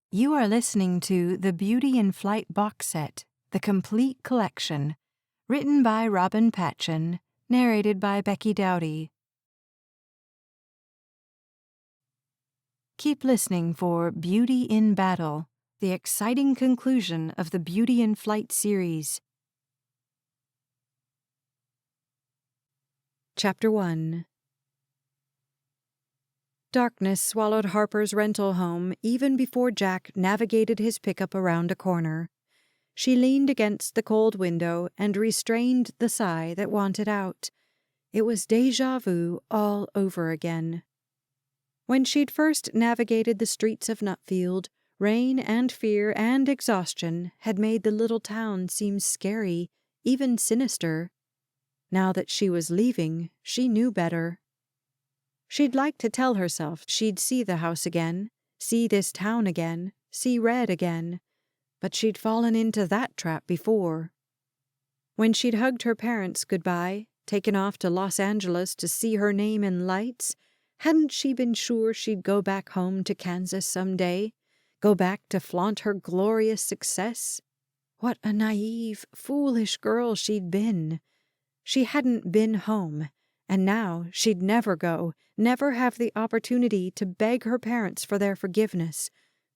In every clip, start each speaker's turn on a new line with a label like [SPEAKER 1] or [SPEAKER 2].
[SPEAKER 1] You are listening to the Beauty in Flight box set, The Complete Collection, written by Robin Patchen, narrated by Becky Dowdy. Keep listening for Beauty in Battle, the exciting conclusion of the Beauty in Flight series. Chapter 1. Darkness swallowed Harper's rental home even before Jack navigated his pickup around a corner. She leaned against the cold window and restrained the sigh that wanted out. It was déjà vu all over again. When she'd first navigated the streets of Nutfield, rain and fear and exhaustion had made the little town seem scary, even sinister. Now that she was leaving, she knew better. She'd like to tell herself she'd see the house again, see this town again, see Red again, but she'd fallen into that trap before. When she'd hugged her parents goodbye, taken off to Los Angeles to see her name in lights, hadn't she been sure she'd go back home to Kansas someday, go back to flaunt her glorious success? What a naive, foolish girl she'd been. She hadn't been home, and now she'd never go, never have the opportunity to beg her parents for their forgiveness,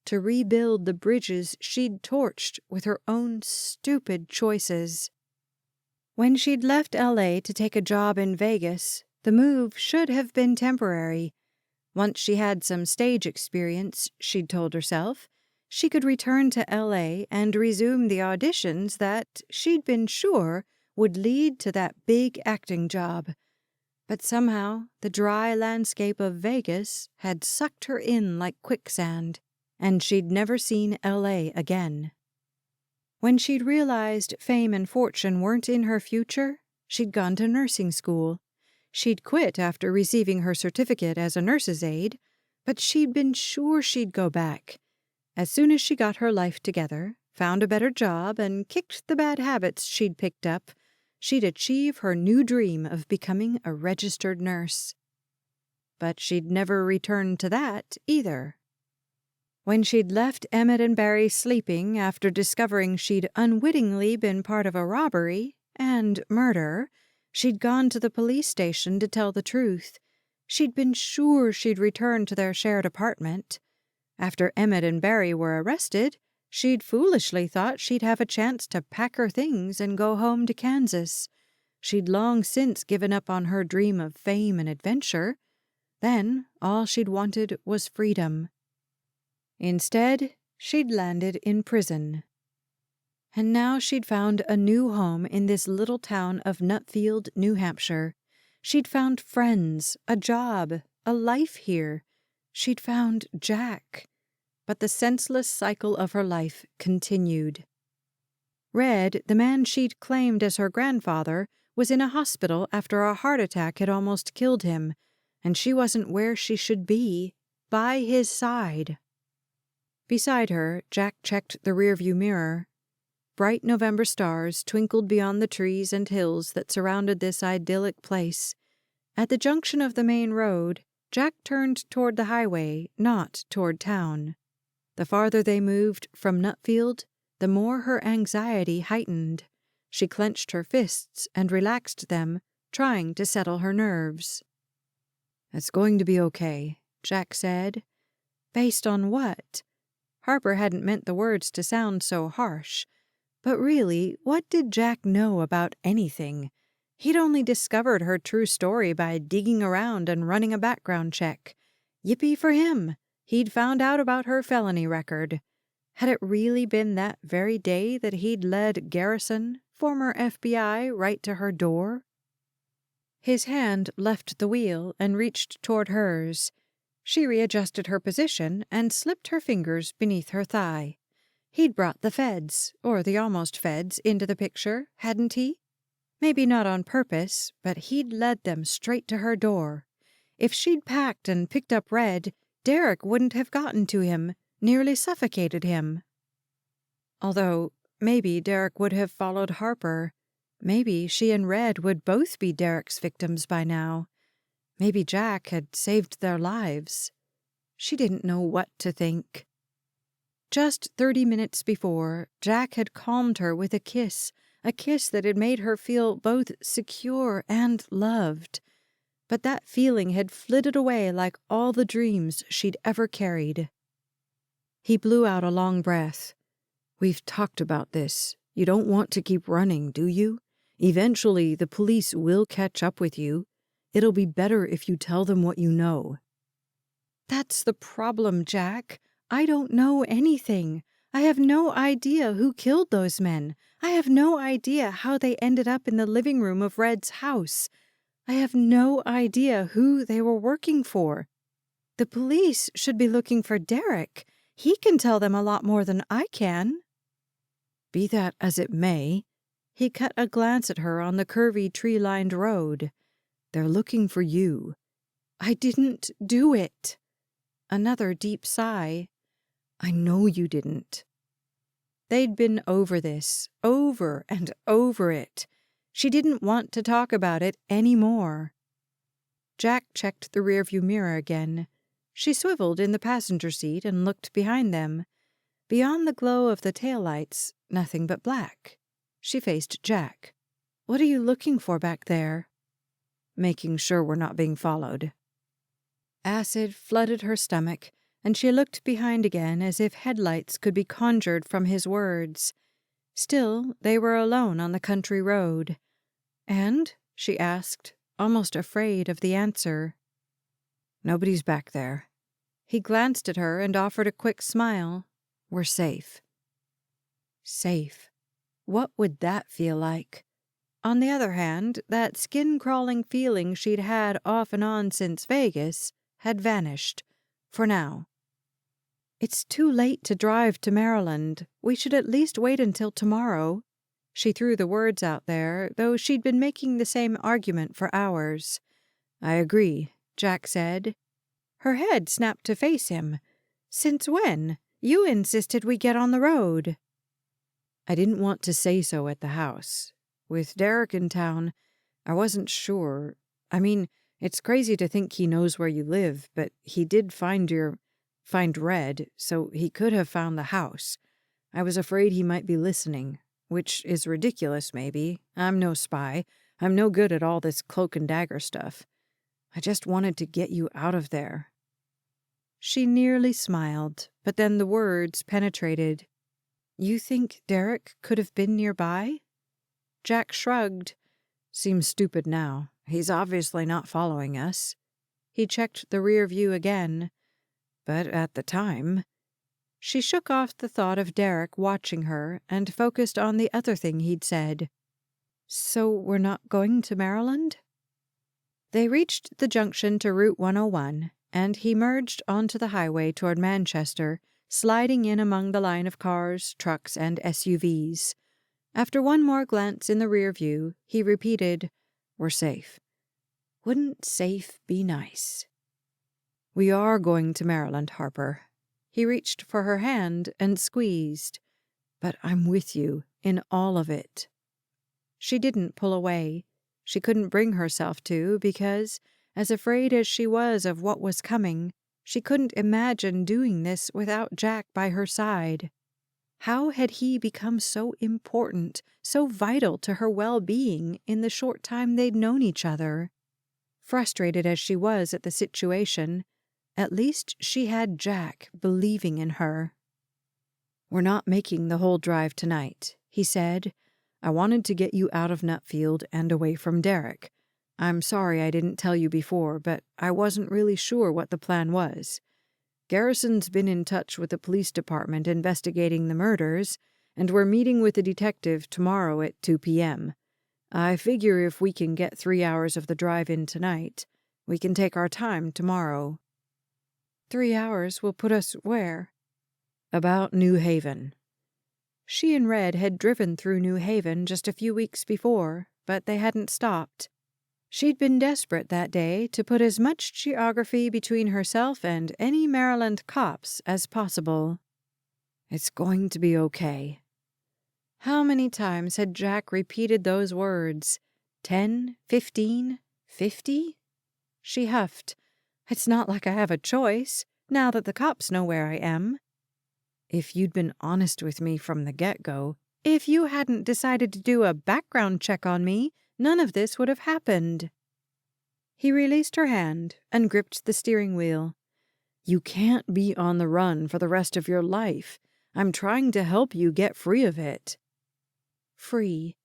[SPEAKER 1] to rebuild the bridges she'd torched with her own stupid choices. When she'd left L.A. to take a job in Vegas, the move should have been temporary. Once she had some stage experience, she'd told herself, she could return to L.A. and resume the auditions that, she'd been sure, would lead to that big acting job. But somehow the dry landscape of Vegas had sucked her in like quicksand, and she'd never seen L.A. again. When she'd realized fame and fortune weren't in her future, she'd gone to nursing school. She'd quit after receiving her certificate as a nurse's aide, but she'd been sure she'd go back. As soon as she got her life together, found a better job, and kicked the bad habits she'd picked up, she'd achieve her new dream of becoming a registered nurse. But she'd never return to that either. When she'd left Emmett and Barry sleeping after discovering she'd unwittingly been part of a robbery and murder, she'd gone to the police station to tell the truth. She'd been sure she'd return to their shared apartment. After Emmett and Barry were arrested, she'd foolishly thought she'd have a chance to pack her things and go home to Kansas. She'd long since given up on her dream of fame and adventure. Then all she'd wanted was freedom. Instead, she'd landed in prison. And now she'd found a new home in this little town of Nutfield, New Hampshire. She'd found friends, a job, a life here. She'd found Jack. But the senseless cycle of her life continued. Red, the man she'd claimed as her grandfather, was in a hospital after a heart attack had almost killed him, and she wasn't where she should be, by his side. Beside her, Jack checked the rearview mirror. Bright November stars twinkled beyond the trees and hills that surrounded this idyllic place. At the junction of the main road, Jack turned toward the highway, not toward town. The farther they moved from Nutfield, the more her anxiety heightened. She clenched her fists and relaxed them, trying to settle her nerves. "It's going to be okay," Jack said. Based on what? Harper hadn't meant the words to sound so harsh. But really, what did Jack know about anything? He'd only discovered her true story by digging around and running a background check. Yippee for him! He'd found out about her felony record. Had it really been that very day that he'd led Garrison, former FBI, right to her door? His hand left the wheel and reached toward hers. She readjusted her position and slipped her fingers beneath her thigh. He'd brought the feds, or the almost feds, into the picture, hadn't he? Maybe not on purpose, but he'd led them straight to her door. If she'd packed and picked up Red, Derrick wouldn't have gotten to him, nearly suffocated him. Although, maybe Derrick would have followed Harper. Maybe she and Red would both be Derrick's victims by now. Maybe Jack had saved their lives. She didn't know what to think. Just 30 minutes before, Jack had calmed her with a kiss that had made her feel both secure and loved. But that feeling had flitted away like all the dreams she'd ever carried. He blew out a long breath. "We've talked about this. You don't want to keep running, do you? Eventually, the police will catch up with you. It'll be better if you tell them what you know." "That's the problem, Jack. I don't know anything. I have no idea who killed those men. I have no idea how they ended up in the living room of Red's house. I have no idea who they were working for. The police should be looking for Derrick. He can tell them a lot more than I can."
[SPEAKER 2] "Be that as it may," he cut a glance at her on the curvy tree-lined road. "They're looking for you."
[SPEAKER 1] "I didn't do it." Another deep sigh.
[SPEAKER 2] "I know you didn't."
[SPEAKER 1] They'd been over this, over and over it. She didn't want to talk about it any more. Jack checked the rearview mirror again. She swiveled in the passenger seat and looked behind them. Beyond the glow of the taillights, nothing but black. She faced Jack. "What are you looking for back there?"
[SPEAKER 2] "Making sure we're not being followed."
[SPEAKER 1] Acid flooded her stomach, and she looked behind again as if headlights could be conjured from his words. Still, they were alone on the country road. "And?" she asked, almost afraid of the answer.
[SPEAKER 2] "Nobody's back there."
[SPEAKER 1] He glanced at her and offered a quick smile.
[SPEAKER 2] "We're safe."
[SPEAKER 1] Safe. What would that feel like? On the other hand, that skin-crawling feeling she'd had off and on since Vegas had vanished, for now. "It's too late to drive to Maryland. We should at least wait until tomorrow." She threw the words out there, though she'd been making the same argument for hours.
[SPEAKER 2] "I agree,"
[SPEAKER 1] Jack said. Her head snapped to face him. "Since when? You insisted we get on the road."
[SPEAKER 2] "I didn't want to say so at the house. With Derrick in town, I wasn't sure. I mean, it's crazy to think he knows where you live, but he did find Red, so he could have found the house. I was afraid he might be listening, which is ridiculous maybe. I'm no spy. I'm no good at all this cloak and dagger stuff. I just wanted to get you out of there."
[SPEAKER 1] She nearly smiled, but then the words penetrated. "You think Derrick could have been nearby?" Jack shrugged.
[SPEAKER 2] "Seems stupid now. He's obviously not following us."
[SPEAKER 1] He checked the rear view again.
[SPEAKER 2] "But at the time—"
[SPEAKER 1] She shook off the thought of Derrick watching her and focused on the other thing he'd said. "So we're not going to Maryland?" They reached the junction to Route 101, and he merged onto the highway toward Manchester, sliding in among the line of cars, trucks, and SUVs. After one more glance in the rear view, he repeated,
[SPEAKER 2] "We're safe."
[SPEAKER 1] "Wouldn't safe be nice?"
[SPEAKER 2] "We are going to Maryland, Harper."
[SPEAKER 1] He reached for her hand and squeezed.
[SPEAKER 2] "But I'm with you in all of it."
[SPEAKER 1] She didn't pull away. She couldn't bring herself to because, as afraid as she was of what was coming, she couldn't imagine doing this without Jack by her side. How had he become so important, so vital to her well-being in the short time they'd known each other? Frustrated as she was at the situation, at least she had Jack believing in her.
[SPEAKER 2] "We're not making the whole drive tonight," he said. "I wanted to get you out of Nutfield and away from Derrick. I'm sorry I didn't tell you before, but I wasn't really sure what the plan was. Garrison's been in touch with the police department investigating the murders, and we're meeting with the detective tomorrow at 2 p.m. I figure if we can get 3 hours of the drive in tonight, we can take our time tomorrow."
[SPEAKER 1] 3 hours will put us where?
[SPEAKER 2] "About New Haven."
[SPEAKER 1] She and Red had driven through New Haven just a few weeks before, but they hadn't stopped. She'd been desperate that day to put as much geography between herself and any Maryland cops as possible.
[SPEAKER 2] "It's going to be okay."
[SPEAKER 1] How many times had Jack repeated those words? 10, 15, 50? She huffed. "It's not like I have a choice, now that the cops know where I am."
[SPEAKER 2] If you'd been honest with me from the get-go, if you hadn't decided to do a background check on me, none of this would have happened." He released her hand and gripped the steering wheel. "You can't be on the run for the rest of your life. I'm trying to help you get free of it." Free.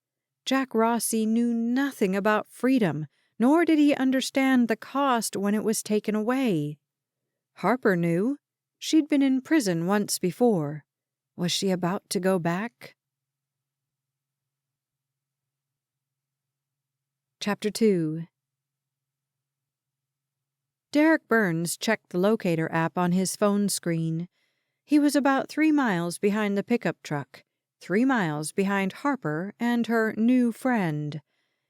[SPEAKER 2] Jack Rossi knew nothing about freedom, nor did he understand the cost when it was taken away. Harper knew. She'd been in prison once before. Was she about to go back? Chapter 2. Derrick Burns checked the locator app on his phone screen. He was about 3 miles behind the pickup truck, 3 miles behind Harper and her new friend.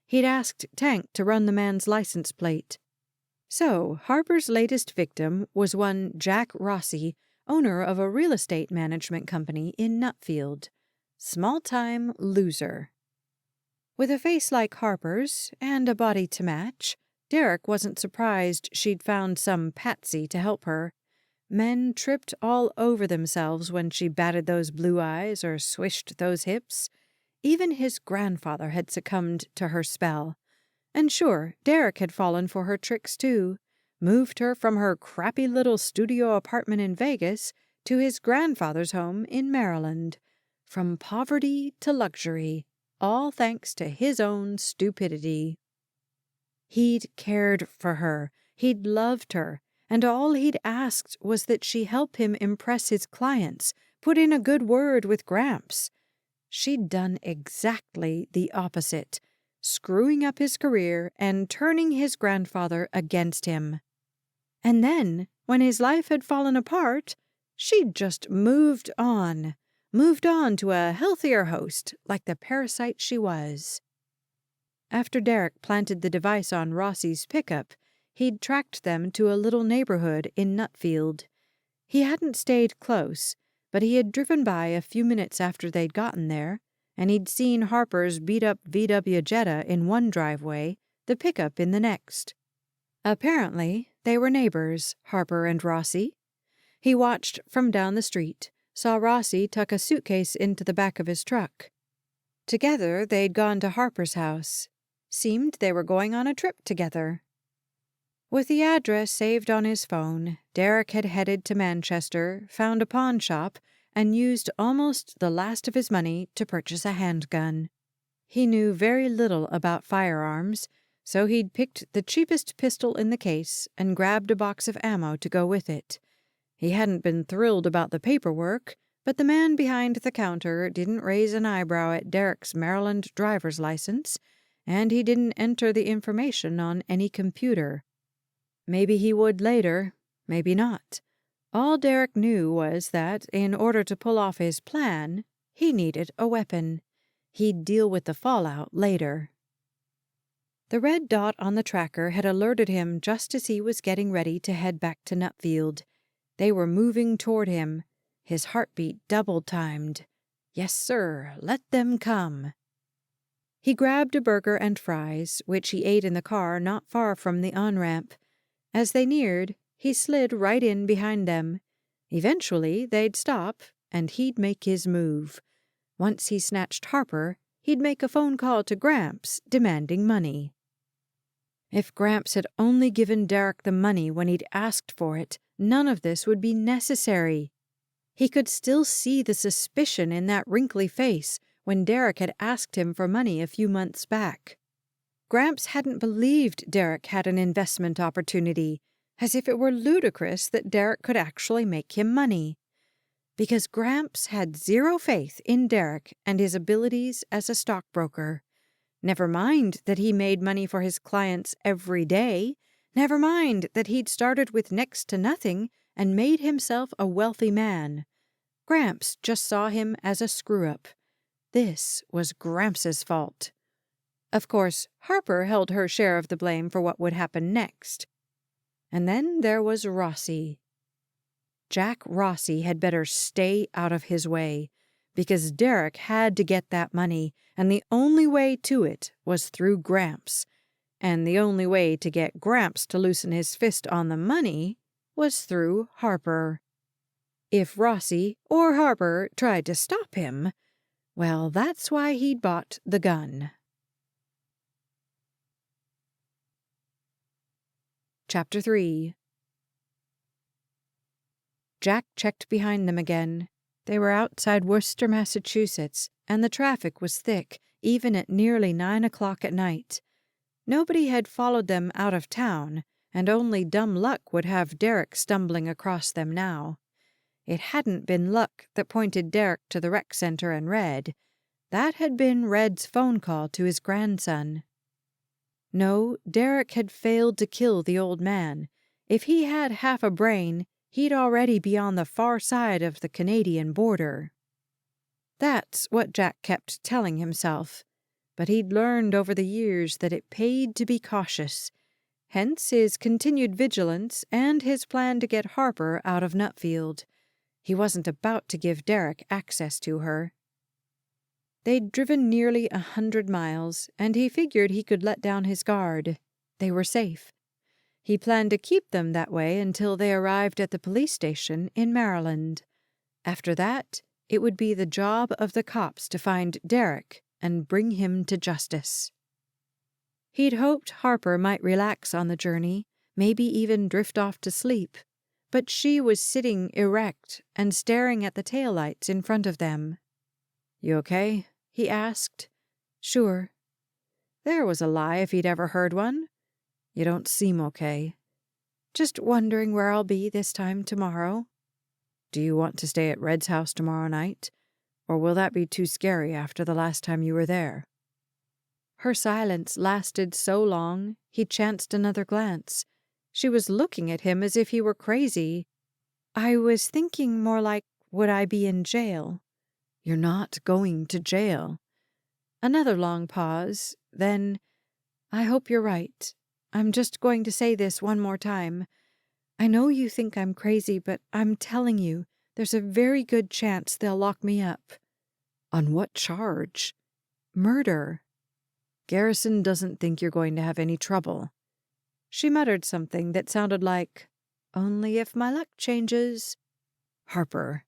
[SPEAKER 2] He'd asked Tank to run the man's license plate. So, Harper's latest victim was one Jack Rossi, owner of a real estate management company in Nutfield. Small-time loser. With a face like Harper's and a body to match, Derrick wasn't surprised she'd found some patsy to help her. Men tripped all over themselves when she batted those blue eyes or swished those hips. Even his grandfather had succumbed to her spell. And sure, Derrick had fallen for her tricks too. Moved her from her crappy little studio apartment in Vegas to his grandfather's home in Maryland. From poverty to luxury, all thanks to his own stupidity. He'd cared for her, he'd loved her, and all he'd asked was that she help him impress his clients, put in a good word with Gramps. She'd done exactly the opposite, screwing up his career and turning his grandfather against him. And then, when his life had fallen apart, she'd just moved on to a healthier host like the parasite she was. After Derrick planted the device on Rossi's pickup, he'd tracked them to a little neighborhood in Nutfield. He hadn't stayed close, but he had driven by a few minutes after they'd gotten there, and he'd seen Harper's beat-up VW Jetta in one driveway, the pickup in the next. Apparently, they were neighbors, Harper and Rossi. He watched from down the street, saw Rossi tuck a suitcase into the back of his truck. Together, they'd gone to Harper's house. Seemed they were going on a trip together. With the address saved on his phone, Derrick had headed to Manchester, found a pawn shop, and used almost the last of his money to purchase a handgun. He knew very little about firearms, so he'd picked the cheapest pistol in the case and grabbed a box of ammo to go with it. He hadn't been thrilled about the paperwork, but the man behind the counter didn't raise an eyebrow at Derrick's Maryland driver's license, and he didn't enter the information on any computer. Maybe he would later, maybe not. All Derrick knew was that, in order to pull off his plan, he needed a weapon. He'd deal with the fallout later. The red dot on the tracker had alerted him just as he was getting ready to head back to Nutfield. They were moving toward him, his heartbeat double-timed. Yes, sir, let them come. He grabbed a burger and fries, which he ate in the car not far from the on-ramp. As they neared, he slid right in behind them. Eventually, they'd stop, and he'd make his move. Once he snatched Harper, he'd make a phone call to Gramps, demanding money. If Gramps had only given Derrick the money when he'd asked for it, none of this would be necessary. He could still see the suspicion in that wrinkly face when Derrick had asked him for money a few months back. Gramps hadn't believed Derrick had an investment opportunity, as if it were ludicrous that Derrick could actually make him money. Because Gramps had zero faith in Derrick and his abilities as a stockbroker. Never mind that he made money for his clients every day. Never mind that he'd started with next to nothing and made himself a wealthy man. Gramps just saw him as a screw-up. This was Gramps' fault. Of course, Harper held her share of the blame for what would happen next. And then there was Rossi. Jack Rossi had better stay out of his way, because Derrick had to get that money, and the only way to it was through Gramps. And the only way to get Gramps to loosen his fist on the money was through Harper.
[SPEAKER 1] If Rossi or Harper tried to stop him, well, that's why he'd bought the gun. Chapter 3. Jack checked behind them again. They were outside Worcester, Massachusetts, and the traffic was thick, even at nearly 9 o'clock at night. Nobody had followed them out of town, and only dumb luck would have Derrick stumbling across them now. It hadn't been luck that pointed Derrick to the rec center and Red. That had been Red's phone call to his grandson. No, Derrick had failed to kill the old man. If he had half a brain, he'd already be on the far side of the Canadian border. That's what Jack kept telling himself. But he'd learned over the years that it paid to be cautious, hence his continued vigilance and his plan to get Harper out of Nutfield. He wasn't about to give Derrick access to her. They'd driven nearly 100 miles, and he figured he could let down his guard. They were safe. He planned to keep them that way until they arrived at the police station in Maryland. After that, it would be the job of the cops to find Derrick and bring him to justice. He'd hoped Harper might relax on the journey, maybe even drift off to sleep, but she was sitting erect and staring at the taillights in front of them. "You okay?" he asked. "Sure." There was a lie if he'd ever heard one. "You don't seem okay." "Just wondering where I'll be this time tomorrow." "Do you want to stay at Red's house tomorrow night? Or will that be too scary after the last time you were there?" Her silence lasted so long, he chanced another glance. She was looking at him as if he were crazy. "I was thinking more like, would I be in jail?" "You're not going to jail." Another long pause, then, "I hope you're right. I'm just going to say this one more time. I know you think I'm crazy, but I'm telling you, there's a very good chance they'll lock me up." "On what charge?" "Murder." "Garrison doesn't think you're going to have any trouble." She muttered something that sounded like, "Only if my luck changes." "Harper."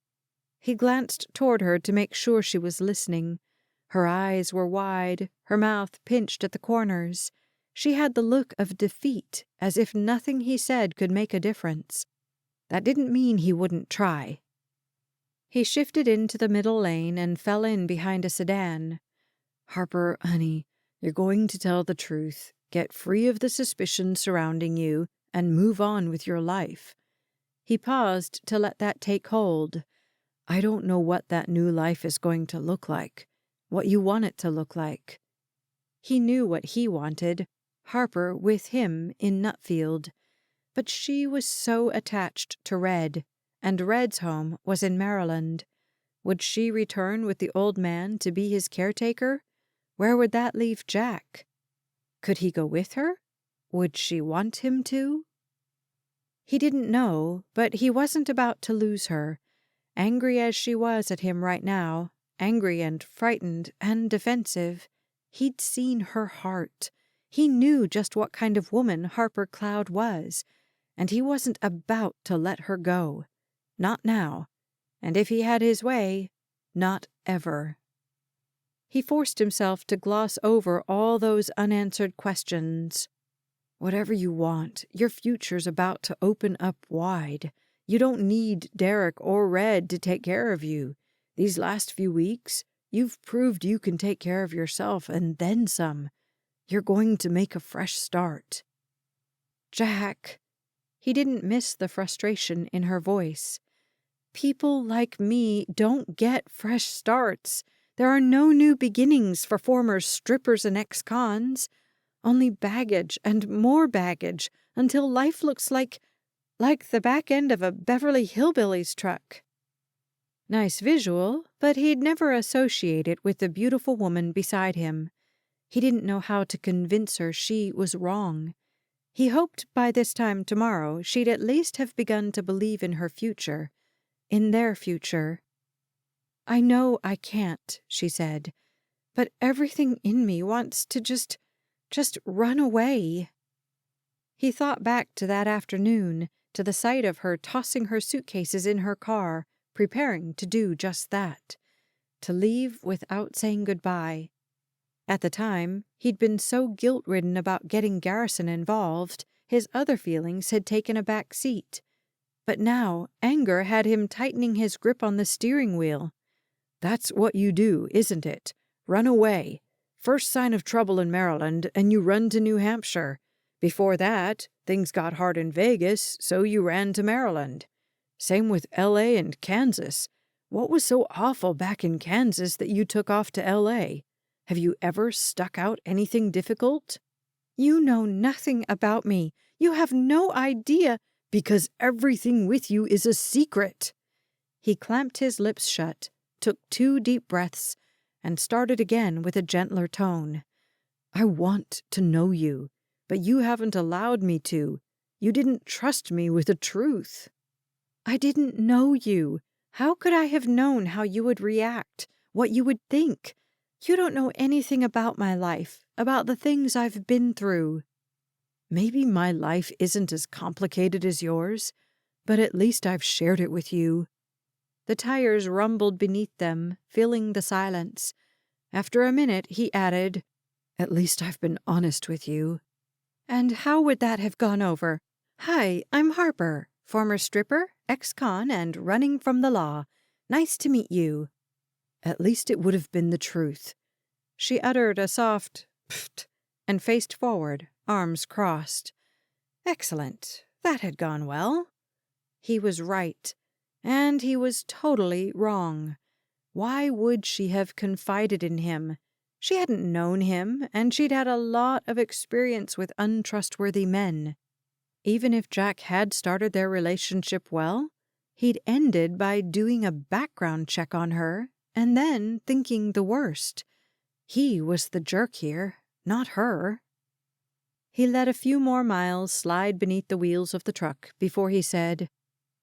[SPEAKER 1] He glanced toward her to make sure she was listening. Her eyes were wide, her mouth pinched at the corners. She had the look of defeat, as if nothing he said could make a difference. That didn't mean he wouldn't try. He shifted into the middle lane and fell in behind a sedan. "Harper, honey, you're going to tell the truth, get free of the suspicion surrounding you, and move on with your life." He paused to let that take hold. "I don't know what that new life is going to look like, what you want it to look like." He knew what he wanted, Harper with him in Nutfield. But she was so attached to Red, and Red's home was in Maryland. Would she return with the old man to be his caretaker? Where would that leave Jack? Could he go with her? Would she want him to? He didn't know, but he wasn't about to lose her. Angry as she was at him right now, angry and frightened and defensive, he'd seen her heart. He knew just what kind of woman Harper Cloud was, and he wasn't about to let her go. Not now. And if he had his way, not ever. He forced himself to gloss over all those unanswered questions. "Whatever you want, your future's about to open up wide. You don't need Derrick or Red to take care of you. These last few weeks, you've proved you can take care of yourself and then some. You're going to make a fresh start." "Jack." He didn't miss the frustration in her voice. "People like me don't get fresh starts. There are no new beginnings for former strippers and ex-cons. Only baggage and more baggage until life looks like the back end of a Beverly Hillbillies truck." Nice visual, but he'd never associate it with the beautiful woman beside him. He didn't know how to convince her she was wrong. He hoped by this time tomorrow she'd at least have begun to believe in her future, in their future. "I know I can't," she said, "but everything in me wants to just run away." He thought back to that afternoon, to the sight of her tossing her suitcases in her car, preparing to do just that, to leave without saying goodbye. At the time, he'd been so guilt-ridden about getting Garrison involved, his other feelings had taken a back seat. But now, anger had him tightening his grip on the steering wheel. "That's what you do, isn't it? Run away. First sign of trouble in Maryland, and you run to New Hampshire. Before that, things got hard in Vegas, so you ran to Maryland. Same with L.A. and Kansas. What was so awful back in Kansas that you took off to L.A.? Have you ever stuck out anything difficult?"
[SPEAKER 2] "You know nothing about me. You have no idea."
[SPEAKER 1] "Because everything with you is a secret."
[SPEAKER 2] He clamped his lips shut, took 2 deep breaths, and started again with a gentler tone.
[SPEAKER 1] "I want to know you, but you haven't allowed me to. You didn't trust me with the truth."
[SPEAKER 2] "I didn't know you. How could I have known how you would react, what you would think? You don't know anything about my life, about the things I've been through."
[SPEAKER 1] "Maybe my life isn't as complicated as yours, but at least I've shared it with you."
[SPEAKER 2] The tires rumbled beneath them, filling the silence. After a minute, he added,
[SPEAKER 1] "At least I've been honest with you."
[SPEAKER 2] "And how would that have gone over? Hi, I'm Harper, former stripper, ex-con, and running from the law. Nice to meet you."
[SPEAKER 1] "At least it would have been the truth."
[SPEAKER 2] She uttered a soft pfft and faced forward, arms crossed. Excellent. That had gone well. He was right, and he was totally wrong. Why would she have confided in him? She hadn't known him, and she'd had a lot of experience with untrustworthy men. Even if Jack had started their relationship well, he'd ended by doing a background check on her and then thinking the worst. He was the jerk here, not her. He let a few more miles slide beneath the wheels of the truck before he said,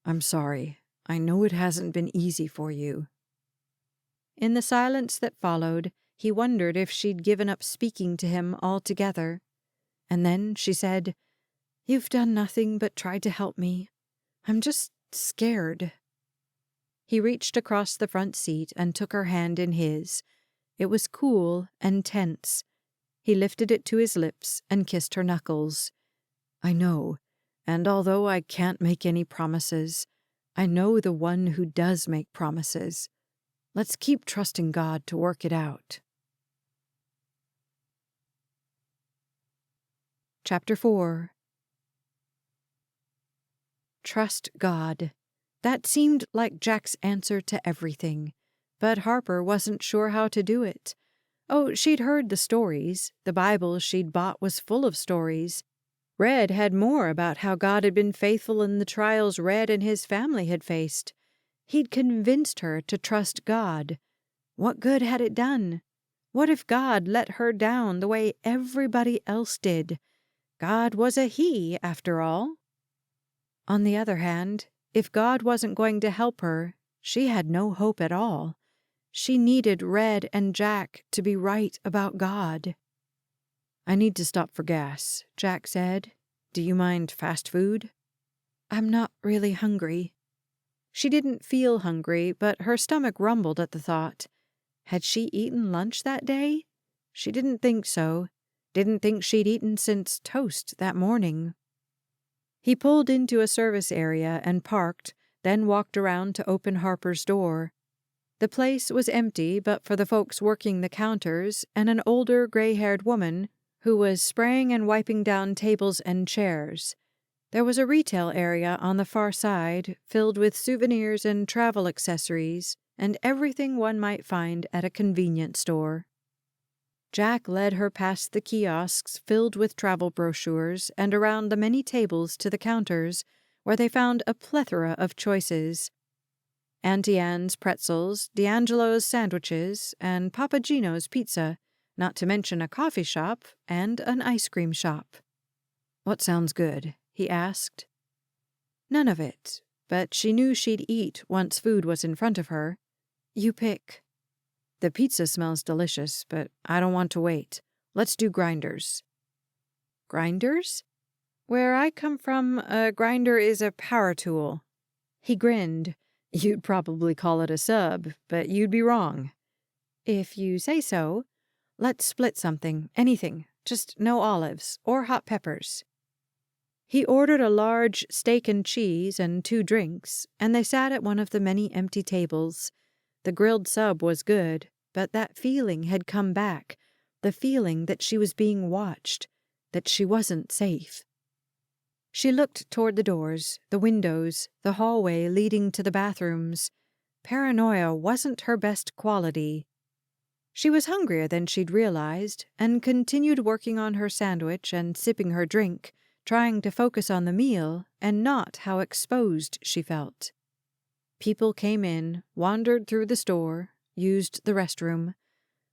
[SPEAKER 1] "I'm sorry. I know it hasn't been easy for you."
[SPEAKER 2] In the silence that followed, he wondered if she'd given up speaking to him altogether. And then she said, "You've done nothing but try to help me. I'm just scared." He reached across the front seat and took her hand in his. It was cool and tense. He lifted it to his lips and kissed her knuckles.
[SPEAKER 1] "I know, and although I can't make any promises, I know the one who does make promises. Let's keep trusting God to work it out."
[SPEAKER 2] Chapter 4. Trust God. That seemed like Jack's answer to everything. But Harper wasn't sure how to do it. Oh, she'd heard the stories. The Bible she'd bought was full of stories. Red had more about how God had been faithful in the trials Red and his family had faced. He'd convinced her to trust God. What good had it done? What if God let her down the way everybody else did? God was a he, after all. On the other hand, if God wasn't going to help her, she had no hope at all. She needed Red and Jack to be right about God.
[SPEAKER 1] "I need to stop for gas," Jack said. "Do you mind fast food?"
[SPEAKER 2] "I'm not really hungry." She didn't feel hungry, but her stomach rumbled at the thought. Had she eaten lunch that day? She didn't think so. Didn't think she'd eaten since toast that morning. He pulled into a service area and parked, then walked around to open Harper's door. The place was empty but for the folks working the counters and an older gray-haired woman who was spraying and wiping down tables and chairs. There was a retail area on the far side filled with souvenirs and travel accessories and everything one might find at a convenience store. Jack led her past the kiosks filled with travel brochures and around the many tables to the counters where they found a plethora of choices. Auntie Anne's pretzels, D'Angelo's sandwiches, and Papa Gino's pizza, not to mention a coffee shop and an ice cream shop.
[SPEAKER 1] "What sounds good?" he asked.
[SPEAKER 2] None of it, but she knew she'd eat once food was in front of her. "You pick."
[SPEAKER 1] "The pizza smells delicious, but I don't want to wait. Let's do Grinders."
[SPEAKER 2] "Grinders?" Where I come from, a grinder is a power tool. He grinned. You'd probably call it a sub, but you'd be wrong. If you say so. Let's split something, anything, just no olives or hot peppers. He ordered a large steak and cheese and 2 drinks, and they sat at one of the many empty tables. The grilled sub was good, but that feeling had come back, the feeling that she was being watched, that she wasn't safe. She looked toward the doors, the windows, the hallway leading to the bathrooms. Paranoia wasn't her best quality. She was hungrier than she'd realized, and continued working on her sandwich and sipping her drink, trying to focus on the meal and not how exposed she felt. People came in, wandered through the store, used the restroom.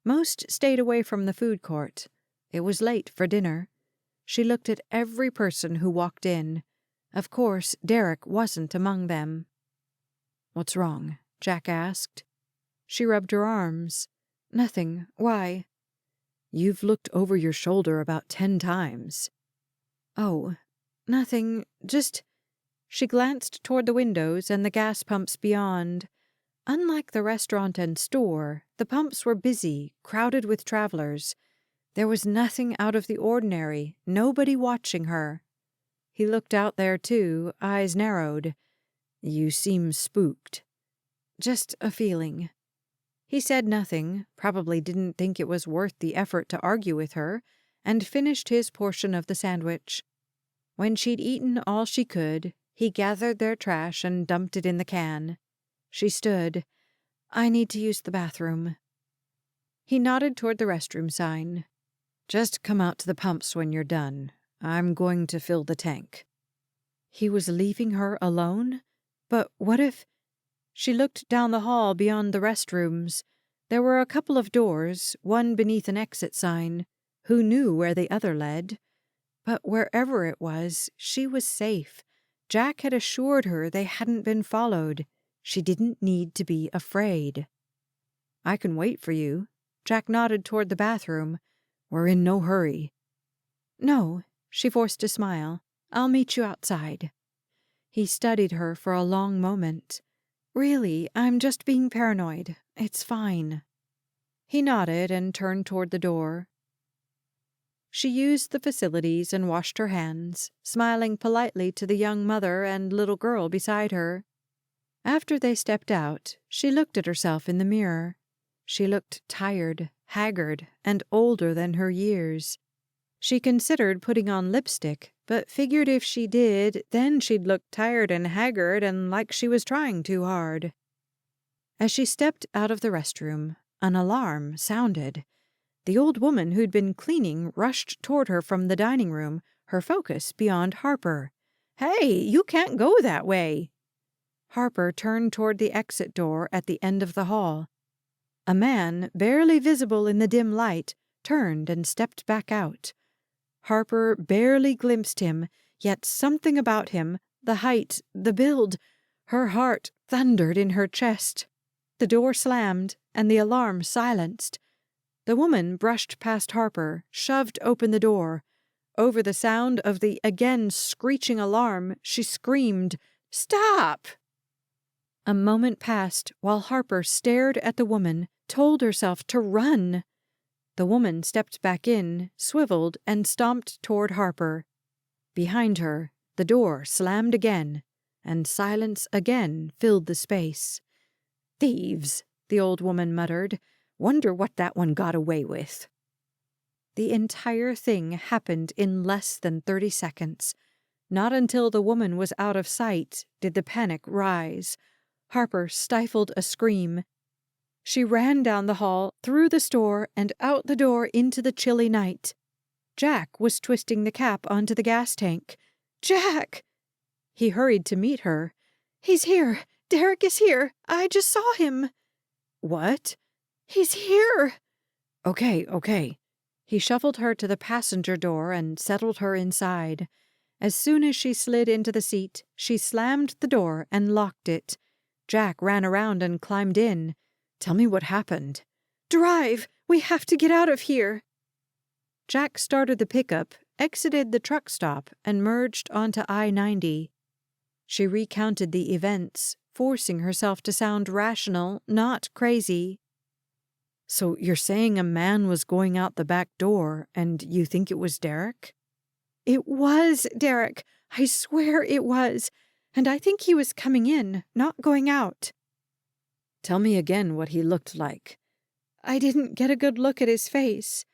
[SPEAKER 2] Most stayed away from the food court. It was late for dinner. She looked at every person who walked in. Of course, Derrick wasn't among them. "What's wrong?" Jack asked. She rubbed her arms. "Nothing. Why?" "You've looked over your shoulder about 10 times. "Oh, nothing. Just—" She glanced toward the windows and the gas pumps beyond. Unlike the restaurant and store, the pumps were busy, crowded with travelers. There was nothing out of the ordinary, nobody watching her. He looked out there, too, eyes narrowed. "You seem spooked." "Just a feeling." He said nothing, probably didn't think it was worth the effort to argue with her, and finished his portion of the sandwich. When she'd eaten all she could, he gathered their trash and dumped it in the can. She stood. "I need to use the bathroom." He nodded toward the restroom sign. "Just come out to the pumps when you're done. I'm going to fill the tank." He was leaving her alone? But what if— She looked down the hall beyond the restrooms. There were a couple of doors, one beneath an exit sign. Who knew where the other led? But wherever it was, she was safe. Jack had assured her they hadn't been followed. She didn't need to be afraid. "I can wait for you." Jack nodded toward the bathroom. "We're in no hurry." "No," she forced a smile. "I'll meet you outside." He studied her for a long moment. "Really, I'm just being paranoid. It's fine." He nodded and turned toward the door. She used the facilities and washed her hands, smiling politely to the young mother and little girl beside her. After they stepped out, she looked at herself in the mirror. She looked tired, haggard, and older than her years. She considered putting on lipstick, but figured if she did, then she'd look tired and haggard and like she was trying too hard. As she stepped out of the restroom, an alarm sounded. The old woman who'd been cleaning rushed toward her from the dining room, her focus beyond Harper. "Hey, you can't go that way!" Harper turned toward the exit door at the end of the hall. A man, barely visible in the dim light, turned and stepped back out. Harper barely glimpsed him, yet something about him, the height, the build, her heart thundered in her chest. The door slammed, and the alarm silenced. The woman brushed past Harper, shoved open the door. Over the sound of the again screeching alarm, she screamed, "Stop!" A moment passed while Harper stared at the woman, told herself to run. The woman stepped back in, swiveled, and stomped toward Harper. Behind her, the door slammed again, and silence again filled the space. "Thieves," the old woman muttered. "Wonder what that one got away with." The entire thing happened in less than 30 seconds. Not until the woman was out of sight did the panic rise. Harper stifled a scream. She ran down the hall, through the store, and out the door into the chilly night. Jack was twisting the cap onto the gas tank. "Jack!" He hurried to meet her. "He's here! Derrick is here! I just saw him!" "What?" "He's here!" Okay. He shuffled her to the passenger door and settled her inside. As soon as she slid into the seat, she slammed the door and locked it. Jack ran around and climbed in. "Tell me what happened." "Drive! We have to get out of here!" Jack started the pickup,
[SPEAKER 1] exited the truck stop and merged onto I-90. She recounted the events, forcing herself to sound rational, not crazy.
[SPEAKER 2] So you're saying a man was going out the back door, and you think it was Derrick?
[SPEAKER 1] It was Derrick. I swear it was. And I think he was coming in, not going out.
[SPEAKER 2] Tell me again what he looked like.
[SPEAKER 1] I didn't get a good look at his face.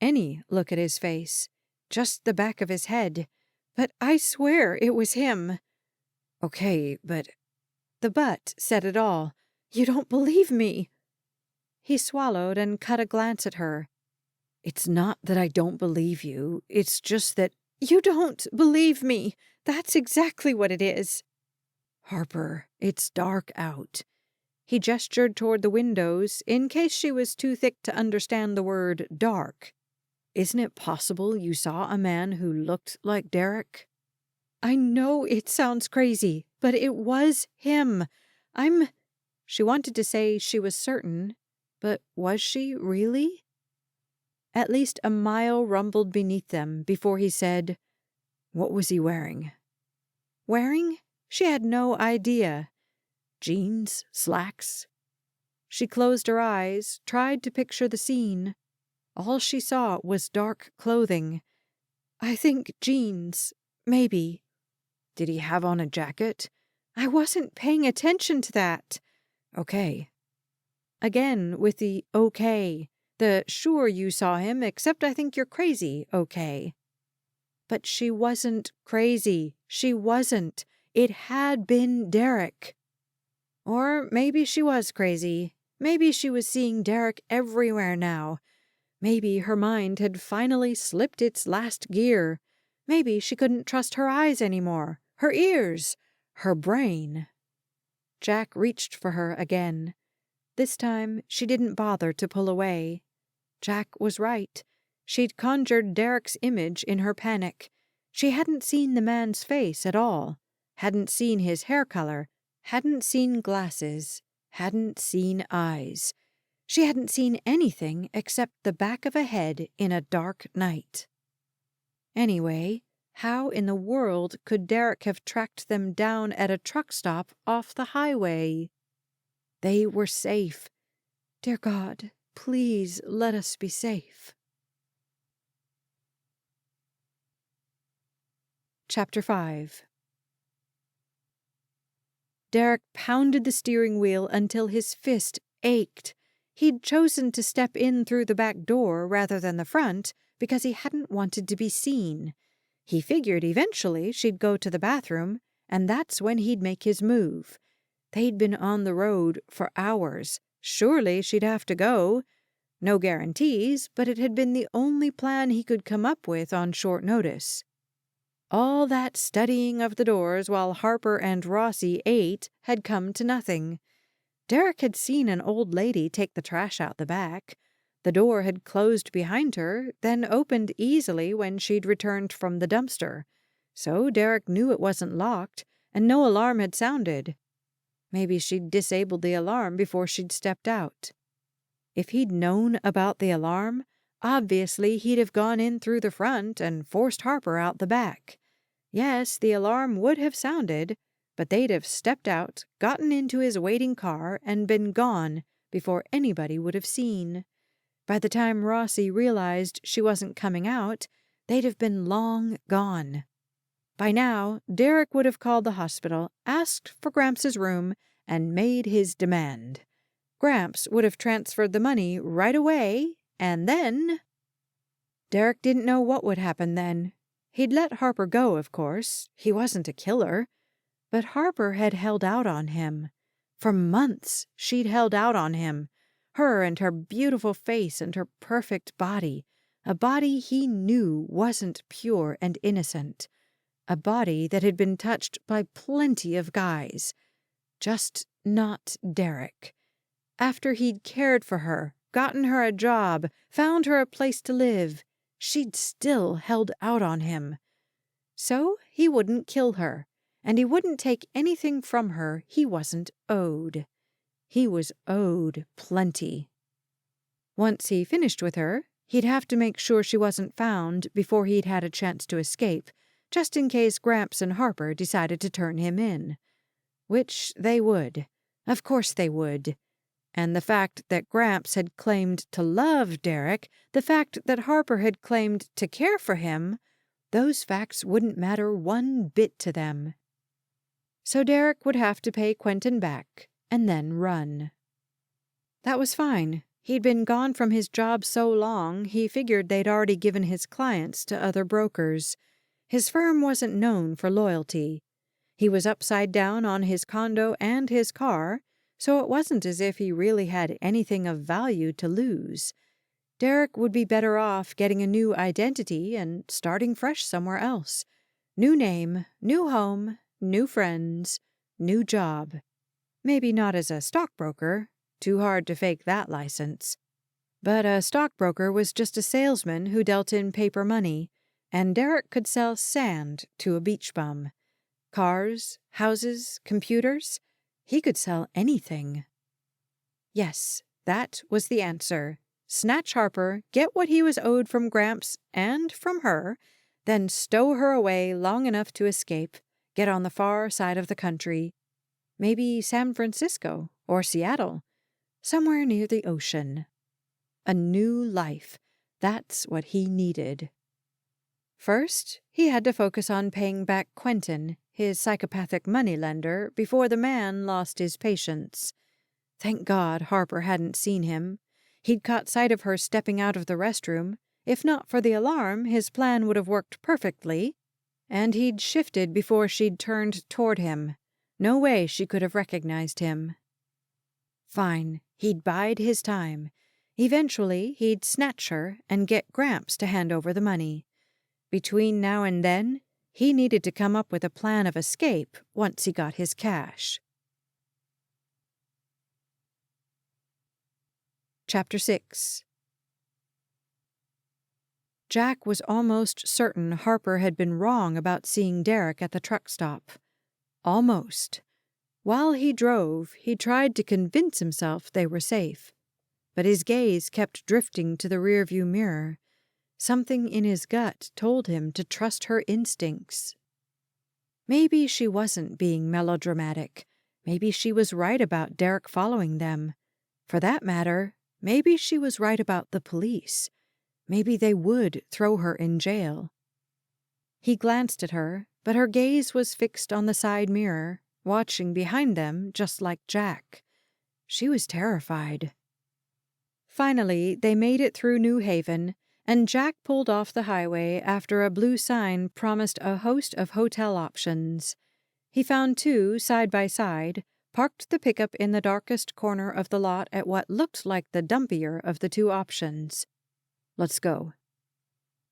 [SPEAKER 2] Any look at his face.
[SPEAKER 1] Just the back of his head. But I swear it was him.
[SPEAKER 2] Okay, but...
[SPEAKER 1] The but said it all. You don't believe me. He swallowed and cut a glance at her.
[SPEAKER 2] It's not that I don't believe you. It's just that...
[SPEAKER 1] You don't believe me. That's exactly what it is.
[SPEAKER 2] Harper, it's dark out.
[SPEAKER 1] He gestured toward the windows in case she was too thick to understand the word dark.
[SPEAKER 2] Isn't it possible you saw a man who looked like Derrick?
[SPEAKER 1] I know it sounds crazy, but it was him. She wanted to say she was certain, but was she really? At least a mile rumbled beneath them before he said,
[SPEAKER 2] "What was he wearing?"
[SPEAKER 1] Wearing? She had no idea.
[SPEAKER 2] Jeans? Slacks?
[SPEAKER 1] She closed her eyes, tried to picture the scene. All she saw was dark clothing. I think jeans, maybe.
[SPEAKER 2] Did he have on a jacket?
[SPEAKER 1] I wasn't paying attention to that.
[SPEAKER 2] Okay.
[SPEAKER 1] Again with the okay. The sure you saw him, except I think you're crazy, okay. But she wasn't crazy. She wasn't. It had been Derrick. Or maybe she was crazy. Maybe she was seeing Derrick everywhere now. Maybe her mind had finally slipped its last gear. Maybe she couldn't trust her eyes anymore, her ears, her brain. Jack reached for her again. This time she didn't bother to pull away. Jack was right. She'd conjured Derrick's image in her panic. She hadn't seen the man's face at all, hadn't seen his hair color, hadn't seen glasses, hadn't seen eyes. She hadn't seen anything except the back of a head in a dark night. Anyway, how in the world could Derrick have tracked them down at a truck stop off the highway? They were safe. Dear God, please let us be safe. Chapter 5. Derrick pounded the steering wheel until his fist ached. He'd chosen to step in through the back door rather than the front because he hadn't wanted to be seen. He figured eventually she'd go to the bathroom, and that's when he'd make his move. They'd been on the road for hours. Surely she'd have to go. No guarantees, but it had been the only plan he could come up with on short notice. All that studying of the doors while Harper and Rossi ate had come to nothing. Derrick had seen an old lady take the trash out the back. The door had closed behind her, then opened easily when she'd returned from the dumpster. So Derrick knew it wasn't locked, and no alarm had sounded. Maybe she'd disabled the alarm before she'd stepped out. If he'd known about the alarm, obviously he'd have gone in through the front and forced Harper out the back. Yes, the alarm would have sounded, but they'd have stepped out, gotten into his waiting car, and been gone before anybody would have seen. By the time Rossi realized she wasn't coming out, they'd have been long gone. By now, Derrick would have called the hospital, asked for Gramps' room, and made his demand. Gramps would have transferred the money right away, and then... Derrick didn't know what would happen then. He'd let Harper go, of course. He wasn't a killer. But Harper had held out on him. For months, she'd held out on him. Her and her beautiful face and her perfect body. A body he knew wasn't pure and innocent. A body that had been touched by plenty of guys. Just not Derrick. After he'd cared for her, gotten her a job, found her a place to live, she'd still held out on him. So he wouldn't kill her, and he wouldn't take anything from her he wasn't owed. He was owed plenty. Once he finished with her,
[SPEAKER 2] He'd have to make sure she wasn't found before he'd had a chance to escape, just in case Gramps and Harper decided to turn him in. Which they would. Of course they would. And the fact that Gramps had claimed to love Derrick, the fact that Harper had claimed to care for him, those facts wouldn't matter one bit to them. So Derrick would have to pay Quentin back and then run. That was fine. He'd been gone from his job so long, he figured they'd already given his clients to other brokers. His firm wasn't known for loyalty. He was upside down on his condo and his car, so it wasn't as if he really had anything of value to lose. Derrick would be better off getting a new identity and starting fresh somewhere else. New name, new home, new friends, new job. Maybe not as a stockbroker. Too hard to fake that license. But a stockbroker was just a salesman who dealt in paper money, and Derrick could sell sand to a beach bum. Cars, houses, computers. He could sell anything. Yes, that was the answer. Snatch Harper, get what he was owed from Gramps and from her, then stow her away long enough to escape, get on the far side of the country. Maybe San Francisco or Seattle. Somewhere near the ocean. A new life. That's what he needed. First, he had to focus on paying back Quentin, his psychopathic moneylender, before the man lost his patience. Thank God Harper hadn't seen him. He'd caught sight of her stepping out of the restroom. If not for the alarm, his plan would have worked perfectly. And he'd shifted before she'd turned toward him. No way she could have recognized him. Fine, he'd bide his time. Eventually, he'd snatch her and get Gramps to hand over the money. Between now and then, he needed to come up with a plan of escape once he got his cash. Chapter 6. Jack was almost certain Harper had been wrong about seeing Derrick at the truck stop. Almost. While he drove, he tried to convince himself they were safe. But his gaze kept drifting to the rearview mirror. Something in his gut told him to trust her instincts. Maybe she wasn't being melodramatic. Maybe she was right about Derrick following them. For that matter, maybe she was right about the police. Maybe they would throw her in jail. He glanced at her, but her gaze was fixed on the side mirror, watching behind them just like Jack. She was terrified. Finally, they made it through New Haven, and Jack pulled off the highway after a blue sign promised a host of hotel options. He found two side by side, parked the pickup in the darkest corner of the lot at what looked like the dumpier of the two options. Let's go.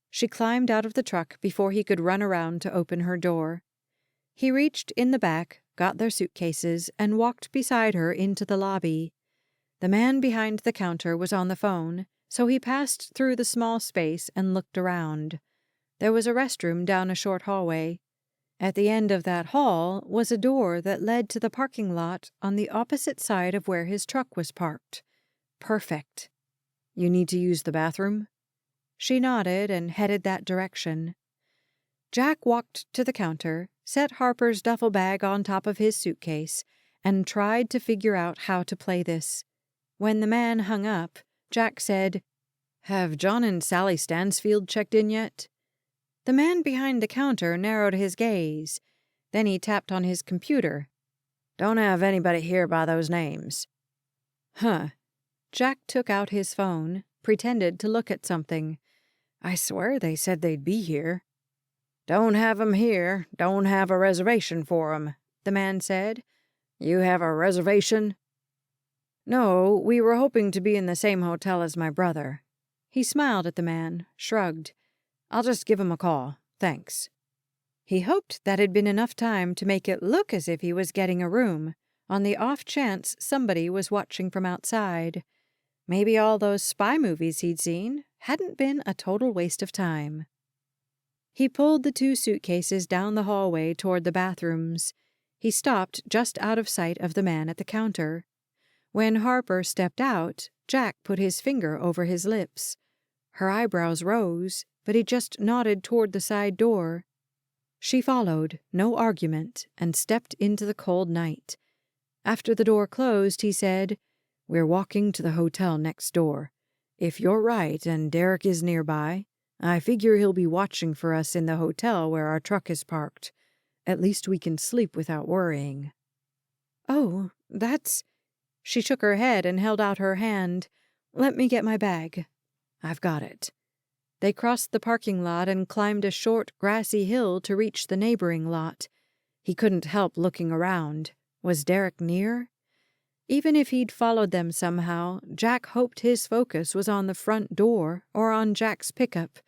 [SPEAKER 2] She climbed out of the truck before he could run around to open her door. He reached in the back, got their suitcases, and walked beside her into the lobby. The man behind the counter was on the phone, so he passed through the small space and looked around. There was a restroom down a short hallway. At the end of that hall was a door that led to the parking lot on the opposite side of where his truck was parked. Perfect. You need to use the bathroom? She nodded and headed that direction. Jack walked to the counter, set Harper's duffel bag on top of his suitcase, and tried to figure out how to play this. When the man hung up, Jack said, "Have John and Sally Stansfield checked in yet?" The man behind the counter narrowed his gaze. Then he tapped on his computer. "Don't have anybody here by those names." Huh. Jack took out his phone, pretended to look at something. "I swear they said they'd be here." "Don't have 'em here. Don't have a reservation for 'em," the man said. "You have a reservation?" "No, we were hoping to be in the same hotel as my brother." He smiled at the man, shrugged. "I'll just give him a call. Thanks." He hoped that had been enough time to make it look as if he was getting a room, on the off chance somebody was watching from outside. Maybe all those spy movies he'd seen hadn't been a total waste of time. He pulled the two suitcases down the hallway toward the bathrooms. He stopped just out of sight of the man at the counter. When Harper stepped out, Jack put his finger over his lips.
[SPEAKER 1] Her eyebrows rose, but he just nodded toward the side door. She followed, no argument, and stepped into the cold night. After the door closed, he said, "We're walking to the hotel next door. If you're right and Derrick is nearby, I figure he'll be watching for us in the hotel where our truck is parked. At least we can sleep without worrying." "Oh, that's—" She shook her head and held out her hand. "Let me get my bag." "I've got it." They crossed the parking lot and climbed a short, grassy hill to reach the neighboring lot. He couldn't help looking around. Was Derrick near? Even if he'd followed them somehow, Jack hoped his focus was on the front door or on Jack's pickup.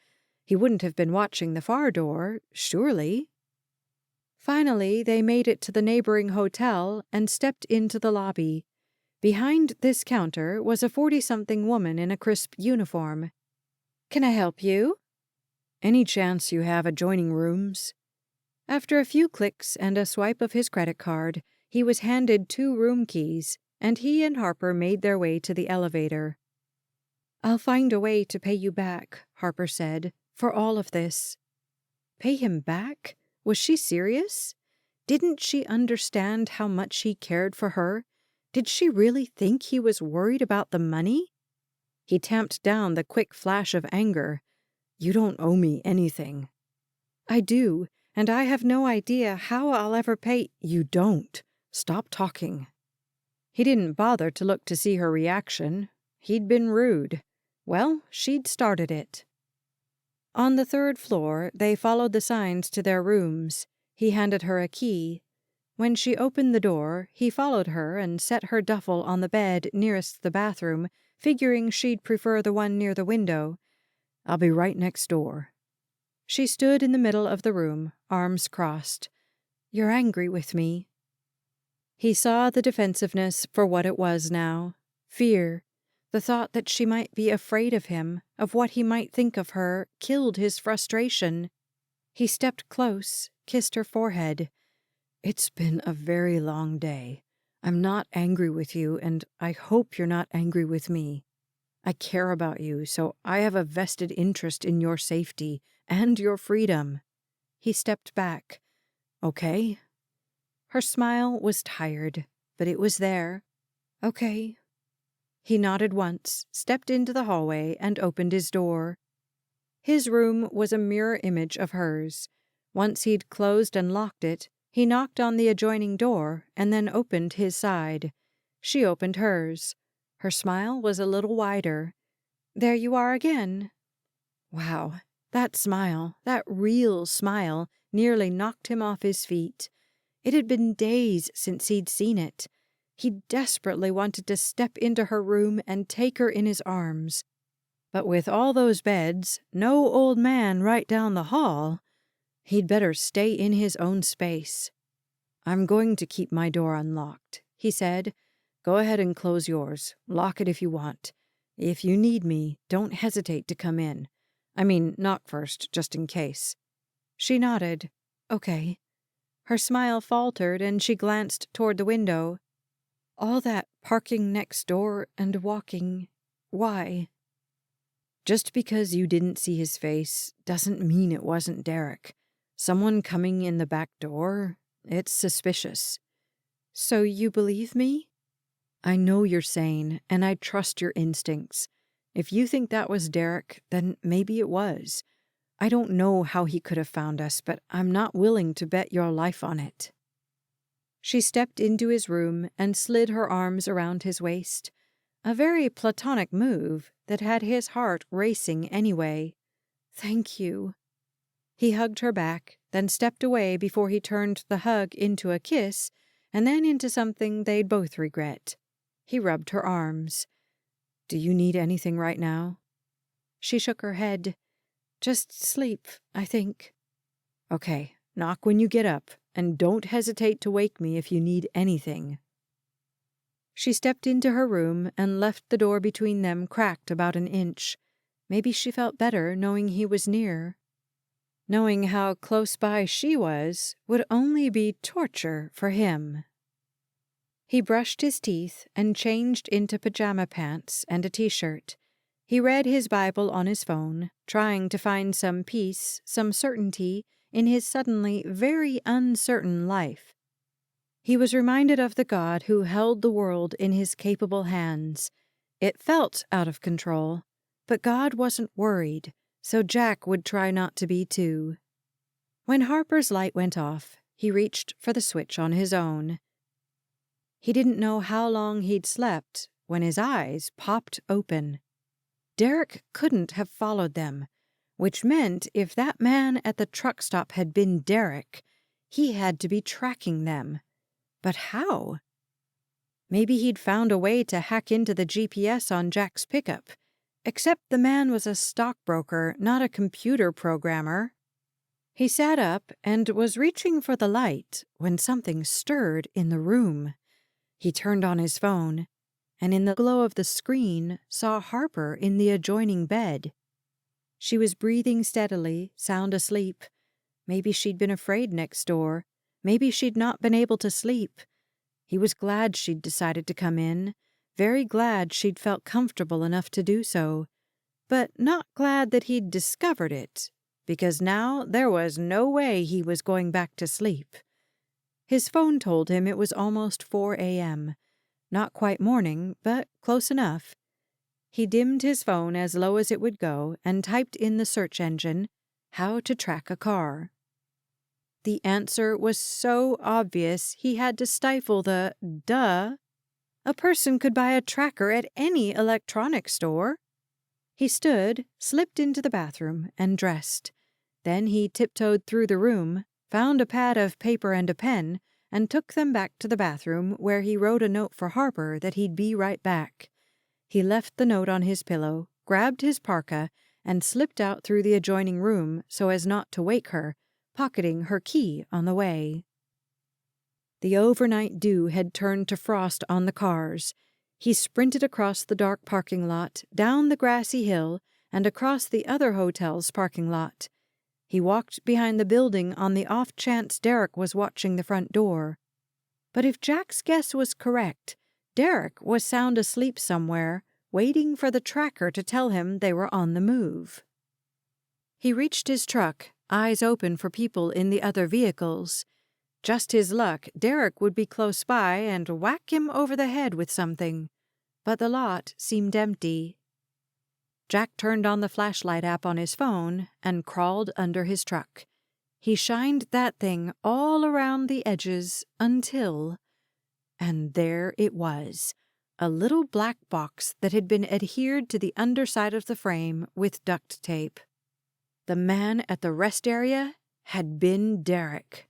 [SPEAKER 1] He wouldn't have been watching the far door, surely. Finally, they made it to the neighboring hotel and stepped into the lobby. Behind this counter was a 40-something woman in a crisp uniform. "Can I help you?" "Any chance you have adjoining rooms?" After a few clicks and a swipe of his credit card, he was handed 2 room keys, and he and Harper made their way to the elevator. "I'll find a way to pay you back," Harper said, "for all of this." Pay him back? Was she serious? Didn't she understand how much he cared for her? Did she really think he was worried about the money? He tamped down the quick flash of anger. "You don't owe me anything." "I do, and I have no idea how I'll ever pay—" "You don't. Stop talking." He didn't bother to look to see her reaction. He'd been rude. Well, she'd started it. On the 3rd floor, they followed the signs to their rooms. He handed her a key. When she opened the door, he followed her and set her duffel on the bed nearest the bathroom, figuring she'd prefer the one near the window. "I'll be right next door." She stood in the middle of the room, arms crossed. "You're angry with me." He saw the defensiveness for what it was now. Fear. The thought that she might be afraid of him, of what he might think of her, killed his frustration. He stepped close, kissed her forehead. "It's been a very long day. I'm not angry with you, and I hope you're not angry with me. I care about you, so I have a vested interest in your safety and your freedom." He stepped back. "Okay?" Her smile was tired, but it was there. "Okay." He nodded once, stepped into the hallway, and opened his door. His room was a mirror image of hers. Once he'd closed and locked it, he knocked on the adjoining door and then opened his side. She opened hers. Her smile was a little wider. "There you are again." Wow, that smile, that real smile, nearly knocked him off his feet. It had been days since he'd seen it. He desperately wanted to step into her room and take her in his arms. But with all those beds, no old man right down the hall, he'd better stay in his own space. "I'm going to keep my door unlocked," he said. "Go ahead and close yours. Lock it if you want. If you need me, don't hesitate to come in. I mean, knock first, just in case." She nodded. "Okay." Her smile faltered and she glanced toward the window. "All that parking next door and walking, why?" "Just because you didn't see his face doesn't mean it wasn't Derrick. Someone coming in the back door, it's suspicious." "So you believe me?" "I know you're sane, and I trust your instincts. If you think that was Derrick, then maybe it was. I don't know how he could have found us, but I'm not willing to bet your life on it." She stepped into his room and slid her arms around his waist. A very platonic move that had his heart racing anyway. "Thank you." He hugged her back, then stepped away before he turned the hug into a kiss, and then into something they'd both regret. He rubbed her arms. "Do you need anything right now?" She shook her head. "Just sleep, I think." "Okay, knock when you get up, and don't hesitate to wake me if you need anything." She stepped into her room and left the door between them cracked about an inch. Maybe she felt better knowing he was near. Knowing how close by she was would only be torture for him. He brushed his teeth and changed into pajama pants and a t-shirt. He read his Bible on his phone, trying to find some peace, some certainty in his suddenly very uncertain life. He was reminded of the God who held the world in his capable hands. It felt out of control, but God wasn't worried, so Jack would try not to be too. When Harper's light went off, he reached for the switch on his own. He didn't know how long he'd slept when his eyes popped open. Derrick couldn't have followed them, which meant if that man at the truck stop had been Derrick, he had to be tracking them. But how? Maybe he'd found a way to hack into the GPS on Jack's pickup, except the man was a stockbroker, not a computer programmer. He sat up and was reaching for the light when something stirred in the room. He turned on his phone, and in the glow of the screen saw Harper in the adjoining bed. She was breathing steadily, sound asleep. Maybe she'd been afraid next door. Maybe she'd not been able to sleep. He was glad she'd decided to come in, very glad she'd felt comfortable enough to do so, but not glad that he'd discovered it, because now there was no way he was going back to sleep. His phone told him it was almost 4 a.m., not quite morning, but close enough. He dimmed his phone as low as it would go and typed in the search engine, "How to track a car." The answer was so obvious he had to stifle the duh. A person could buy a tracker at any electronics store. He stood, slipped into the bathroom, and dressed. Then he tiptoed through the room, found a pad of paper and a pen, and took them back to the bathroom where he wrote a note for Harper that he'd be right back. He left the note on his pillow, grabbed his parka, and slipped out through the adjoining room so as not to wake her, pocketing her key on the way. The overnight dew had turned to frost on the cars. He sprinted across the dark parking lot, down the grassy hill, and across the other hotel's parking lot. He walked behind the building on the off chance Derrick was watching the front door. But if Jack's guess was correct, Derrick was sound asleep somewhere, waiting for the tracker to tell him they were on the move. He reached his truck, eyes open for people in the other vehicles. Just his luck, Derrick would be close by and whack him over the head with something. But the lot seemed empty. Jack turned on the flashlight app on his phone and crawled under his truck. He shined that thing all around the edges until... And there it was, a little black box that had been adhered to the underside of the frame with duct tape. The man at the rest area had been Derrick.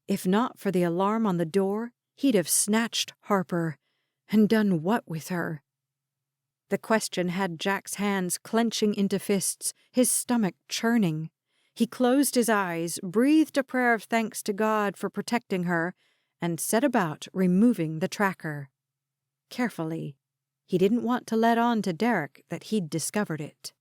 [SPEAKER 1] If not for the alarm on the door, he'd have snatched Harper. And done what with her? The question had Jack's hands clenching into fists, his stomach churning. He closed his eyes, breathed a prayer of thanks to God for protecting her, and set about removing the tracker. Carefully. He didn't want to let on to Derrick that he'd discovered it.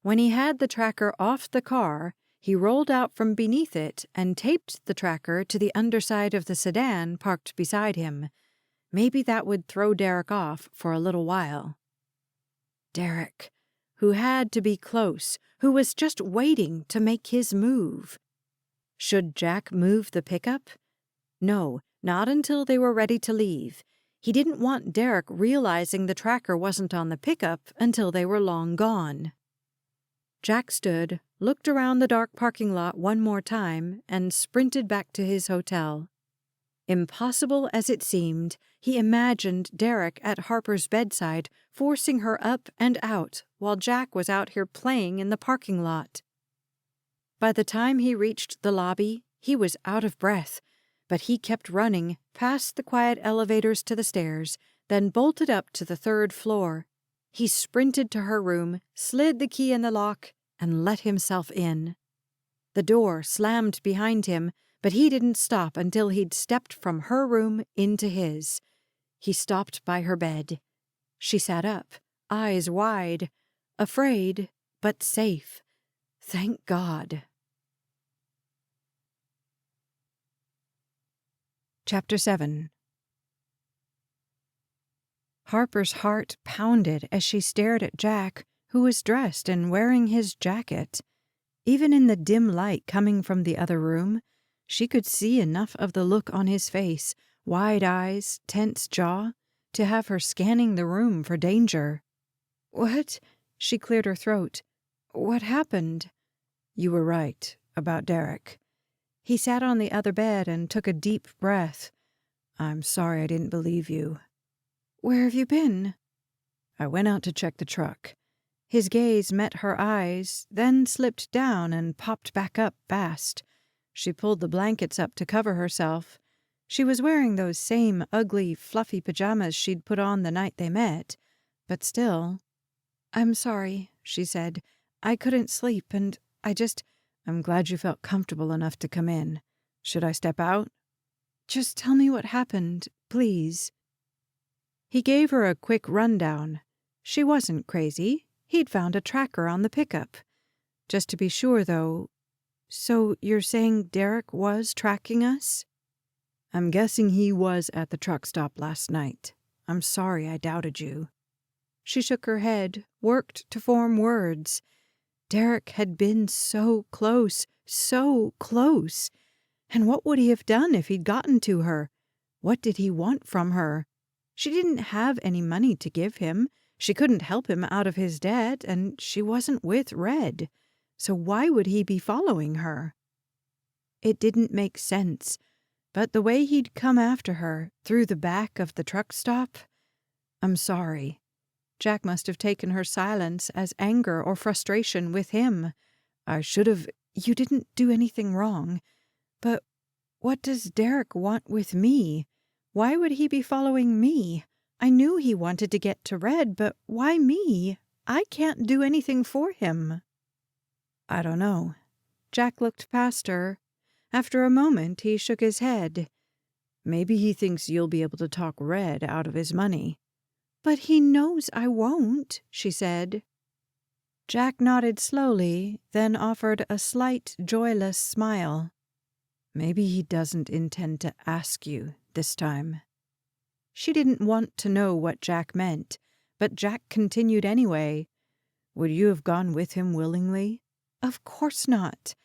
[SPEAKER 1] When he had the tracker off the car, he rolled out from beneath it and taped the tracker to the underside of the sedan parked beside him. Maybe that would throw Derrick off for a little while. Derrick, who had to be close, who was just waiting to make his move. Should Jack move the pickup? No, not until they were ready to leave. He didn't want Derrick realizing the tracker wasn't on the pickup until they were long gone. Jack stood, looked around the dark parking lot one more time, and sprinted back to his hotel. Impossible as it seemed, he imagined Derrick at Harper's bedside, forcing her up and out while Jack was out here playing in the parking lot. By the time he reached the lobby, he was out of breath, but he kept running past the quiet elevators to the stairs, then bolted up to the 3rd floor. He sprinted to her room, slid the key in the lock, and let himself in. The door slammed behind him, but he didn't stop until he'd stepped from her room into his. He stopped by her bed. She sat up, eyes wide, afraid, but safe. Thank God. Chapter 7. Harper's heart pounded as she stared at Jack, who was dressed and wearing his jacket. Even in the dim light coming from the other room, she could see enough of the look on his face, wide eyes, tense jaw, to have her scanning the room for danger. "What?" She cleared her throat. "What happened?" "You were right about Derrick." He sat on the other bed and took a deep breath. "I'm sorry I didn't believe you." "Where have you been?" "I went out to check the truck." His gaze met her eyes, then slipped down and popped back up fast. She pulled the blankets up to cover herself. She was wearing those same ugly, fluffy pajamas she'd put on the night they met, but still. "I'm sorry," she said. "I couldn't sleep, and I'm glad you felt comfortable enough to come in. Should I step out?" "Just tell me what happened, please." He gave her a quick rundown. She wasn't crazy. He'd found a tracker on the pickup. Just to be sure, though, "So you're saying Derrick was tracking us?" "I'm guessing he was at the truck stop last night. I'm sorry I doubted you." She shook her head, worked to form words. Derrick had been so close, so close. And what would he have done if he'd gotten to her? What did he want from her? She didn't have any money to give him. She couldn't help him out of his debt, and she wasn't with Red. So why would he be following her? It didn't make sense, but the way he'd come after her, through the back of the truck stop. "I'm sorry." Jack must have taken her silence as anger or frustration with him. "I should have. You didn't do anything wrong. But what does Derrick want with me? Why would he be following me? I knew he wanted to get to Red, but why me? I can't do anything for him." "I don't know." Jack looked past her. After a moment, he shook his head. "Maybe he thinks you'll be able to talk Red out of his money." "But he knows I won't," she said. Jack nodded slowly, then offered a slight, joyless smile. "Maybe he doesn't intend to ask you this time." She didn't want to know what Jack meant, but Jack continued anyway. "Would you have gone with him willingly?" "Of course not."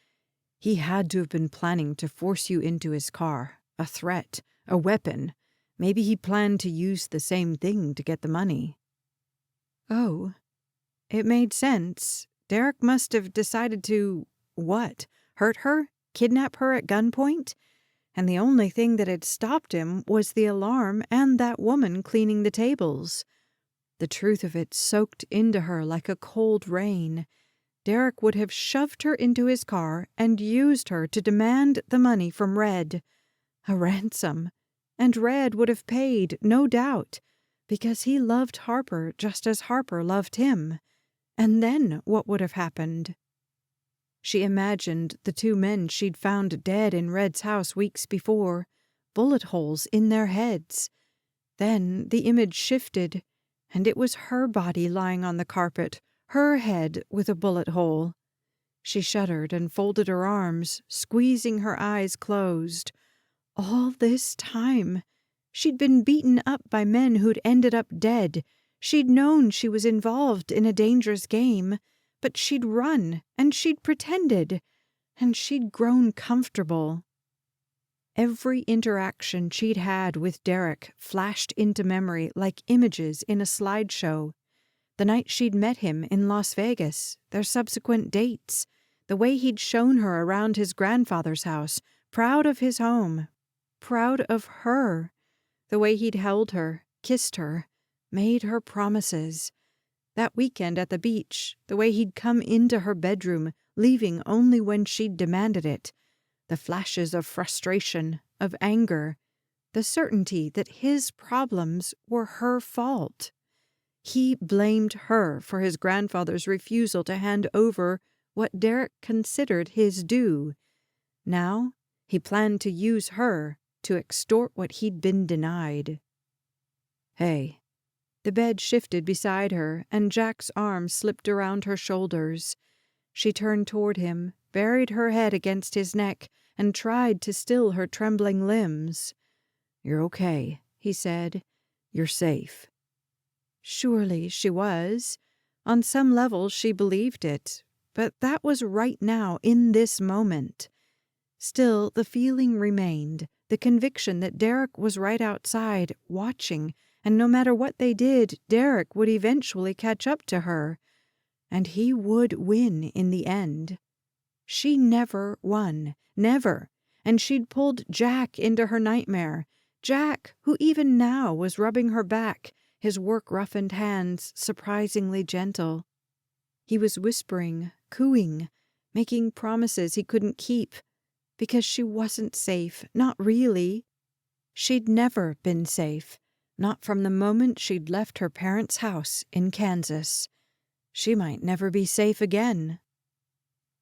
[SPEAKER 1] "He had to have been planning to force you into his car. A threat. A weapon. Maybe he planned to use the same thing to get the money." Oh. It made sense. Derrick must have decided to, what? Hurt her? Kidnap her at gunpoint? And the only thing that had stopped him was the alarm and that woman cleaning the tables. The truth of it soaked into her like a cold rain. Derrick would have shoved her into his car and used her to demand the money from Red. A ransom. And Red would have paid, no doubt, because he loved Harper just as Harper loved him. And then what would have happened? She imagined the two men she'd found dead in Red's house weeks before, bullet holes in their heads. Then the image shifted, and it was her body lying on the carpet, her head with a bullet hole. She shuddered and folded her arms, squeezing her eyes closed. All this time, she'd been beaten up by men who'd ended up dead. She'd known she was involved in a dangerous game, but she'd run, and she'd pretended, and she'd grown comfortable. Every interaction she'd had with Derrick flashed into memory like images in a slideshow. The night she'd met him in Las Vegas, their subsequent dates, the way he'd shown her around his grandfather's house, proud of his home, proud of her, the way he'd held her, kissed her, made her promises. That weekend at the beach, the way he'd come into her bedroom, leaving only when she'd demanded it. The flashes of frustration, of anger, the certainty that his problems were her fault. He blamed her for his grandfather's refusal to hand over what Derrick considered his due. Now he planned to use her to extort what he'd been denied. "Hey." The bed shifted beside her, and Jack's arm slipped around her shoulders. She turned toward him, buried her head against his neck, and tried to still her trembling limbs. "You're okay," he said. "You're safe."
[SPEAKER 2] Surely she was. On some level she believed it, but that was right now, in this moment. Still, the feeling remained, the conviction that Derrick was right outside, watching, and no matter what they did, Derrick would eventually catch up to her. And he would win in the end. She never won. Never. And she'd pulled Jack into her nightmare. Jack, who even now was rubbing her back, his work-roughened hands surprisingly gentle. He was whispering, cooing, making promises he couldn't keep. Because she wasn't safe. Not really. She'd never been safe. Not from the moment she'd left her parents' house in Kansas. She might never be safe again.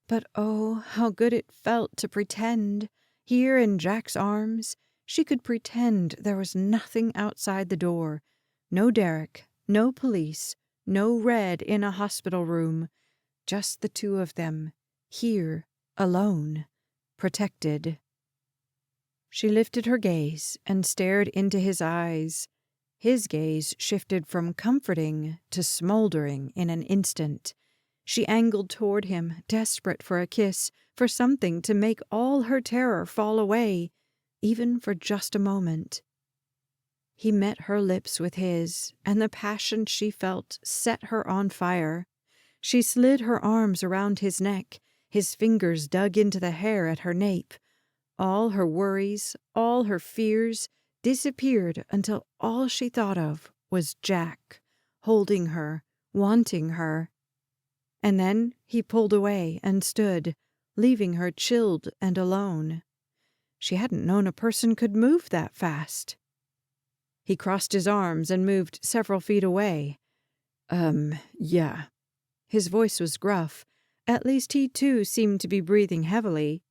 [SPEAKER 2] But oh, how good it felt to pretend. Here in Jack's arms, she could pretend there was nothing outside the door. No Derrick, no police, no Red in a hospital room. Just the two of them, here, alone, protected. She lifted her gaze and stared into his eyes. His gaze shifted from comforting to smoldering in an instant. She angled toward him, desperate for a kiss, for something to make all her terror fall away, even for just a moment. He met her lips with his, and the passion she felt set her on fire. She slid her arms around his neck, his fingers dug into the hair at her nape. All her worries, all her fears disappeared until all she thought of was Jack, holding her, wanting her. And then he pulled away and stood, leaving her chilled and alone. She hadn't known a person could move that fast. He crossed his arms and moved several feet away. Yeah. His voice was gruff. At least he, too, seemed to be breathing heavily.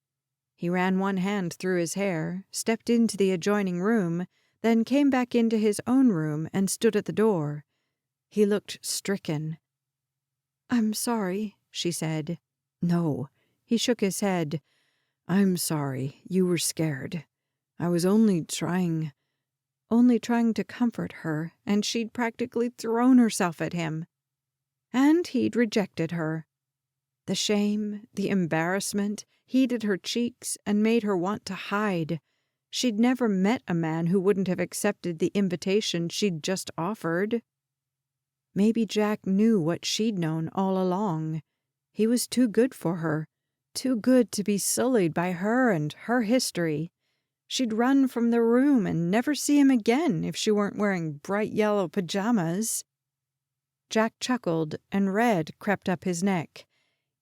[SPEAKER 2] He ran one hand through his hair, stepped into the adjoining room, then came back into his own room and stood at the door. He looked stricken. "I'm sorry," she said. "No." He shook his head. "I'm sorry. You were scared. I was only trying to comfort her, and she'd practically thrown herself at him. And he'd rejected her. The shame, the embarrassment, heated her cheeks and made her want to hide. She'd never met a man who wouldn't have accepted the invitation she'd just offered. Maybe Jack knew what she'd known all along. He was too good for her, too good to be sullied by her and her history. She'd run from the room and never see him again if she weren't wearing bright yellow pajamas. Jack chuckled, and red crept up his neck.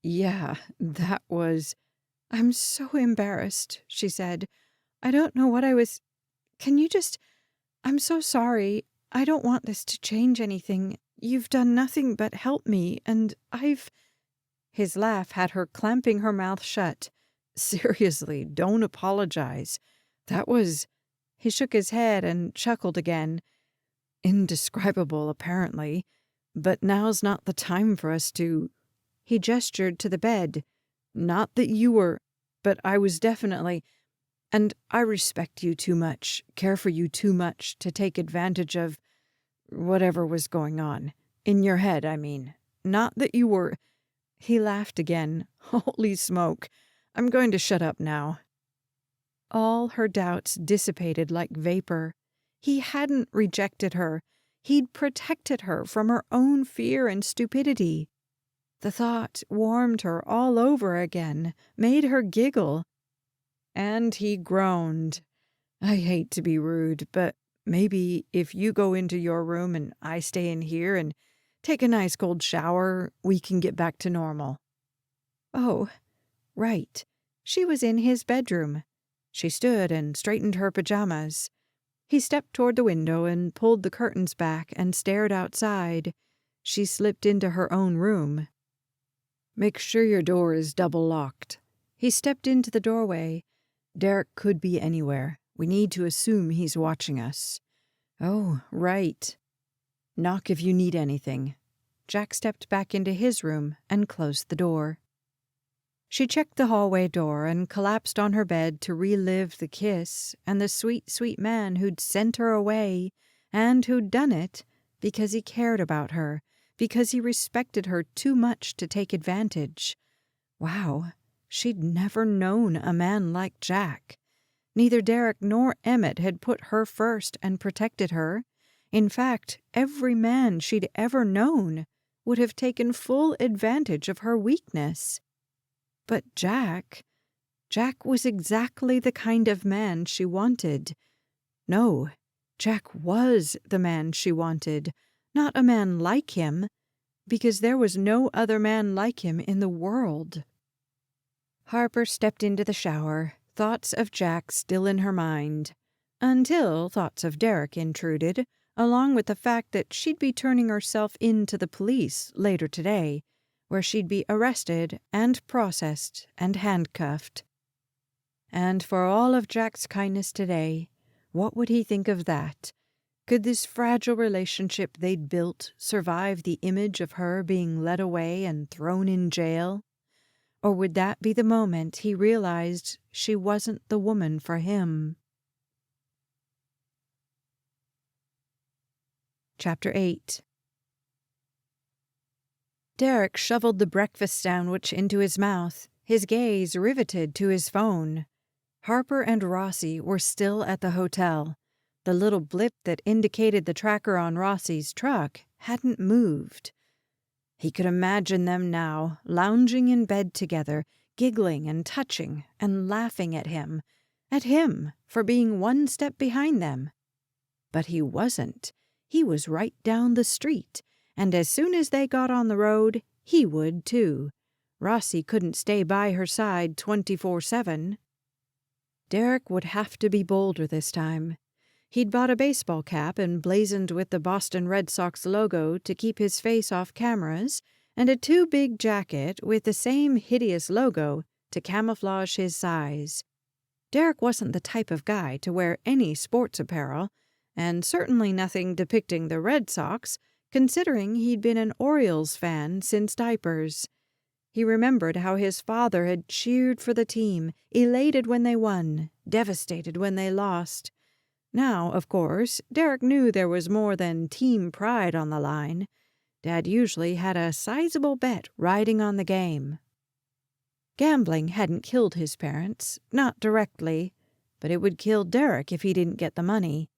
[SPEAKER 2] "Yeah, that was—" "I'm so embarrassed," she said. "I don't know what I was— Can you just— I'm so sorry. I don't want this to change anything. You've done nothing but help me, and I've—" His laugh had her clamping her mouth shut. "Seriously, don't apologize. That was—" He shook his head and chuckled again. "Indescribable, apparently. But now's not the time for us to—" He gestured to the bed. "Not that you were, but I was definitely— And I respect you too much, care for you too much to take advantage of whatever was going on. In your head, I mean. Not that you were—" He laughed again. "Holy smoke. I'm going to shut up now." All her doubts dissipated like vapor. He hadn't rejected her. He'd protected her from her own fear and stupidity. The thought warmed her all over again, made her giggle. And he groaned. "I hate to be rude, but maybe if you go into your room and I stay in here and take a nice cold shower, we can get back to normal." Oh, right. She was in his bedroom. She stood and straightened her pajamas. He stepped toward the window and pulled the curtains back and stared outside. She slipped into her own room. "Make sure your door is double locked." He stepped into the doorway. "Derrick could be anywhere. We need to assume he's watching us." "Oh, right." "Knock if you need anything." Jack stepped back into his room and closed the door. She checked the hallway door and collapsed on her bed to relive the kiss and the sweet, sweet man who'd sent her away and who'd done it
[SPEAKER 1] because he cared about her, because he respected her too much to take advantage. Wow, she'd never known a man like Jack. Neither Derrick nor Emmett had put her first and protected her. In fact, every man she'd ever known would have taken full advantage of her weakness. But Jack was exactly the kind of man she wanted. No, Jack was the man she wanted, not a man like him, because there was no other man like him in the world. Harper stepped into the shower, thoughts of Jack still in her mind, until thoughts of Derrick intruded, along with the fact that she'd be turning herself in to the police later today, where she'd be arrested and processed and handcuffed. And for all of Jack's kindness today, what would he think of that? Could this fragile relationship they'd built survive the image of her being led away and thrown in jail? Or would that be the moment he realized she wasn't the woman for him? Chapter 8. Derrick shoveled the breakfast sandwich into his mouth, his gaze riveted to his phone. Harper and Rossi were still at the hotel. The little blip that indicated the tracker on Rossi's truck hadn't moved. He could imagine them now, lounging in bed together, giggling and touching and laughing at him for being one step behind them. But he wasn't. He was right down the street, and as soon as they got on the road, he would too. Rossi couldn't stay by her side 24/7. Derrick would have to be bolder this time. He'd bought a baseball cap emblazoned with the Boston Red Sox logo to keep his face off cameras, and a too-big jacket with the same hideous logo to camouflage his size. Derrick wasn't the type of guy to wear any sports apparel, and certainly nothing depicting the Red Sox, considering he'd been an Orioles fan since diapers. He remembered how his father had cheered for the team, elated when they won, devastated when they lost. Now, of course, Derrick knew there was more than team pride on the line. Dad usually had a sizable bet riding on the game. Gambling hadn't killed his parents, not directly, but it would kill Derrick if he didn't get the money.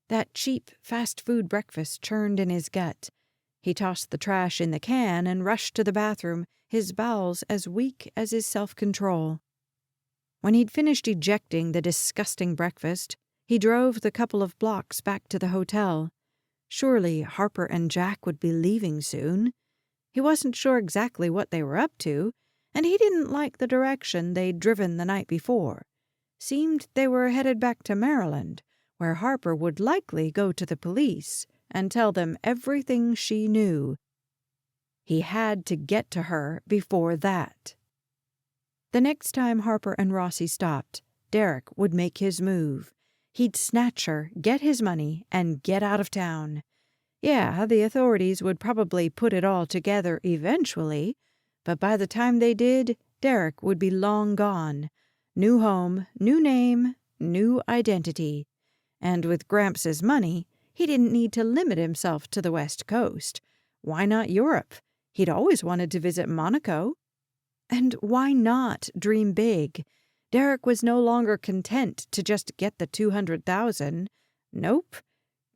[SPEAKER 1] That cheap fast food breakfast churned in his gut. He tossed the trash in the can and rushed to the bathroom, his bowels as weak as his self-control. When he'd finished ejecting the disgusting breakfast, he drove the couple of blocks back to the hotel. Surely Harper and Jack would be leaving soon. He wasn't sure exactly what they were up to, and he didn't like the direction they'd driven the night before. Seemed they were headed back to Maryland, where Harper would likely go to the police and tell them everything she knew. He had to get to her before that. The next time Harper and Rossi stopped, Derrick would make his move. He'd snatch her, get his money, and get out of town. Yeah, the authorities would probably put it all together eventually, but by the time they did, Derrick would be long gone. New home, new name, new identity. And with Gramps' money, he didn't need to limit himself to the West Coast. Why not Europe? He'd always wanted to visit Monaco. And why not dream big? Derrick was no longer content to just get the $200,000. Nope.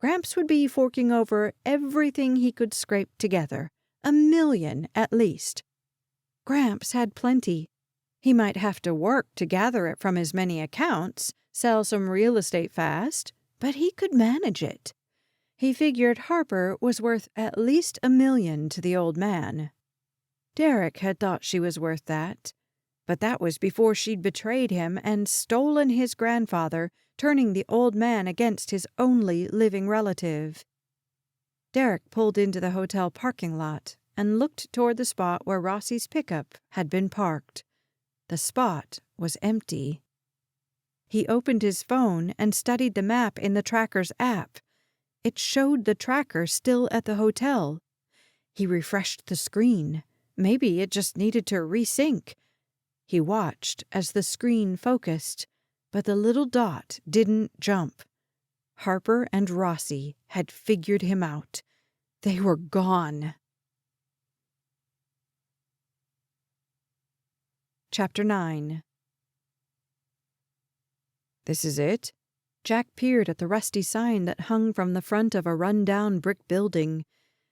[SPEAKER 1] Gramps would be forking over everything he could scrape together. $1 million at least. Gramps had plenty. He might have to work to gather it from his many accounts, sell some real estate fast, but he could manage it. He figured Harper was worth at least $1 million to the old man. Derrick had thought she was worth that, but that was before she'd betrayed him and stolen his grandfather, turning the old man against his only living relative. Derrick pulled into the hotel parking lot and looked toward the spot where Rossi's pickup had been parked. The spot was empty. He opened his phone and studied the map in the tracker's app. It showed the tracker still at the hotel. He refreshed the screen. Maybe it just needed to resync. He watched as the screen focused, but the little dot didn't jump. Harper and Rossi had figured him out.
[SPEAKER 2] They were gone. Chapter 9. This is it? Jack peered at the rusty sign that hung from the front of a run-down brick building.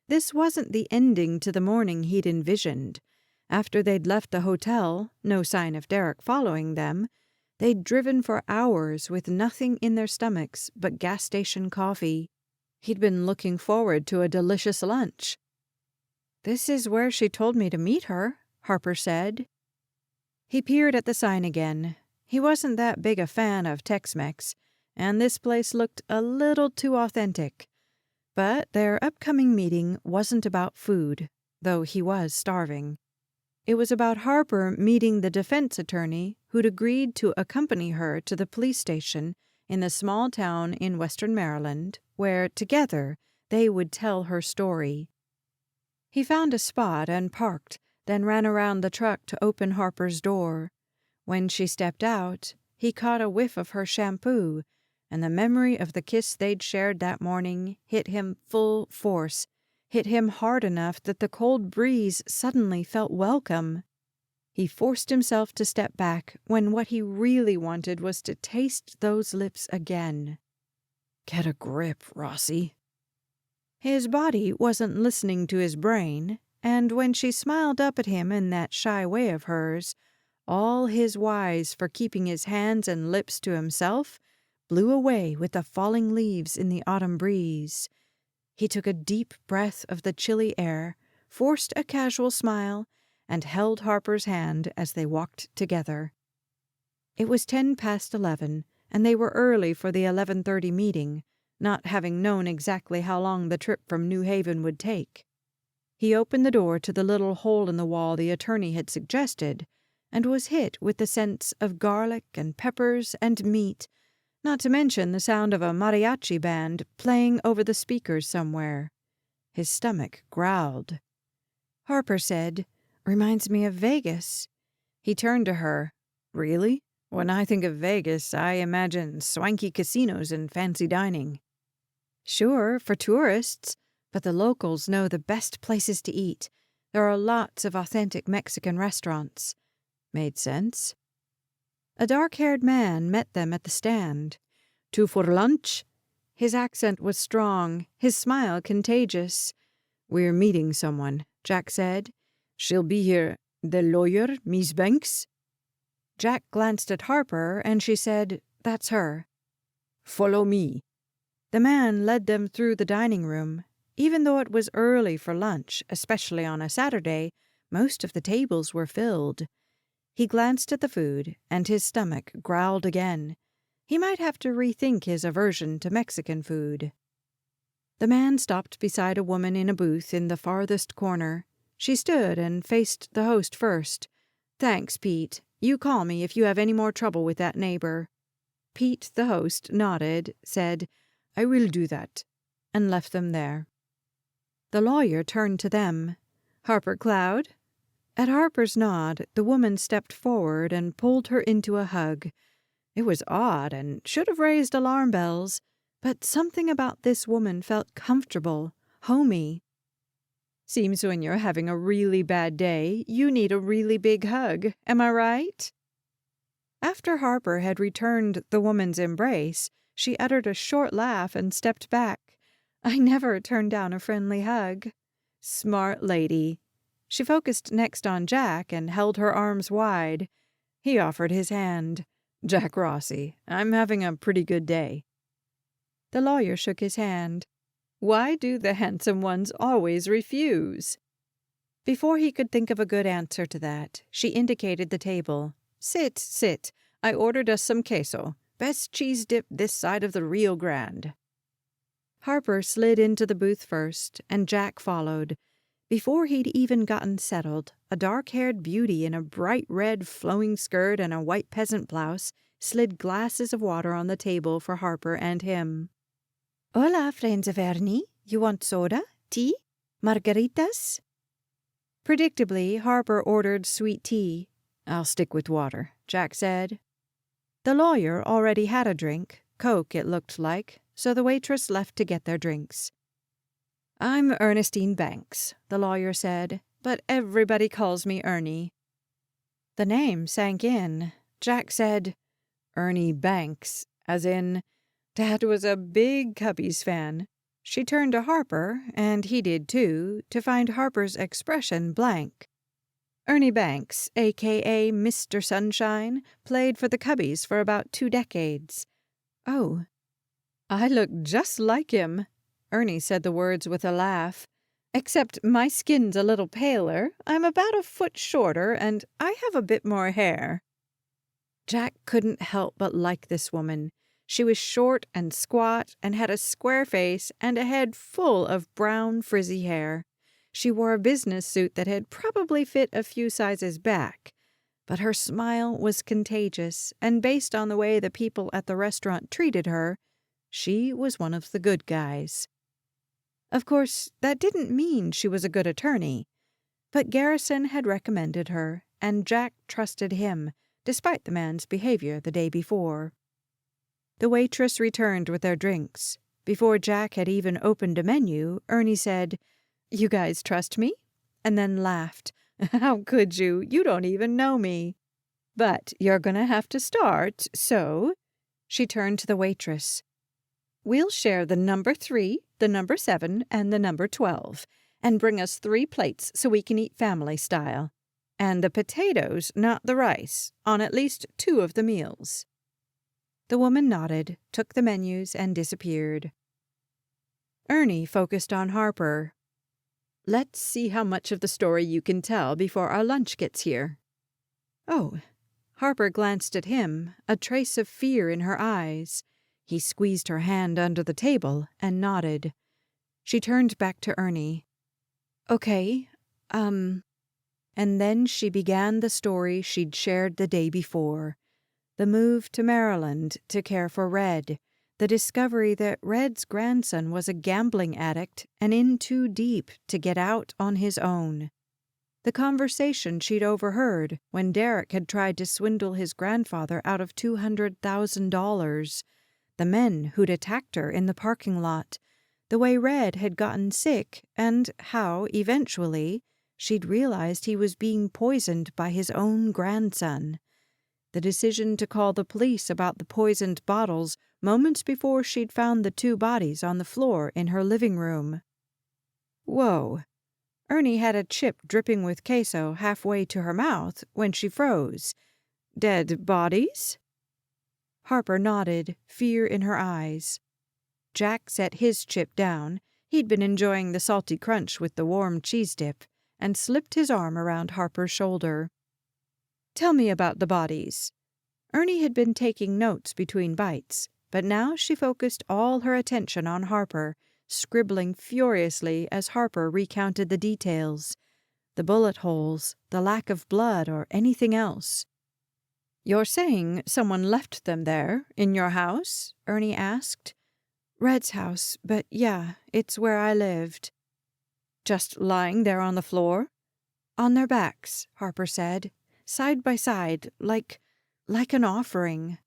[SPEAKER 2] This wasn't the ending to the morning he'd envisioned. After they'd left the hotel, no sign of Derrick following them, they'd driven for hours with nothing in their stomachs but gas station coffee. He'd been looking forward to a delicious lunch. "This is where she told me to meet her," Harper said. He peered at the sign again. He wasn't that big a fan of Tex-Mex, and this place looked a little too authentic. But their upcoming meeting wasn't about food, though he was starving. It was about Harper meeting the defense attorney who'd agreed to accompany her to the police station in the small town in western Maryland, where, together, they would tell her story. He found a spot and parked, then ran around the truck to open Harper's door. When she stepped out, he caught a whiff of her shampoo, and the memory of the kiss they'd shared that morning hit him full force, hit him hard enough that the cold breeze suddenly felt welcome. He forced himself to step back when what he really wanted was to taste those lips again. Get a grip, Rossi. His body wasn't listening to his brain, and when she smiled up at him in that shy way of hers, all his whys for keeping his hands and lips to himself blew away with the falling leaves in the autumn breeze. He took a deep breath of the chilly air, forced a casual smile, and held Harper's hand as they walked together. It was 11:10, and they were early for the 11:30 meeting, not having known exactly how long the trip from New Haven would take. He opened the door to the little hole in the wall the attorney had suggested, and was hit with the scents of garlic and peppers and meat, not to mention the sound of a mariachi band playing over the speakers somewhere. His stomach growled. Harper said, "Reminds me of Vegas." He turned to her. "Really? When I think of Vegas, I imagine swanky casinos and fancy dining." "Sure, for tourists, but the locals know the best places to eat. There are lots of authentic Mexican restaurants." Made sense. A dark-haired man met them at the stand. "Two for lunch?" His accent was strong, his smile contagious. "We're meeting someone," Jack said. "She'll be here. The lawyer, Miss Banks?" Jack glanced at Harper, and she said, "That's her." "Follow me." The man led them through the dining room. Even though it was early for lunch, especially on a Saturday, most of the tables were filled. He glanced at the food, and his stomach growled again. He might have to rethink his aversion to Mexican food. The man stopped beside a woman in a booth in the farthest corner. She stood and faced the host first. "Thanks, Pete. You call me if you have any more trouble with that neighbor." Pete, the host, nodded, said, "I will do that," and left them there. The lawyer turned to them. "Harper Cloud?" At Harper's nod, the woman stepped forward and pulled her into a hug. It was odd and should have raised alarm bells, but something about this woman felt comfortable, homey. "Seems when you're having a really bad day, you need a really big hug, am I right?" After Harper had returned the woman's embrace, she uttered a short laugh and stepped back. "I never turn down a friendly hug." "Smart lady." She focused next on Jack and held her arms wide. He offered his hand. "Jack Rossi, I'm having a pretty good day." The lawyer shook his hand. "Why do the handsome ones always refuse?" Before he could think of a good answer to that, she indicated the table. "Sit, sit. I ordered us some queso. Best cheese dip this side of the Rio Grande." Harper slid into the booth first, and Jack followed. Before he'd even gotten settled, a dark-haired beauty in a bright red flowing skirt and a white peasant blouse slid glasses of water on the table for Harper and him. "Hola, friends of Ernie. You want soda? Tea? Margaritas?" Predictably, Harper ordered sweet tea. "I'll stick with water," Jack said. The lawyer already had a drink, Coke it looked like, so the waitress left to get their drinks. I'm Ernestine Banks, the lawyer said, but everybody calls me Ernie. The name sank in. Jack said, Ernie Banks, as in, Dad was a big Cubbies fan. She turned to Harper, and he did too, to find Harper's expression blank. Ernie Banks, a.k.a. Mr. Sunshine, played for the Cubbies for about 2 decades. Oh, I look just like him. Ernie said the words with a laugh. Except my skin's a little paler, I'm about a foot shorter, and I have a bit more hair. Jack couldn't help but like this woman. She was short and squat and had a square face and a head full of brown, frizzy hair. She wore a business suit that had probably fit a few sizes back. But her smile was contagious, and based on the way the people at the restaurant treated her, she was one of the good guys. Of course, that didn't mean she was a good attorney. But Garrison had recommended her, and Jack trusted him, despite the man's behavior the day before. The waitress returned with their drinks. Before Jack had even opened a menu, Ernie said, "You guys trust me?" and then laughed. "How could you? You don't even know me. But you're going to have to start, so—" She turned to the waitress. "We'll share the number 3, the number 7, and the number 12, and bring us 3 plates so we can eat family style. And the potatoes, not the rice, on at least 2 of the meals." The woman nodded, took the menus, and disappeared. Ernie focused on Harper. "Let's see how much of the story you can tell before our lunch gets here." "Oh." Harper glanced at him, a trace of fear in her eyes. He squeezed her hand under the table and nodded. She turned back to Ernie. "Okay, And then she began the story she'd shared the day before. The move to Maryland to care for Red. The discovery that Red's grandson was a gambling addict and in too deep to get out on his own. The conversation she'd overheard when Derrick had tried to swindle his grandfather out of $200,000. The men who'd attacked her in the parking lot. The way Red had gotten sick and how, eventually, she'd realized he was being poisoned by his own grandson. The decision to call the police about the poisoned bottles moments before she'd found the 2 bodies on the floor in her living room. Whoa. Ernie had a chip dripping with queso halfway to her mouth when she froze. "Dead bodies?" Harper nodded, fear in her eyes. Jack set his chip down. He'd been enjoying the salty crunch with the warm cheese dip, and slipped his arm around Harper's shoulder. "Tell me about the bodies." Ernie had been taking notes between bites, but now she focused all her attention on Harper, scribbling furiously as Harper recounted the details. The bullet holes, the lack of blood, or anything else. "You're saying someone left them there, in your house?" Ernie asked. "Red's house, but yeah, it's where I lived." "Just lying there on the floor?" "On their backs," Harper said. "Side by side, like an offering."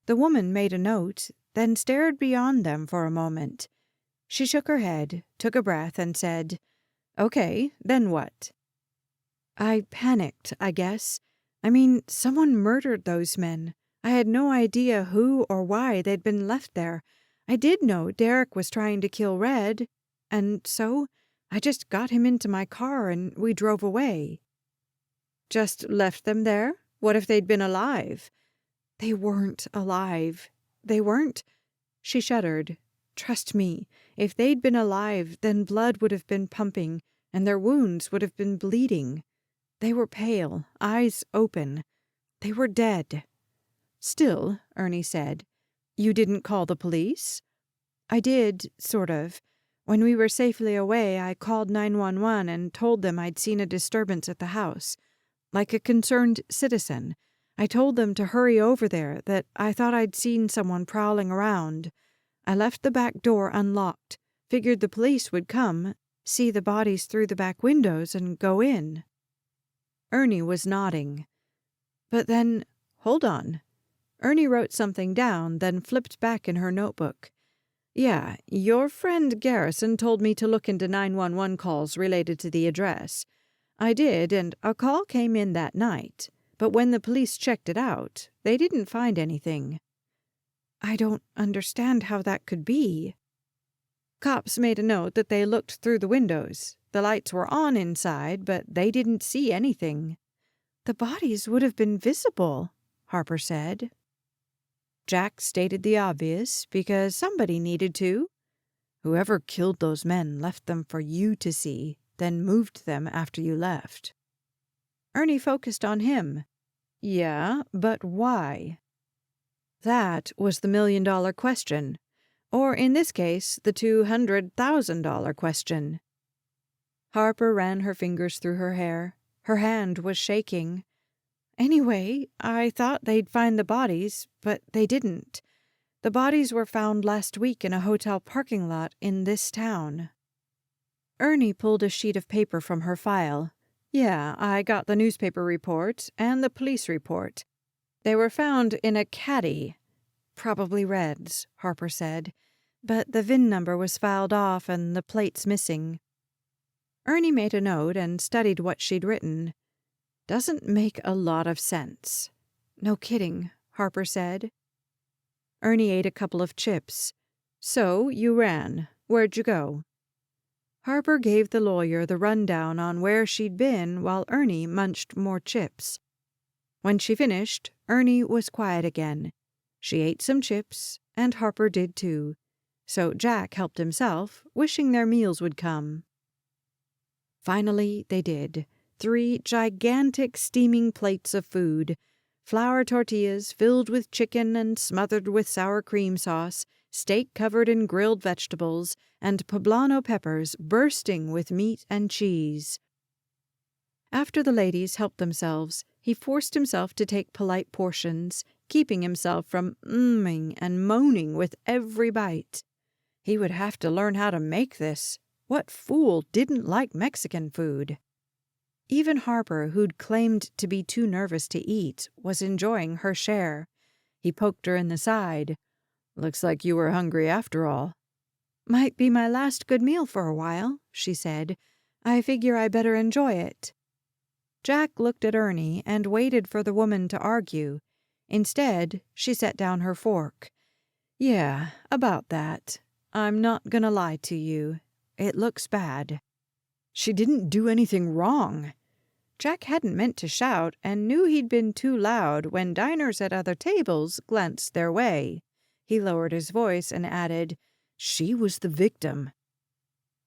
[SPEAKER 2] The woman made a note, then stared beyond them for a moment. She shook her head, took a breath, and said, "Okay, then what?" "I panicked, I guess. I mean, someone murdered those men. I had no idea who or why they'd been left there. I did know Derrick was trying to kill Red, and so I just got him into my car and we drove away." "Just left them there? What if they'd been alive?" "They weren't alive. They weren't—" She shuddered. "Trust me, if they'd been alive, then blood would have been pumping, and their wounds would have been bleeding. They were pale, eyes open. They were dead." "Still," Ernie said, "you didn't call the police?" "I did, sort of. When we were safely away, I called 911 and told them I'd seen a disturbance at the house. Like a concerned citizen. I told them to hurry over there, that I thought I'd seen someone prowling around. I left the back door unlocked, figured the police would come, see the bodies through the back windows, and go in." Ernie was nodding. "But then, hold on." Ernie wrote something down, then flipped back in her notebook. Yeah, your friend Garrison told me to look into 911 calls related to the address. I did, and a call came in that night. But when the police checked it out, they didn't find anything. I don't understand how that could be. Cops made a note that they looked through the windows. The lights were on inside, but they didn't see anything. The bodies would have been visible, Harper said. Jack stated the obvious, because somebody needed to. Whoever killed those men left them for you to see, then moved them after you left. Ernie focused on him. Yeah, but why? That was the $1,000,000 question. Or in this case, the $200,000 question. Harper ran her fingers through her hair. Her hand was shaking. Anyway, I thought they'd find the bodies, but they didn't. The bodies were found last week in a hotel parking lot in this town. Ernie pulled a sheet of paper from her file. Yeah, I got the newspaper report and the police report. They were found in a caddy. Probably Red's, Harper said, but the VIN number was filed off and the plate's missing. Ernie made a note and studied what she'd written. Doesn't make a lot of sense. No kidding, Harper said. Ernie ate a couple of chips. So, you ran. Where'd you go? Harper gave the lawyer the rundown on where she'd been while Ernie munched more chips. When she finished, Ernie was quiet again. She ate some chips, and Harper did too. So Jack helped himself, wishing their meals would come. Finally, they did. 3 gigantic steaming plates of food. Flour tortillas filled with chicken and smothered with sour cream sauce, steak covered in grilled vegetables, and poblano peppers bursting with meat and cheese. After the ladies helped themselves, he forced himself to take polite portions, keeping himself from mmming and moaning with every bite. He would have to learn how to make this. What fool didn't like Mexican food? Even Harper, who'd claimed to be too nervous to eat, was enjoying her share. He poked her in the side. Looks like you were hungry after all. Might be my last good meal for a while, she said. I figure I better enjoy it. Jack looked at Ernie and waited for the woman to argue. Instead, she set down her fork. Yeah, about that. I'm not gonna lie to you. It looks bad. She didn't do anything wrong. Jack hadn't meant to shout and knew he'd been too loud when diners at other tables glanced their way. He lowered his voice and added, She was the victim.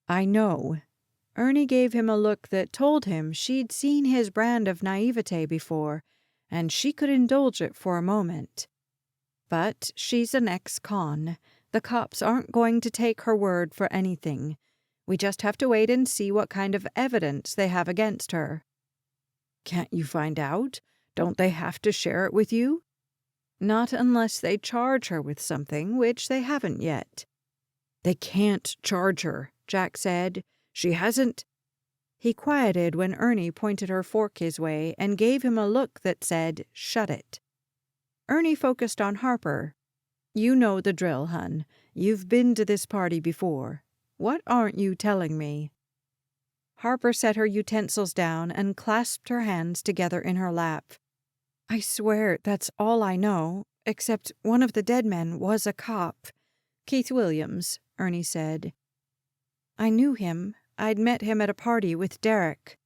[SPEAKER 2] I know. Ernie gave him a look that told him she'd seen his brand of naivete before, and she could indulge it for a moment. But she's an ex-con. The cops aren't going to take her word for anything. We just have to wait and see what kind of evidence they have against her. Can't you find out? Don't they have to share it with you? Not unless they charge her with something, which they haven't yet. They can't charge her, Jack said. She hasn't. He quieted when Ernie pointed her fork his way and gave him a look that said, Shut it. Ernie focused on Harper. You know the drill, hun. You've been to this party before. What aren't you telling me? Harper set her utensils down and clasped her hands together in her lap. I swear that's all I know, except one of the dead men was a cop. Keith Williams, Ernie said. I knew him. I'd met him at a party with Derrick.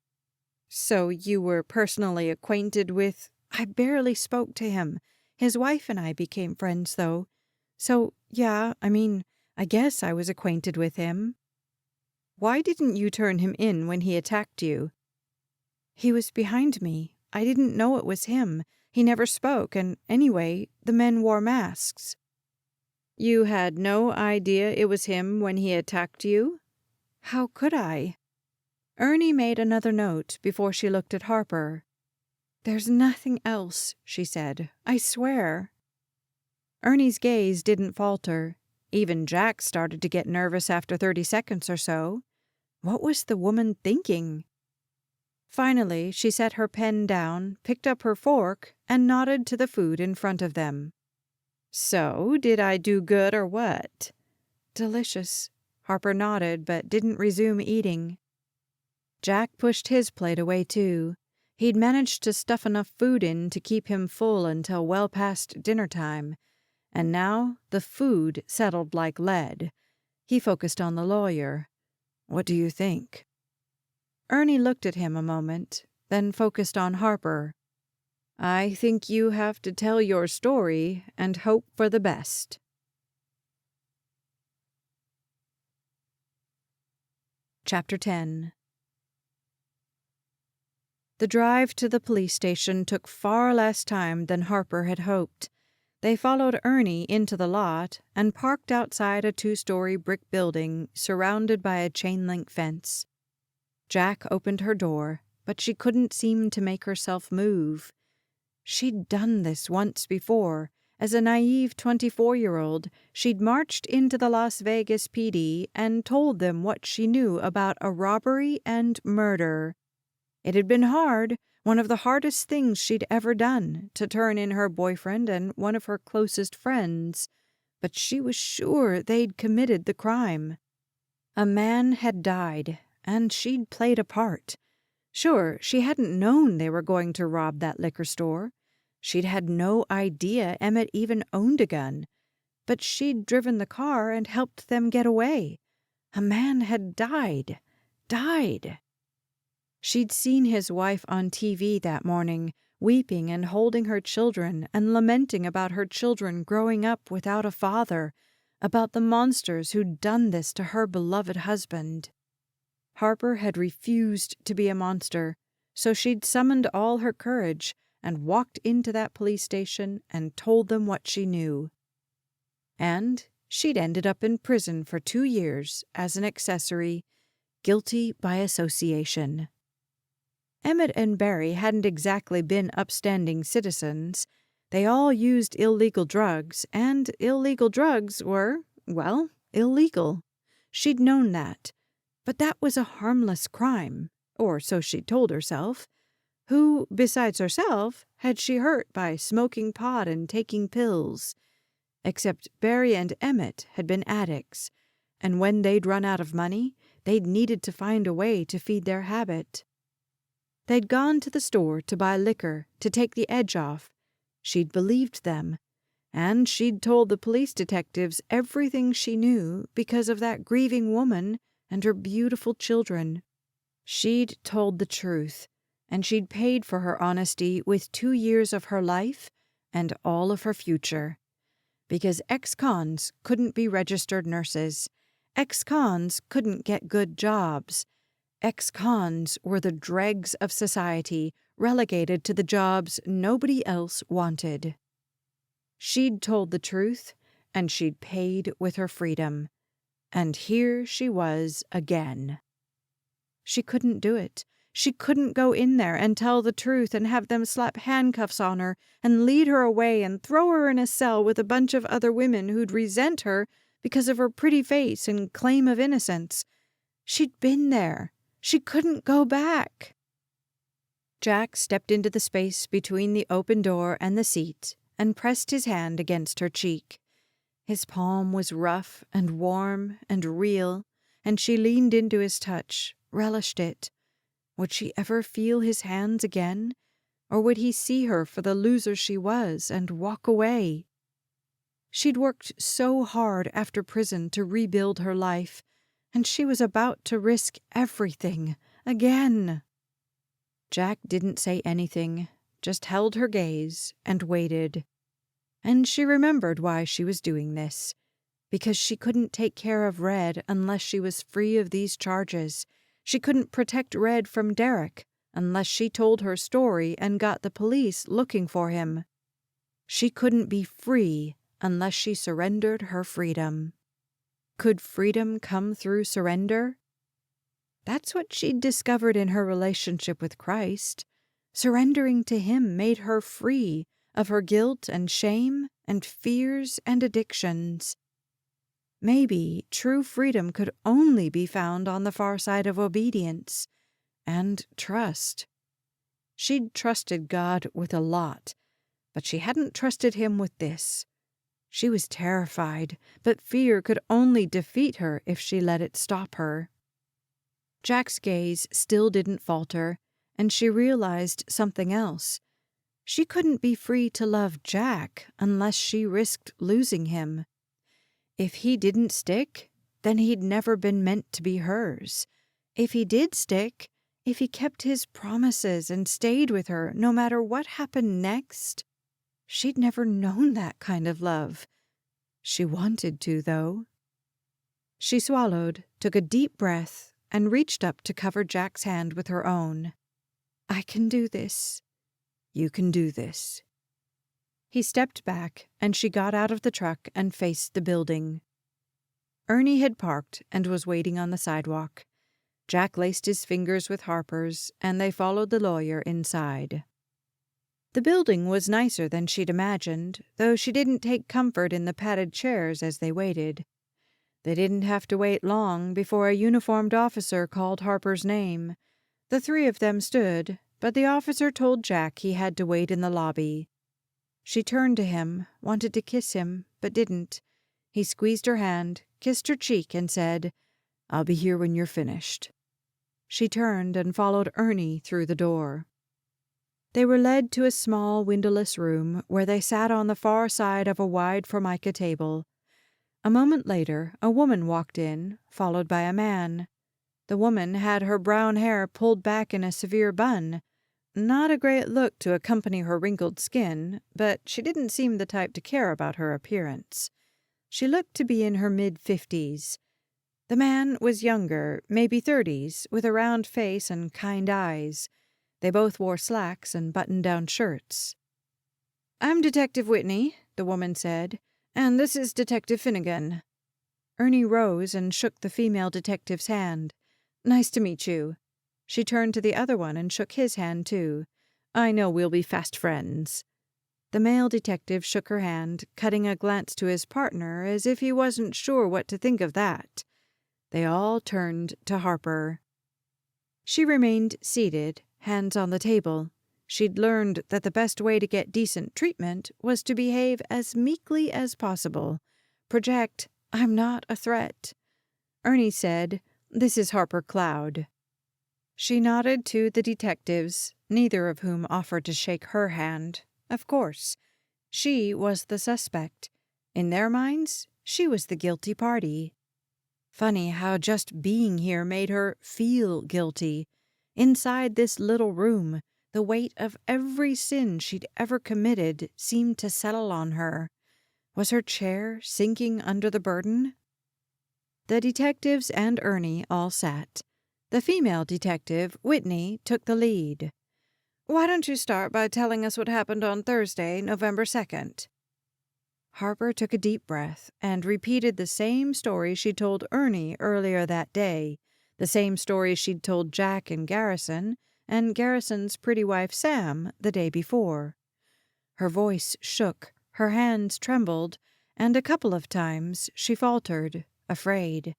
[SPEAKER 2] So you were personally acquainted with... I barely spoke to him. His wife and I became friends, though. So, yeah, I guess I was acquainted with him. Why didn't you turn him in when he attacked you? He was behind me. I didn't know it was him. He never spoke, and anyway, the men wore masks. You had no idea it was him when he attacked you? How could I? Ernie made another note before she looked at Harper. There's nothing else, she said. I swear. Ernie's gaze didn't falter. Even Jack started to get nervous after 30 seconds or so. What was the woman thinking? Finally, she set her pen down, picked up her fork, and nodded to the food in front of them. So, did I do good or what?
[SPEAKER 1] Delicious. Harper nodded but didn't resume eating. Jack pushed his plate away too. He'd managed to stuff enough food in to keep him full until well past dinner time, and now the food settled like lead. He focused on the lawyer. "What do you think?" Ernie looked at him a moment, then focused on Harper. "I think you have to tell your story and hope for the best." Chapter 10. The drive to the police station took far less time than Harper had hoped. They followed Ernie into the lot and parked outside a 2-story brick building surrounded by a chain-link fence. Jack opened her door, but she couldn't seem to make herself move. She'd done this once before. As a naive 24-year-old, she'd marched into the Las Vegas PD and told them what she knew about a robbery and murder. It had been hard, one of the hardest things she'd ever done, to turn in her boyfriend and one of her closest friends, but she was sure they'd committed the crime. A man had died, and she'd played a part. Sure, she hadn't known they were going to rob that liquor store. She'd had no idea Emmett even owned a gun, but she'd driven the car and helped them get away. A man had died. She'd seen his wife on TV that morning, weeping and holding her children and lamenting about her children growing up without a father, about the monsters who'd done this to her beloved husband. Harper had refused to be a monster, so she'd summoned all her courage and walked into that police station and told them what she knew. And she'd ended up in prison for 2 years as an accessory, guilty by association. Emmett and Barry hadn't exactly been upstanding citizens. They all used illegal drugs, and illegal drugs were, well, illegal. She'd known that. But that was a harmless crime, or so she'd told herself. Who, besides herself, had she hurt by smoking pot and taking pills? Except Barry and Emmett had been addicts, and when they'd run out of money, they'd needed to find a way to feed their habit. They'd gone to the store to buy liquor to take the edge off. She'd believed them, and she'd told the police detectives everything she knew because of that grieving woman and her beautiful children. She'd told the truth, and she'd paid for her honesty with 2 years of her life and all of her future. Because ex-cons couldn't be registered nurses. Ex-cons couldn't get good jobs. Ex-cons were the dregs of society, relegated to the jobs nobody else wanted. She'd told the truth, and she'd paid with her freedom. And here she was again. She couldn't do it. She couldn't go in there and tell the truth and have them slap handcuffs on her and lead her away and throw her in a cell with a bunch of other women who'd resent her because of her pretty face and claim of innocence. She'd been there. She couldn't go back. Jack stepped into the space between the open door and the seat and pressed his hand against her cheek. His palm was rough and warm and real, and she leaned into his touch, relished it. Would she ever feel his hands again? Or would he see her for the loser she was and walk away? She'd worked so hard after prison to rebuild her life, and she was about to risk everything again. Jack didn't say anything, just held her gaze and waited. And she remembered why she was doing this. Because she couldn't take care of Red unless she was free of these charges. She couldn't protect Red from Derrick unless she told her story and got the police looking for him. She couldn't be free unless she surrendered her freedom. Could freedom come through surrender? That's what she'd discovered in her relationship with Christ. Surrendering to him made her free of her guilt and shame and fears and addictions. Maybe true freedom could only be found on the far side of obedience and trust. She'd trusted God with a lot, but she hadn't trusted him with this. She was terrified, but fear could only defeat her if she let it stop her. Jack's gaze still didn't falter, and she realized something else. She couldn't be free to love Jack unless she risked losing him. If he didn't stick, then he'd never been meant to be hers. If he did stick, if he kept his promises and stayed with her no matter what happened next, she'd never known that kind of love. She wanted to, though. She swallowed, took a deep breath, and reached up to cover Jack's hand with her own. "I can do this. You can do this." He stepped back, and she got out of the truck and faced the building. Ernie had parked and was waiting on the sidewalk. Jack laced his fingers with Harper's, and they followed the lawyer inside. The building was nicer than she'd imagined, though she didn't take comfort in the padded chairs as they waited. They didn't have to wait long before a uniformed officer called Harper's name. The three of them stood, but the officer told Jack he had to wait in the lobby. She turned to him, wanted to kiss him, but didn't. He squeezed her hand, kissed her cheek, and said, "I'll be here when you're finished." She turned and followed Ernie through the door. They were led to a small windowless room where they sat on the far side of a wide formica table. A moment later, a woman walked in, followed by a man. The woman had her brown hair pulled back in a severe bun. Not a great look to accompany her wrinkled skin, but she didn't seem the type to care about her appearance. She looked to be in her mid-50s. The man was younger, maybe 30s, with a round face and kind eyes. They both wore slacks and button-down shirts. "I'm Detective Whitney," the woman said, "and this is Detective Finnegan." Ernie rose and shook the female detective's hand. "Nice to meet you." She turned to the other one and shook his hand, too. "I know we'll be fast friends." The male detective shook her hand, cutting a glance to his partner as if he wasn't sure what to think of that. They all turned to Harper. She remained seated, hands on the table. She'd learned that the best way to get decent treatment was to behave as meekly as possible. Project, "I'm not a threat." Ernie said, "This is Harper Cloud." She nodded to the detectives, neither of whom offered to shake her hand. Of course. She was the suspect. In their minds, she was the guilty party. Funny how just being here made her feel guilty. Inside this little room, the weight of every sin she'd ever committed seemed to settle on her. Was her chair sinking under the burden? The detectives and Ernie all sat. The female detective, Whitney, took the lead. "Why don't you start by telling us what happened on Thursday, November 2nd? Harper took a deep breath and repeated the same story she'd told Ernie earlier that day, the same story she'd told Jack and Garrison's pretty wife Sam the day before. Her voice shook, her hands trembled, and a couple of times she faltered, afraid.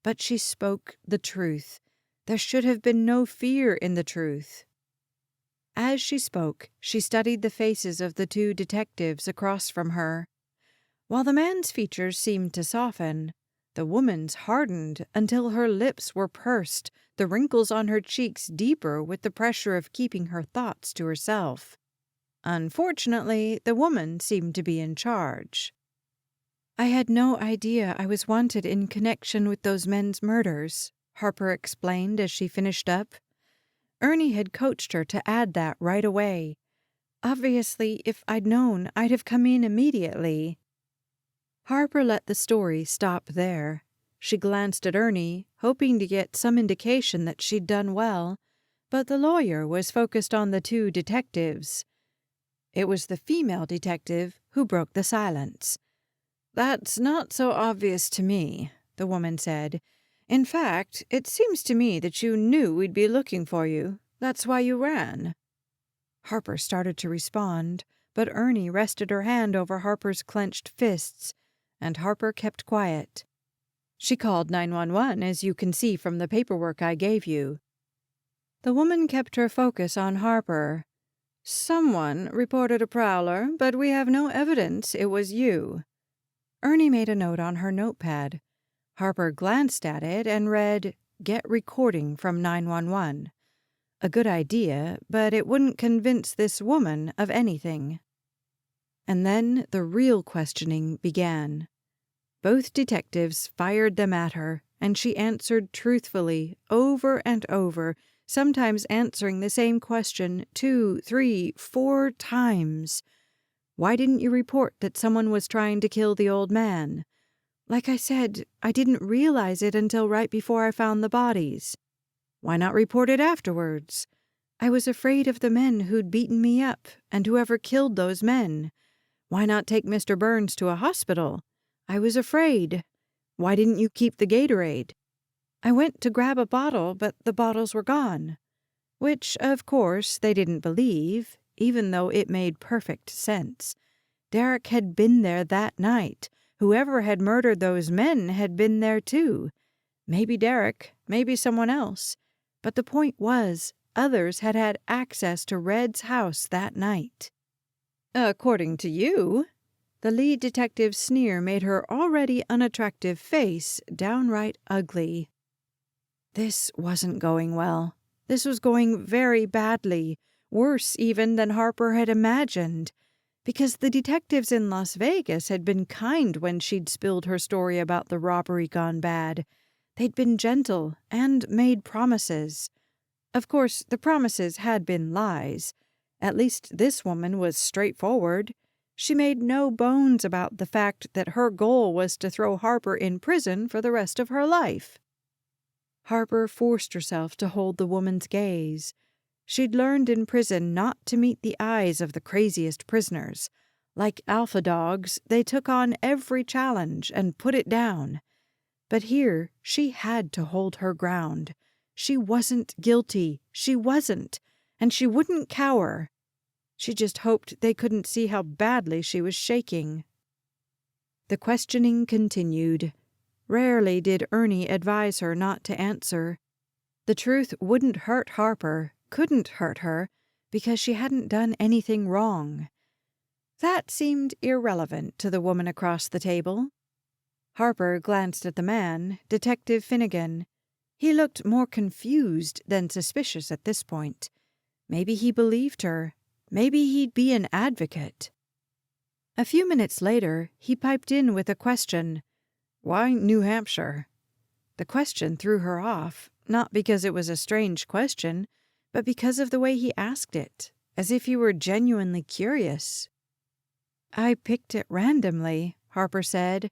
[SPEAKER 1] But she spoke the truth. There should have been no fear in the truth. As she spoke, she studied the faces of the two detectives across from her. While the man's features seemed to soften, the woman's hardened until her lips were pursed, the wrinkles on her cheeks deeper with the pressure of keeping her thoughts to herself. Unfortunately, the woman seemed to be in charge. "I had no idea I was wanted in connection with those men's murders," Harper explained as she finished up. Ernie had coached her to add that right away. "Obviously, if I'd known, I'd have come in immediately." Harper let the story stop there. She glanced at Ernie, hoping to get some indication that she'd done well, but the lawyer was focused on the two detectives. It was the female detective who broke the silence. "That's not so obvious to me," the woman said. "In fact, it seems to me that you knew we'd be looking for you. That's why you ran." Harper started to respond, but Ernie rested her hand over Harper's clenched fists, and Harper kept quiet. "She called 911, as you can see from the paperwork I gave you." The woman kept her focus on Harper. "Someone reported a prowler, but we have no evidence it was you." Ernie made a note on her notepad. Harper glanced at it and read, "Get recording from 911. A good idea, but it wouldn't convince this woman of anything." And then the real questioning began. Both detectives fired them at her, and she answered truthfully, over and over, sometimes answering the same question 2, 3, 4 times. Why didn't you report that someone was trying to kill the old man? Like I said, I didn't realize it until right before I found the bodies. Why not report it afterwards? I was afraid of the men who'd beaten me up and whoever killed those men. Why not take Mr. Burns to a hospital? I was afraid. Why didn't you keep the Gatorade? I went to grab a bottle, but the bottles were gone. Which, of course, they didn't believe, even though it made perfect sense. Derrick had been there that night. Whoever had murdered those men had been there too. Maybe Derrick, maybe someone else. But the point was, others had had access to Red's house that night. According to you? The lead detective's sneer made her already unattractive face downright ugly. This wasn't going well. This was going very badly, worse even than Harper had imagined, because the detectives in Las Vegas had been kind when she'd spilled her story about the robbery gone bad. They'd been gentle and made promises. Of course, the promises had been lies. At least this woman was straightforward. She made no bones about the fact that her goal was to throw Harper in prison for the rest of her life. Harper forced herself to hold the woman's gaze. She'd learned in prison not to meet the eyes of the craziest prisoners. Like alpha dogs, they took on every challenge and put it down. But here she had to hold her ground. She wasn't guilty. She wasn't. And she wouldn't cower. She just hoped they couldn't see how badly she was shaking. The questioning continued. Rarely did Ernie advise her not to answer. The truth wouldn't hurt Harper, couldn't hurt her, because she hadn't done anything wrong. That seemed irrelevant to the woman across the table. Harper glanced at the man, Detective Finnegan. He looked more confused than suspicious at this point. Maybe he believed her. Maybe he'd be an advocate. A few minutes later, he piped in with a question. Why New Hampshire? The question threw her off, not because it was a strange question, but because of the way he asked it, as if he were genuinely curious. I picked it randomly, Harper said.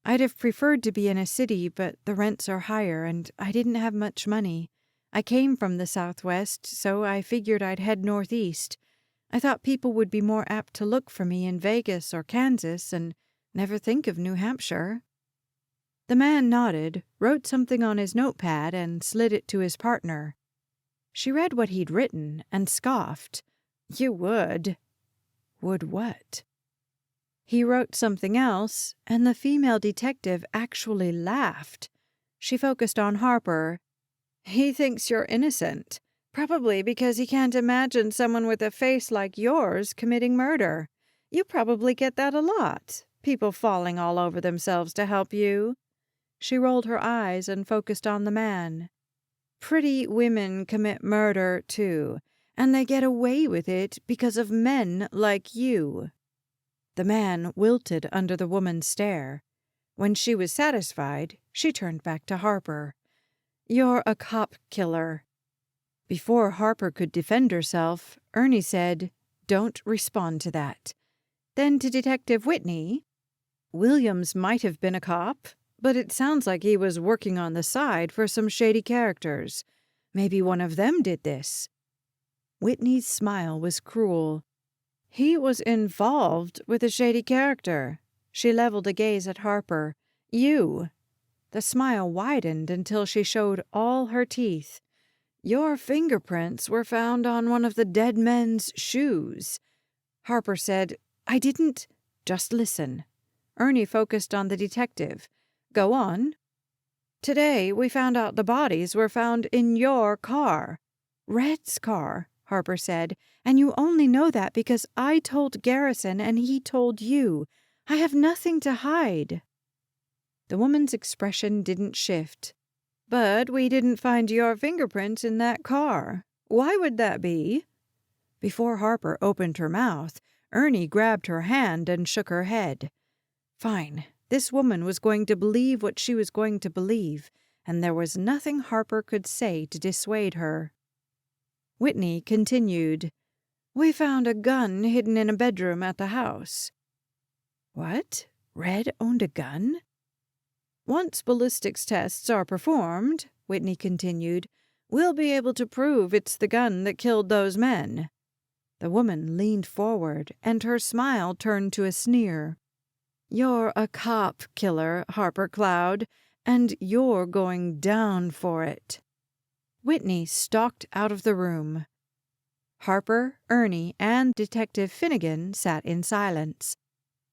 [SPEAKER 1] I'd have preferred to be in a city, but the rents are higher and I didn't have much money. I came from the Southwest, so I figured I'd head northeast. I thought people would be more apt to look for me in Vegas or Kansas and never think of New Hampshire. The man nodded, wrote something on his notepad, and slid it to his partner. She read what he'd written and scoffed. You would. Would what? He wrote something else, and the female detective actually laughed. She focused on Harper. He thinks you're innocent, probably because he can't imagine someone with a face like yours committing murder. You probably get that a lot, people falling all over themselves to help you. She rolled her eyes and focused on the man. Pretty women commit murder, too, and they get away with it because of men like you. The man wilted under the woman's stare. When she was satisfied, she turned back to Harper. You're a cop killer. Before Harper could defend herself, Ernie said, Don't respond to that. Then to Detective Whitney, Williams might have been a cop, but it sounds like he was working on the side for some shady characters. Maybe one of them did this. Whitney's smile was cruel. He was involved with a shady character. She leveled a gaze at Harper. You. The smile widened until she showed all her teeth. Your fingerprints were found on one of the dead men's shoes. Harper said, I didn't. Just listen. Ernie focused on the detective. Go on. Today we found out the bodies were found in your car. Red's car, Harper said, and you only know that because I told Garrison and he told you.
[SPEAKER 2] I have nothing to hide." The woman's expression didn't shift. "But we didn't find your fingerprints in that car. Why would that be?" Before Harper opened her mouth, Ernie grabbed her hand and shook her head. Fine. This woman was going to believe what she was going to believe, and there was nothing Harper could say to dissuade her. Whitney continued, "We found a gun hidden in a bedroom at the house." What? Red owned a gun? "Once ballistics tests are performed," Whitney continued, "we'll be able to prove it's the gun that killed those men." The woman leaned forward, and her smile turned to a sneer. "You're a cop killer, Harper Cloud, and you're going down for it." Whitney stalked out of the room. Harper, Ernie, and Detective Finnegan sat in silence.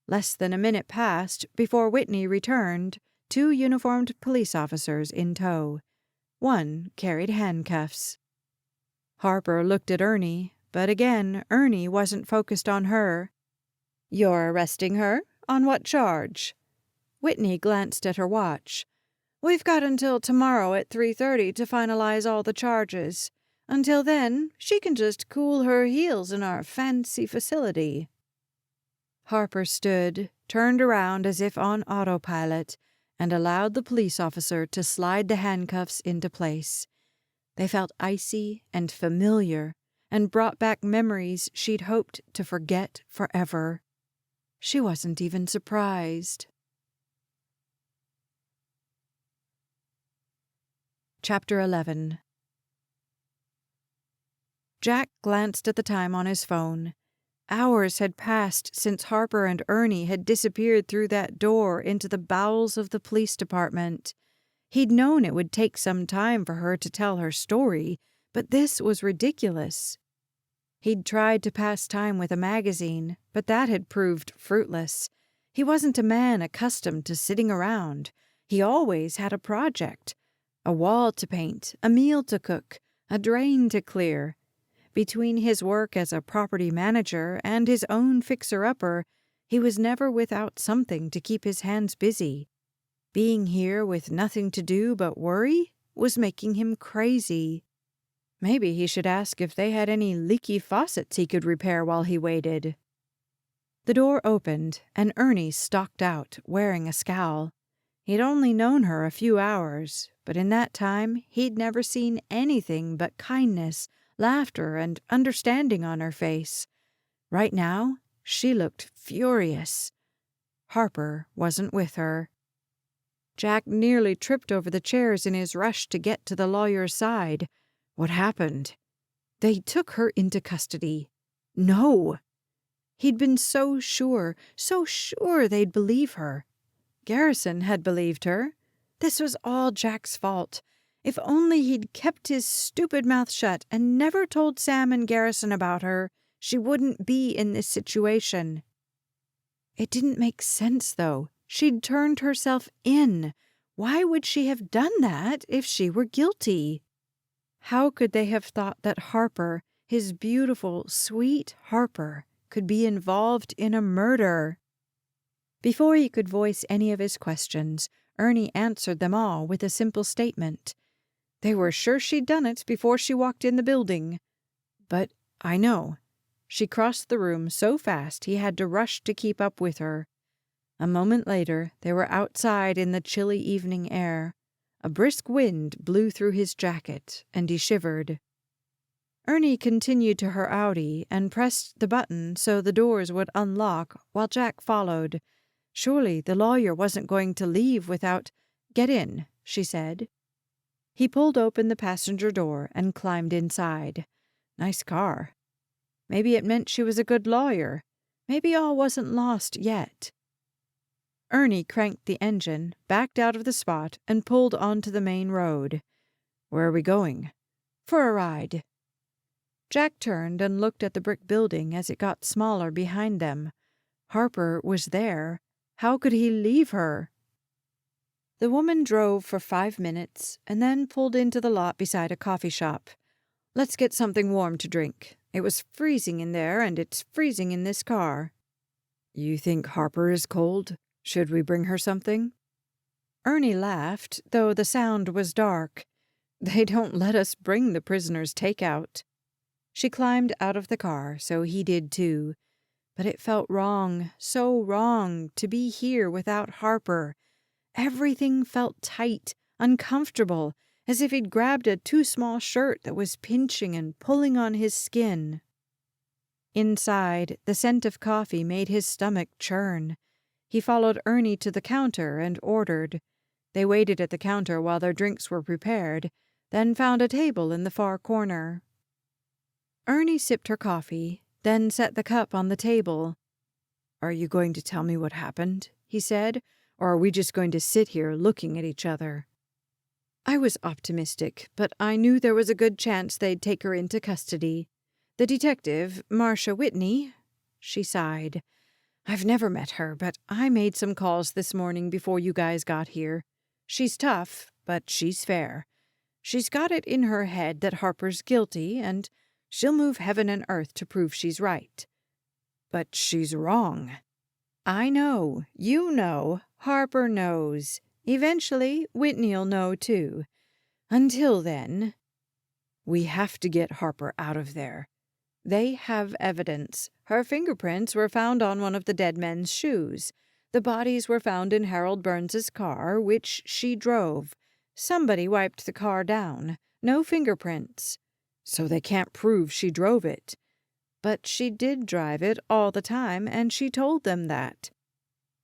[SPEAKER 2] Less than a minute passed before Whitney returned, 2 uniformed police officers in tow. One carried handcuffs. Harper looked at Ernie, but again Ernie wasn't focused on her. "You're arresting her? On what charge?" Whitney glanced at her watch. "We've got until tomorrow at 3:30 to finalize all the charges. Until then, she can just cool her heels in our fancy facility." Harper stood, turned around as if on autopilot, and allowed the police officer to slide the handcuffs into place. They felt icy and familiar, and brought back memories she'd hoped to forget forever. She wasn't even surprised. Chapter 11. Jack glanced at the time on his phone. Hours had passed since Harper and Ernie had disappeared through that door into the bowels of the police department. He'd known it would take some time for her to tell her story, but this was ridiculous. He'd tried to pass time with a magazine, but that had proved fruitless. He wasn't a man accustomed to sitting around. He always had a project. A wall to paint, a meal to cook, a drain to clear. Between his work as a property manager and his own fixer-upper, he was never without something to keep his hands busy. Being here with nothing to do but worry was making him crazy. Maybe he should ask if they had any leaky faucets he could repair while he waited. The door opened, and Ernie stalked out, wearing a scowl. He'd only known her a few hours, but in that time he'd never seen anything but kindness, laughter, and understanding on her face. Right now, she looked furious. Harper wasn't with her. Jack nearly tripped over the chairs in his rush to get to the lawyer's side. What happened? They took her into custody. No! He'd been so sure they'd believe her. Garrison had believed her. This was all Jack's fault. If only he'd kept his stupid mouth shut and never told Sam and Garrison about her, she wouldn't be in this situation. It didn't make sense, though. She'd turned herself in. Why would she have done that if she were guilty? How could they have thought that Harper, his beautiful, sweet Harper, could be involved in a murder? Before he could voice any of his questions, Ernie answered them all with a simple statement. They were sure she'd done it before she walked in the building. But I know. She crossed the room so fast he had to rush to keep up with her. A moment later, they were outside in the chilly evening air. A brisk wind blew through his jacket, and he shivered. Ernie continued to her Audi and pressed the button so the doors would unlock while Jack followed. Surely the lawyer wasn't going to leave without— "Get in," she said. He pulled open the passenger door and climbed inside. Nice car. Maybe it meant she was a good lawyer. Maybe all wasn't lost yet. Ernie cranked the engine, backed out of the spot, and pulled onto the main road. "Where are we going?" "For a ride." Jack turned and looked at the brick building as it got smaller behind them. Harper was there. How could he leave her? The woman drove for 5 minutes and then pulled into the lot beside a coffee shop. "Let's get something warm to drink. It was freezing in there, and it's freezing in this car." You think Harper is cold? Should we bring her something?
[SPEAKER 1] Ernie laughed, though the sound was dark. They don't let us bring the prisoners takeout. She climbed out of the car, so he did too. But it felt wrong, so wrong, to be here without Harper. Everything felt tight, uncomfortable, as if he'd grabbed a too small shirt that was pinching and pulling on his skin. Inside, the scent of coffee made his stomach churn. He followed Ernie to the counter and ordered. They waited at the counter while their drinks were prepared, then found a table in the far corner. Ernie sipped her coffee, then set the cup on the table.
[SPEAKER 2] Are you going to tell me what happened? He said, or are we just going to sit here looking at each other?
[SPEAKER 1] I was optimistic, but I knew there was a good chance they'd take her into custody. The detective, Marcia Whitney, she sighed. I've never met her, but I made some calls this morning before you guys got here. She's tough, but she's fair. She's got it in her head that Harper's guilty, and she'll move heaven and earth to prove she's right.
[SPEAKER 2] But she's wrong.
[SPEAKER 1] I know. You know. Harper knows. Eventually, Whitney'll know, too. Until then,
[SPEAKER 2] we have to get Harper out of there.
[SPEAKER 1] They have evidence. Her fingerprints were found on one of the dead men's shoes. The bodies were found in Harold Burns's car, which she drove. Somebody wiped the car down. No fingerprints.
[SPEAKER 2] So they can't prove she drove it.
[SPEAKER 1] But she did drive it all the time, and she told them that.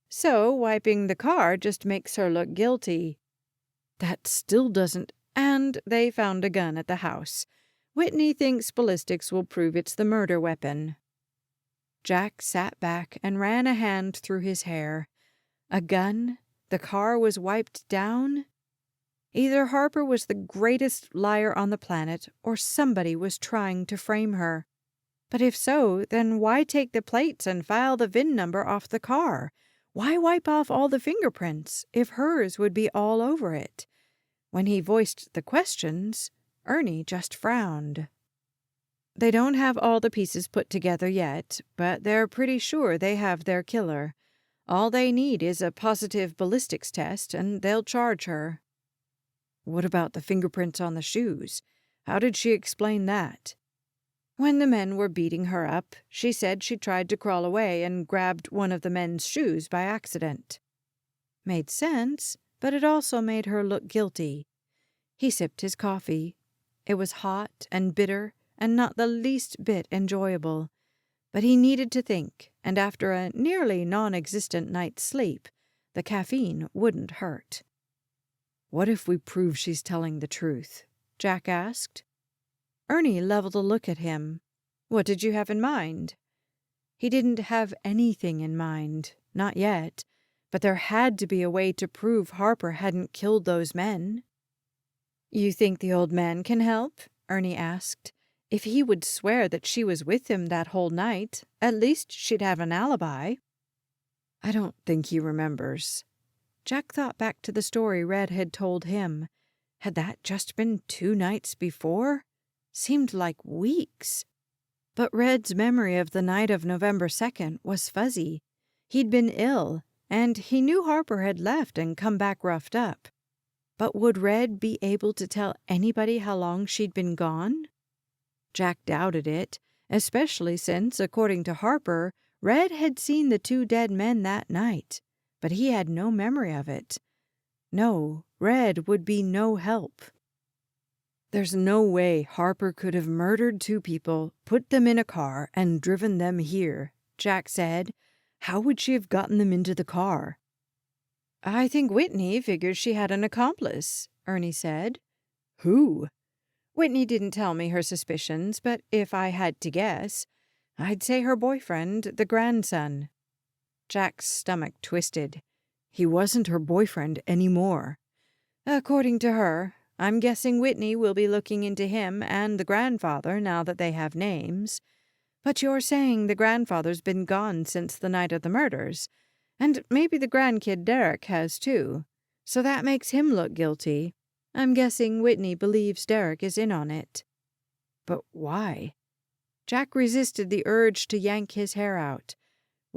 [SPEAKER 1] So wiping the car just makes her look guilty.
[SPEAKER 2] That still doesn't.
[SPEAKER 1] And they found a gun at the house. Whitney thinks ballistics will prove it's the murder weapon. Jack sat back and ran a hand through his hair. A gun? The car was wiped down? Either Harper was the greatest liar on the planet, or somebody was trying to frame her. But if so, then why take the plates and file the VIN number off the car? Why wipe off all the fingerprints if hers would be all over it? When he voiced the questions, Ernie just frowned. They don't have all the pieces put together yet, but they're pretty sure they have their killer. All they need is a positive ballistics test, and they'll charge her.
[SPEAKER 2] What about the fingerprints on the shoes? How did she explain that?
[SPEAKER 1] When the men were beating her up, she said she tried to crawl away and grabbed one of the men's shoes by accident. Made sense, but it also made her look guilty. He sipped his coffee. It was hot and bitter and not the least bit enjoyable. But he needed to think, and after a nearly non-existent night's sleep, the caffeine wouldn't hurt.
[SPEAKER 2] What if we prove she's telling the truth?
[SPEAKER 1] Jack asked. Ernie leveled a look at him. What did you have in mind? He didn't have anything in mind, not yet, but there had to be a way to prove Harper hadn't killed those men. You think the old man can help? Ernie asked. If he would swear that she was with him that whole night, at least she'd have an alibi.
[SPEAKER 2] I don't think he remembers.
[SPEAKER 1] Jack thought back to the story Red had told him. Had that just been 2 nights before? Seemed like weeks. But Red's memory of the night of November 2nd was fuzzy. He'd been ill, and he knew Harper had left and come back roughed up. But would Red be able to tell anybody how long she'd been gone? Jack doubted it, especially since, according to Harper, Red had seen the 2 dead men that night, but he had no memory of it. No, Red would be no help.
[SPEAKER 2] There's no way Harper could have murdered 2 people, put them in a car, and driven them here, Jack said. How would she have gotten them into the car?
[SPEAKER 1] I think Whitney figures she had an accomplice, Ernie said.
[SPEAKER 2] Who?
[SPEAKER 1] Whitney didn't tell me her suspicions, but if I had to guess, I'd say her boyfriend, the grandson. Jack's stomach twisted.
[SPEAKER 2] He wasn't her boyfriend anymore.
[SPEAKER 1] According to her, I'm guessing Whitney will be looking into him and the grandfather now that they have names. But you're saying the grandfather's been gone since the night of the murders, and maybe the grandkid Derrick has too, so that makes him look guilty. I'm guessing Whitney believes Derrick is in on it.
[SPEAKER 2] But why?
[SPEAKER 1] Jack resisted the urge to yank his hair out.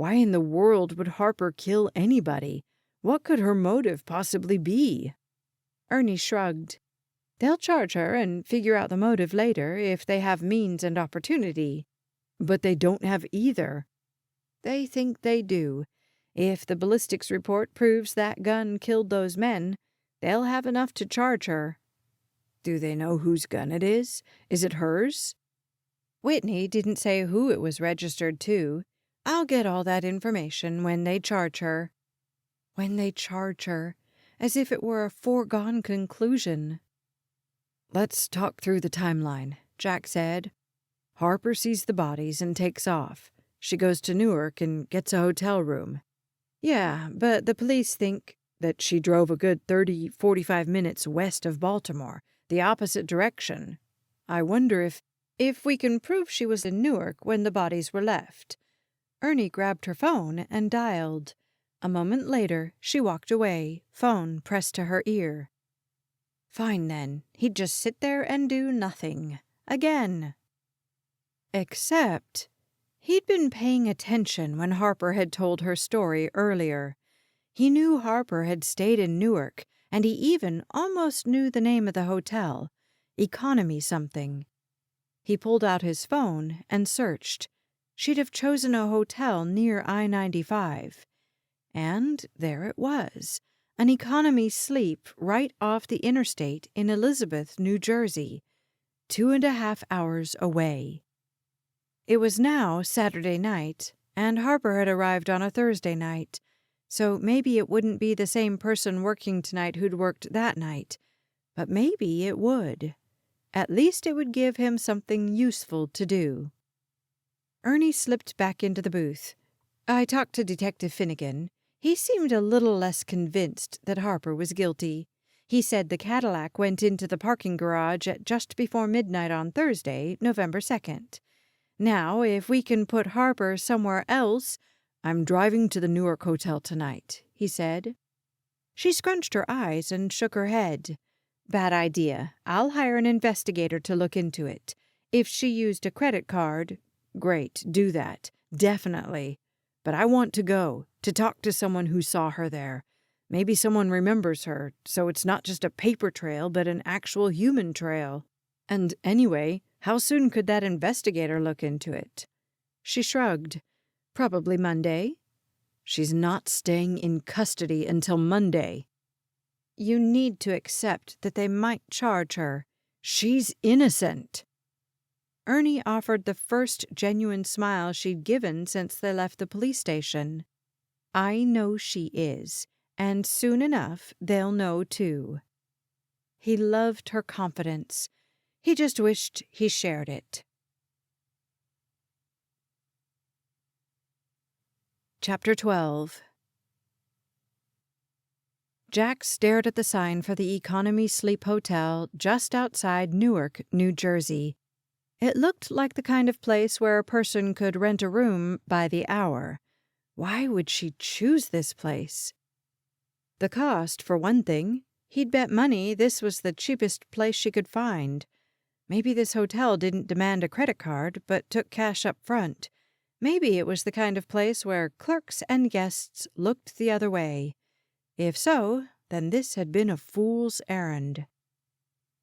[SPEAKER 2] Why in the world would Harper kill anybody? What could her motive possibly be?
[SPEAKER 1] Ernie shrugged. They'll charge her and figure out the motive later if they have means and opportunity.
[SPEAKER 2] But they don't have either.
[SPEAKER 1] They think they do. If the ballistics report proves that gun killed those men, they'll have enough to charge her.
[SPEAKER 2] Do they know whose gun it is? Is it hers?
[SPEAKER 1] Whitney didn't say who it was registered to. I'll get all that information when they charge her. When they charge her, as if it were a foregone conclusion.
[SPEAKER 2] Let's talk through the timeline, Jack said. Harper sees the bodies and takes off. She goes to Newark and gets a hotel room.
[SPEAKER 1] Yeah, but the police think
[SPEAKER 2] that she drove a good 45 minutes west of Baltimore, the opposite direction. I wonder
[SPEAKER 1] if we can prove she was in Newark when the bodies were left. Ernie grabbed her phone and dialed. A moment later, she walked away, phone pressed to her ear. Fine then, he'd just sit there and do nothing. Again. Except he'd been paying attention when Harper had told her story earlier. He knew Harper had stayed in Newark, and he even almost knew the name of the hotel, Economy something. He pulled out his phone and searched. She'd have chosen a hotel near I-95. And there it was, an economy sleep right off the interstate in Elizabeth, New Jersey, 2.5 hours away. It was now Saturday night, and Harper had arrived on a Thursday night, so maybe it wouldn't be the same person working tonight who'd worked that night, but maybe it would. At least it would give him something useful to do. Ernie slipped back into the booth. I talked to Detective Finnegan. He seemed a little less convinced that Harper was guilty. He said the Cadillac went into the parking garage at just before midnight on Thursday, November 2nd. Now, if we can put Harper somewhere else—
[SPEAKER 2] I'm driving to the Newark Hotel tonight, he said.
[SPEAKER 1] She scrunched her eyes and shook her head. Bad idea. I'll hire an investigator to look into it. If she used a credit card—
[SPEAKER 2] Great, do that. Definitely. But I want to go, to talk to someone who saw her there. Maybe someone remembers her, so it's not just a paper trail, but an actual human trail. And anyway, how soon could that investigator look into it?
[SPEAKER 1] She shrugged. Probably Monday.
[SPEAKER 2] She's not staying in custody until Monday.
[SPEAKER 1] You need to accept that they might charge her.
[SPEAKER 2] She's innocent.
[SPEAKER 1] Ernie offered the first genuine smile she'd given since they left the police station. I know she is, and soon enough they'll know too. He loved her confidence. He just wished he shared it. Chapter 12. Jack stared at the sign for the Economy Sleep Hotel just outside Newark, New Jersey. It looked like the kind of place where a person could rent a room by the hour. Why would she choose this place? The cost, for one thing. He'd bet money this was the cheapest place she could find. Maybe this hotel didn't demand a credit card, but took cash up front. Maybe it was the kind of place where clerks and guests looked the other way. If so, then this had been a fool's errand.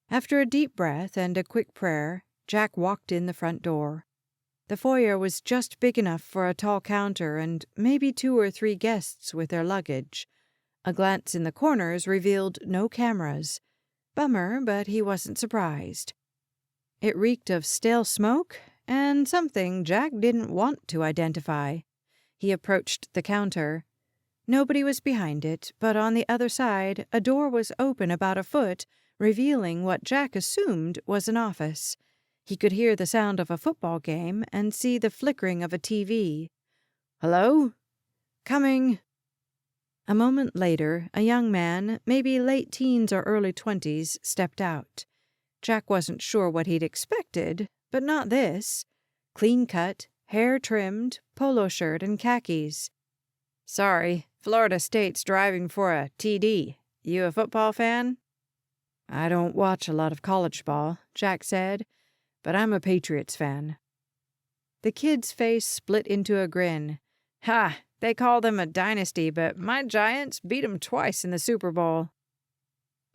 [SPEAKER 1] After a deep breath and a quick prayer, Jack walked in the front door. The foyer was just big enough for a tall counter and maybe 2 or 3 guests with their luggage. A glance in the corners revealed no cameras. Bummer, but he wasn't surprised. It reeked of stale smoke and something Jack didn't want to identify. He approached the counter. Nobody was behind it, but on the other side, a door was open about a foot, revealing what Jack assumed was an office. He could hear the sound of a football game and see the flickering of a TV.
[SPEAKER 2] Hello?
[SPEAKER 1] Coming. A moment later, a young man, maybe late teens or early 20s, stepped out. Jack wasn't sure what he'd expected, but not this. Clean cut, hair trimmed, polo shirt and khakis. Sorry, Florida State's driving for a TD. You a football fan?
[SPEAKER 2] I don't watch a lot of college ball, Jack said, but I'm a Patriots fan.
[SPEAKER 1] The kid's face split into a grin.
[SPEAKER 2] Ha! They call them a dynasty, but my Giants beat 'em twice in the Super Bowl.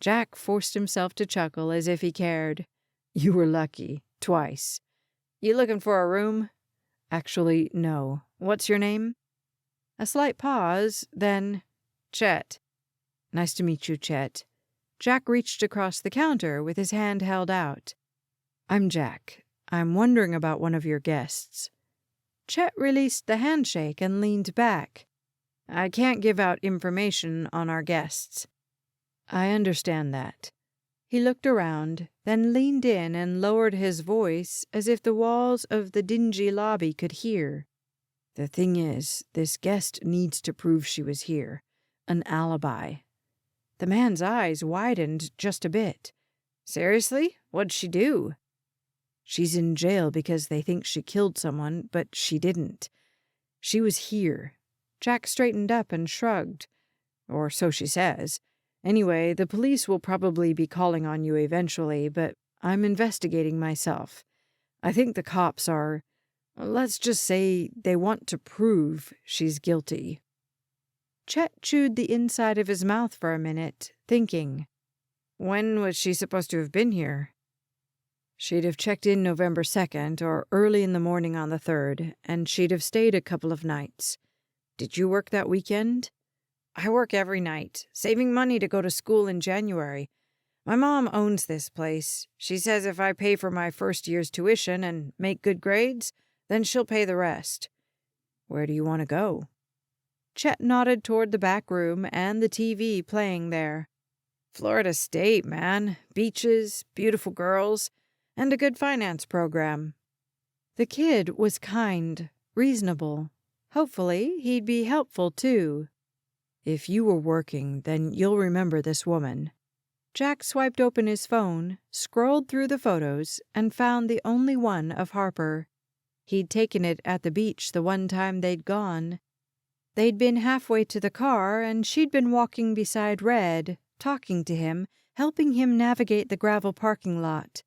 [SPEAKER 2] Jack forced himself to chuckle as if he cared. You were lucky. Twice. You looking for a room? Actually, no. What's your name? A slight pause, then, Chet. Nice to meet you, Chet. Jack reached across the counter with his hand held out. I'm Jack. I'm wondering about one of your guests. Chet released the handshake and leaned back. I can't give out information on our guests. I understand that. He looked around, then leaned in and lowered his voice as if the walls of the dingy lobby could hear. The thing is, this guest needs to prove she was here. An alibi. The man's eyes widened just a bit. Seriously? What'd she do? She's in jail because they think she killed someone, but she didn't. She was here. Jack straightened up and shrugged. Or so she says. Anyway, the police will probably be calling on you eventually, but I'm investigating myself. I think the cops are, let's just say, they want to prove she's guilty. Chet chewed the inside of his mouth for a minute, thinking. When was she supposed to have been here? She'd have checked in November 2nd or early in the morning on the 3rd, and she'd have stayed a couple of nights. Did you work that weekend? I work every night, saving money to go to school in January. My mom owns this place. She says if I pay for my first year's tuition and make good grades, then she'll pay the rest. Where do you want to go? Chet nodded toward the back room and the TV playing there. Florida State, man. Beaches, beautiful girls, and a good finance program. The kid was kind, reasonable. Hopefully, he'd be helpful, too. If you were working, then you'll remember this woman. Jack swiped open his phone, scrolled through the photos, and found the only one of Harper. He'd taken it at the beach the one time they'd gone. They'd been halfway to the car, and she'd been walking beside Red, talking to him, helping him navigate the gravel parking lot.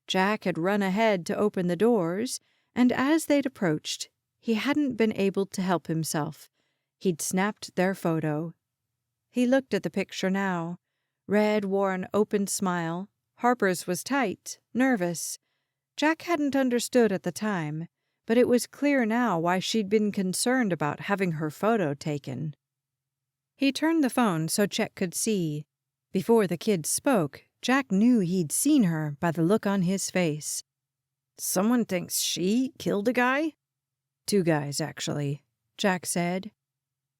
[SPEAKER 2] Jack had run ahead to open the doors, and as they'd approached, he hadn't been able to help himself. He'd snapped their photo. He looked at the picture now. Red wore an open smile. Harper's was tight, nervous. Jack hadn't understood at the time, but it was clear now why she'd been concerned about having her photo taken. He turned the phone so Chet could see. Before the kid spoke, Jack knew he'd seen her by the look on his face. Someone thinks she killed a guy? 2 guys, actually, Jack said.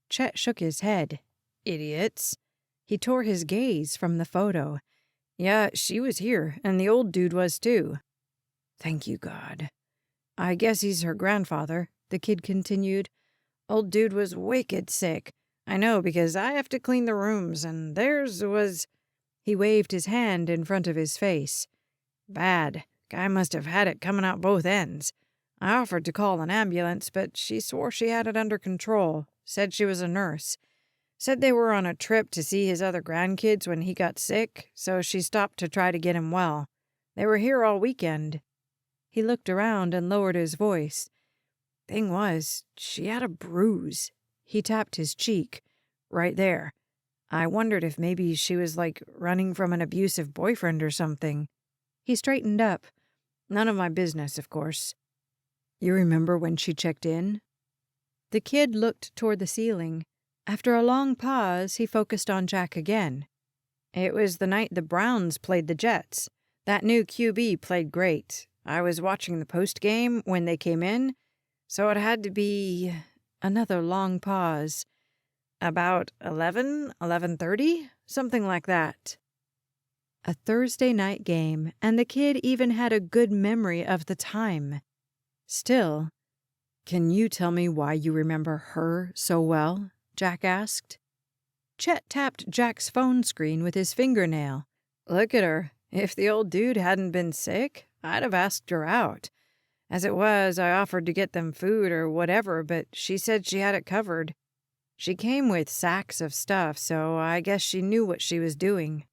[SPEAKER 2] Chet shook his head. Idiots. He tore his gaze from the photo. Yeah, she was here, and the old dude was too. Thank you, God. I guess he's her grandfather, the kid continued. Old dude was wicked sick. I know, because I have to clean the rooms, and theirs was... He waved his hand in front of his face. Bad. Guy must have had it coming out both ends. I offered to call an ambulance, but she swore she had it under control. Said she was a nurse. Said they were on a trip to see his other grandkids when he got sick, so she stopped to try to get him well. They were here all weekend. He looked around and lowered his voice. Thing was, she had a bruise. He tapped his cheek. Right there. I wondered if maybe she was, running from an abusive boyfriend or something. He straightened up. None of my business, of course. You remember when she checked in? The kid looked toward the ceiling. After a long pause, he focused on Jack again. It was the night the Browns played the Jets. That new QB played great. I was watching the postgame when they came in, so it had to be... Another long pause. About 11:30? Something like that. A Thursday night game, and the kid even had a good memory of the time. Still, can you tell me why you remember her so well? Jack asked. Chet tapped Jack's phone screen with his fingernail. Look at her. If the old dude hadn't been sick, I'd have asked her out. As it was, I offered to get them food or whatever, but she said she had it covered. She came with sacks of stuff, so I guess she knew what she was doing.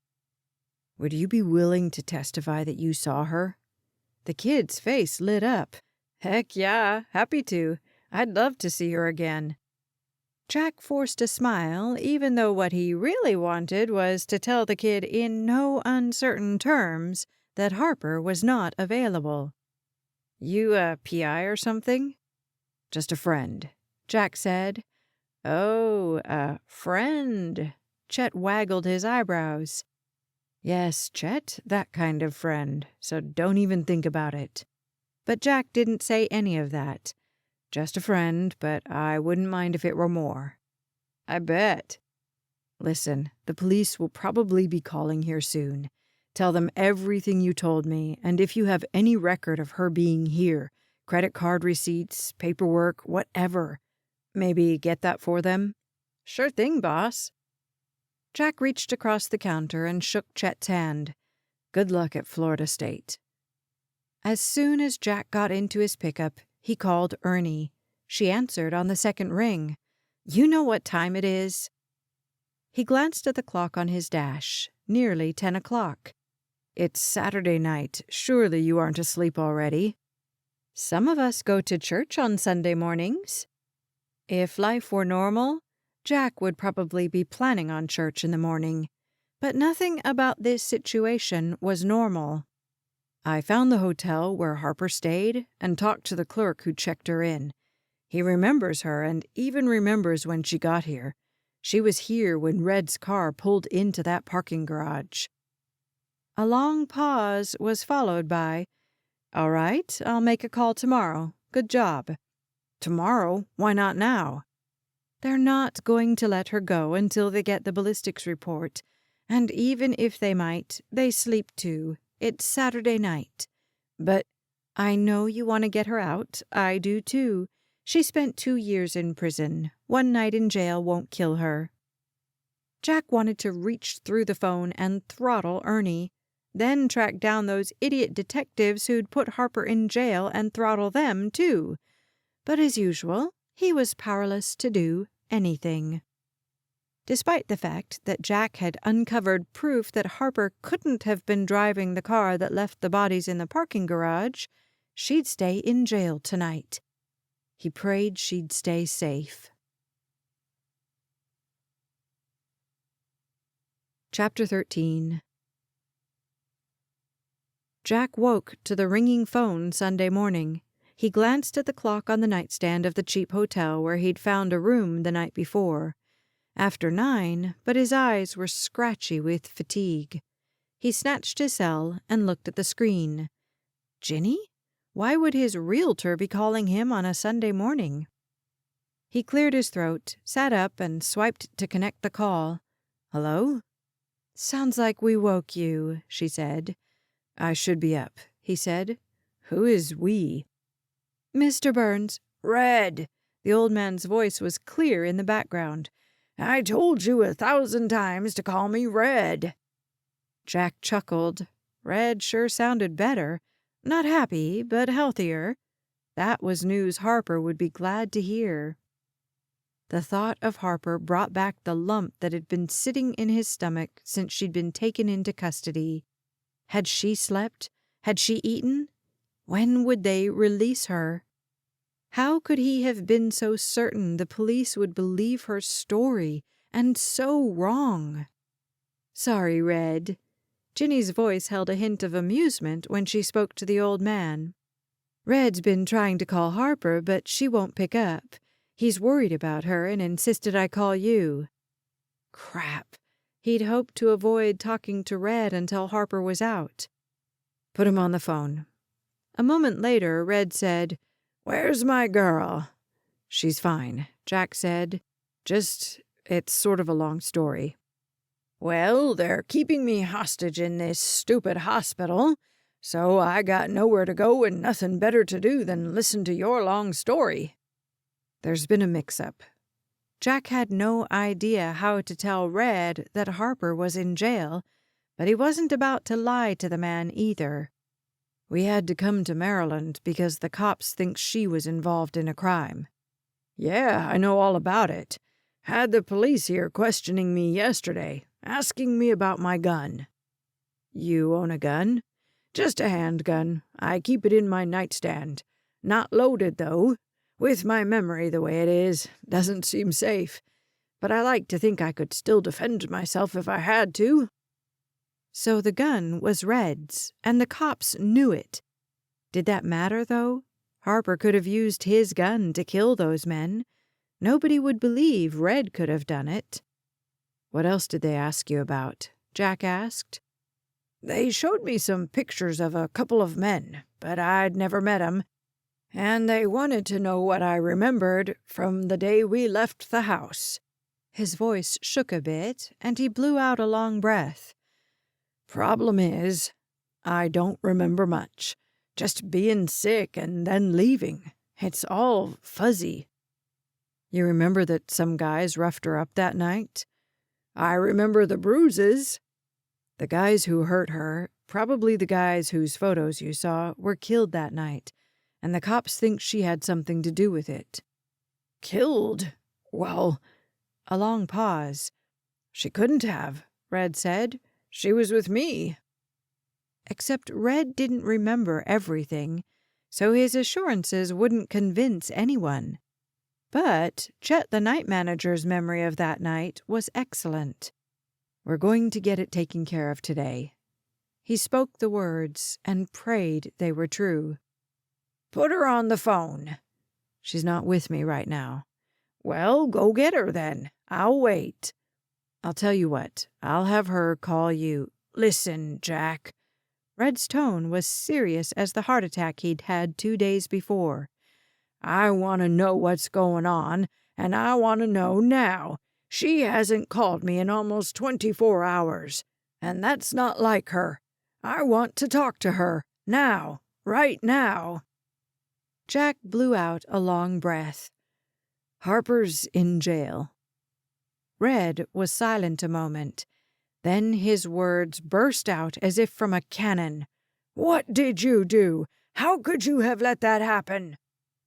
[SPEAKER 2] Would you be willing to testify that you saw her? The kid's face lit up. Heck yeah, happy to. I'd love to see her again.
[SPEAKER 1] Jack forced a smile, even though what he really wanted was to tell the kid in no uncertain terms that Harper was not available.
[SPEAKER 2] You a PI or something?
[SPEAKER 1] Just a friend, Jack said. Oh, a friend. Chet waggled his eyebrows.
[SPEAKER 2] Yes, Chet, that kind of friend, so don't even think about it.
[SPEAKER 1] But Jack didn't say any of that.
[SPEAKER 2] Just a friend, but I wouldn't mind if it were more.
[SPEAKER 1] I bet.
[SPEAKER 2] Listen, the police will probably be calling here soon. Tell them everything you told me, and if you have any record of her being here, credit card receipts, paperwork, whatever, maybe get that for them?
[SPEAKER 1] Sure thing, boss.
[SPEAKER 2] Jack reached across the counter and shook Chet's hand. Good luck at Florida State.
[SPEAKER 1] As soon as Jack got into his pickup, he called Ernie. She answered on the second ring. You know what time it is? He glanced at the clock on his dash. Nearly 10 o'clock.
[SPEAKER 2] It's Saturday night. Surely you aren't asleep already.
[SPEAKER 1] Some of us go to church on Sunday mornings. If life were normal, Jack would probably be planning on church in the morning. But nothing about this situation was normal.
[SPEAKER 2] I found the hotel where Harper stayed and talked to the clerk who checked her in. He remembers her and even remembers when she got here. She was here when Red's car pulled into that parking garage.
[SPEAKER 1] A long pause was followed by, All right, I'll make a call tomorrow. Good job.
[SPEAKER 2] Tomorrow? Why not now?
[SPEAKER 1] They're not going to let her go until they get the ballistics report. And even if they might, they sleep too. It's Saturday night.
[SPEAKER 2] But
[SPEAKER 1] I know you want to get her out. I do too. She spent 2 years in prison. 1 night in jail won't kill her. Jack wanted to reach through the phone and throttle Ernie, then track down those idiot detectives who'd put Harper in jail and throttle them too. But as usual, he was powerless to do anything. Despite the fact that Jack had uncovered proof that Harper couldn't have been driving the car that left the bodies in the parking garage, she'd stay in jail tonight. He prayed she'd stay safe. Chapter 13. Jack woke to the ringing phone Sunday morning. He glanced at the clock on the nightstand of the cheap hotel where he'd found a room the night before. After 9, but his eyes were scratchy with fatigue. He snatched his cell and looked at the screen. Ginny? Why would his realtor be calling him on a Sunday morning? He cleared his throat, sat up, and swiped to connect the call. Hello? Sounds like we woke you, she said.
[SPEAKER 2] I should be up, he said. Who is we?
[SPEAKER 1] Mr. Burns.
[SPEAKER 2] Red!
[SPEAKER 1] The old man's voice was clear in the background.
[SPEAKER 2] I told you 1,000 times to call me Red.
[SPEAKER 1] Jack chuckled. Red sure sounded better. Not happy, but healthier. That was news Harper would be glad to hear. The thought of Harper brought back the lump that had been sitting in his stomach since she'd been taken into custody. Had she slept? Had she eaten? When would they release her? How could he have been so certain the police would believe her story, and so wrong? Sorry, Red. Ginny's voice held a hint of amusement when she spoke to the old man. Red's been trying to call Harper, but she won't pick up. He's worried about her and insisted I call you. Crap. He'd hoped to avoid talking to Red until Harper was out.
[SPEAKER 2] Put him on the phone.
[SPEAKER 1] A moment later, Red said,
[SPEAKER 2] Where's my girl?
[SPEAKER 1] She's fine, Jack said.
[SPEAKER 2] It's sort of a long story. Well, they're keeping me hostage in this stupid hospital, so I got nowhere to go and nothing better to do than listen to your long story.
[SPEAKER 1] There's been a mix-up. Jack had no idea how to tell Red that Harper was in jail, but he wasn't about to lie to the man either. We had to come to Maryland because the cops think she was involved in a crime.
[SPEAKER 2] Yeah, I know all about it. Had the police here questioning me yesterday, asking me about my gun.
[SPEAKER 1] You own a gun?
[SPEAKER 2] Just a handgun. I keep it in my nightstand. Not loaded, though. With my memory the way it is, doesn't seem safe. But I like to think I could still defend myself if I had to."
[SPEAKER 1] So the gun was Red's, and the cops knew it. Did that matter, though? Harper could have used his gun to kill those men. Nobody would believe Red could have done it.
[SPEAKER 2] "What else did they ask you about?" Jack asked. "They showed me some pictures of a couple of men, but I'd never met 'em. And they wanted to know what I remembered from the day we left the house."
[SPEAKER 1] His voice shook a bit, and he blew out a long breath.
[SPEAKER 2] "Problem is, I don't remember much. Just being sick and then leaving. It's all fuzzy." "You remember that some guys roughed her up that night?" "I remember the bruises."
[SPEAKER 1] "The guys who hurt her, probably the guys whose photos you saw, were killed that night, and the cops think she had something to do with it."
[SPEAKER 2] "Killed? Well—"
[SPEAKER 1] A long pause.
[SPEAKER 2] "She couldn't have," Red said. "She was with me."
[SPEAKER 1] Except Red didn't remember everything, so his assurances wouldn't convince anyone. But Chet the night manager's memory of that night was excellent. "We're going to get it taken care of today." He spoke the words and prayed they were true.
[SPEAKER 2] "Put her on the phone."
[SPEAKER 1] "She's not with me right now."
[SPEAKER 2] "Well, go get her then. I'll wait."
[SPEAKER 1] "I'll tell you what, I'll have her call you."
[SPEAKER 2] "Listen, Jack."
[SPEAKER 1] Red's tone was serious as the heart attack he'd had 2 days before.
[SPEAKER 2] "I want to know what's going on, and I want to know now. She hasn't called me in almost 24 hours, and that's not like her. I want to talk to her, now, right now."
[SPEAKER 1] Jack blew out a long breath.
[SPEAKER 2] "Harper's in jail."
[SPEAKER 1] Red was silent a moment. Then his words burst out as if from a cannon.
[SPEAKER 2] "What did you do? How could you have let that happen?"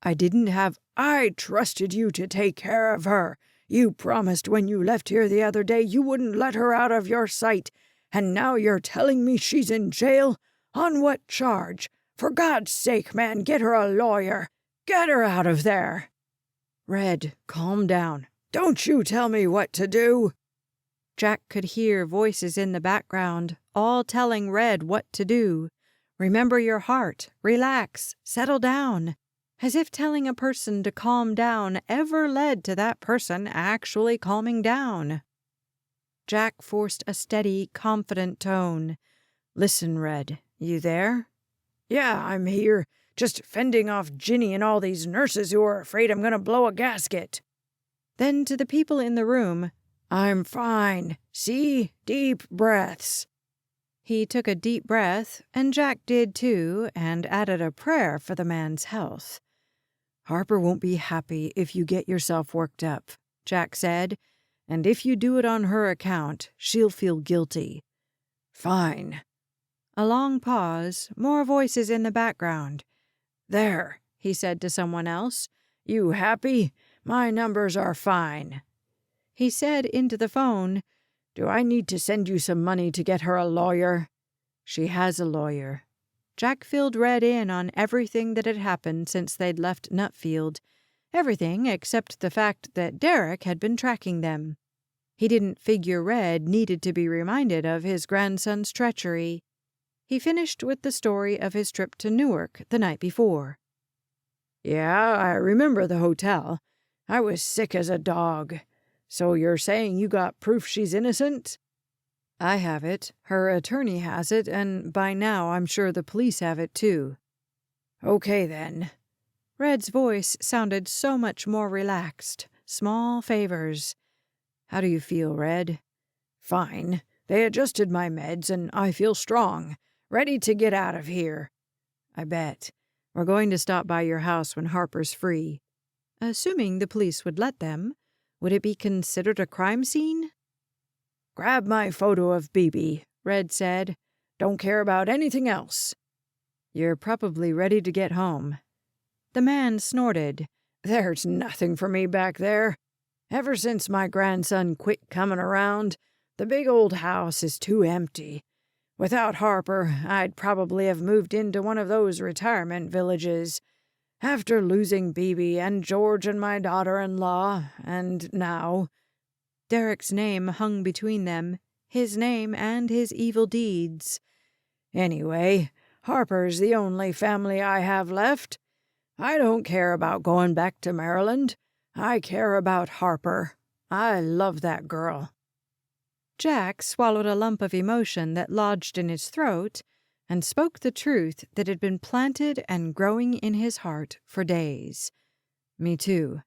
[SPEAKER 1] "I didn't have—"
[SPEAKER 2] "I trusted you to take care of her. You promised when you left here the other day you wouldn't let her out of your sight. And now you're telling me she's in jail? On what charge? For God's sake, man, get her a lawyer. Get her out of there."
[SPEAKER 1] "Red, calm down."
[SPEAKER 2] "Don't you tell me what to do."
[SPEAKER 1] Jack could hear voices in the background, all telling Red what to do. Remember your heart, relax, settle down. As if telling a person to calm down ever led to that person actually calming down. Jack forced a steady, confident tone. "Listen, Red, you there?"
[SPEAKER 2] "Yeah, I'm here, just fending off Ginny and all these nurses who are afraid I'm going to blow a gasket."
[SPEAKER 1] Then to the people in the room,
[SPEAKER 2] "I'm fine. See? Deep breaths."
[SPEAKER 1] He took a deep breath, and Jack did too, and added a prayer for the man's health.
[SPEAKER 2] "Harper won't be happy if you get yourself worked up," Jack said. "And if you do it on her account, she'll feel guilty." "Fine."
[SPEAKER 1] A long pause, more voices in the background.
[SPEAKER 2] "There," he said to someone else. "You happy? My numbers are fine."
[SPEAKER 1] He said into the phone,
[SPEAKER 2] "Do I need to send you some money to get her a lawyer?"
[SPEAKER 1] "She has a lawyer." Jack filled Red in on everything that had happened since they'd left Nutfield. Everything except the fact that Derrick had been tracking them. He didn't figure Red needed to be reminded of his grandson's treachery. He finished with the story of his trip to Newark the night before.
[SPEAKER 2] "Yeah, I remember the hotel. I was sick as a dog. So you're saying you got proof she's innocent?"
[SPEAKER 1] "I have it, her attorney has it, and by now I'm sure the police have it too."
[SPEAKER 2] "Okay then."
[SPEAKER 1] Red's voice sounded so much more relaxed. Small favors.
[SPEAKER 2] "How do you feel, Red?" "Fine. They adjusted my meds and I feel strong. Ready to get out of here."
[SPEAKER 1] "I bet. We're going to stop by your house when Harper's free." Assuming the police would let them, would it be considered a crime scene?
[SPEAKER 2] "Grab my photo of Bibi," Red said. "Don't care about anything else."
[SPEAKER 1] "You're probably ready to get home." The man snorted.
[SPEAKER 2] "There's nothing for me back there. Ever since my grandson quit coming around, the big old house is too empty. Without Harper, I'd probably have moved into one of those retirement villages. After losing Bebe and George and my daughter-in-law, and now—"
[SPEAKER 1] Derrick's name hung between them, his name and his evil deeds.
[SPEAKER 2] "Anyway, Harper's the only family I have left. I don't care about going back to Maryland. I care about Harper. I love that girl."
[SPEAKER 1] Jack swallowed a lump of emotion that lodged in his throat and spoke the truth that had been planted and growing in his heart for days.
[SPEAKER 2] "Me too.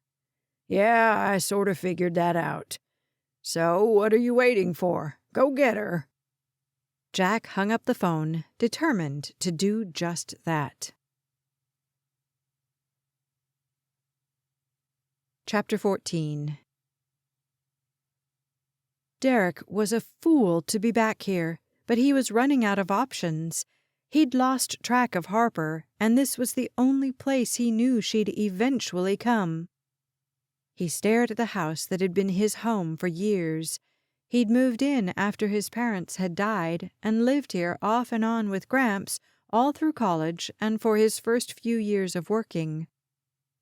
[SPEAKER 2] Yeah, I sort of figured that out. So what are you waiting for? Go get her."
[SPEAKER 1] Jack hung up the phone, determined to do just that. Chapter 14. Derrick was a fool to be back here, but he was running out of options. He'd lost track of Harper, and this was the only place he knew she'd eventually come. He stared at the house that had been his home for years. He'd moved in after his parents had died and lived here off and on with Gramps all through college and for his first few years of working.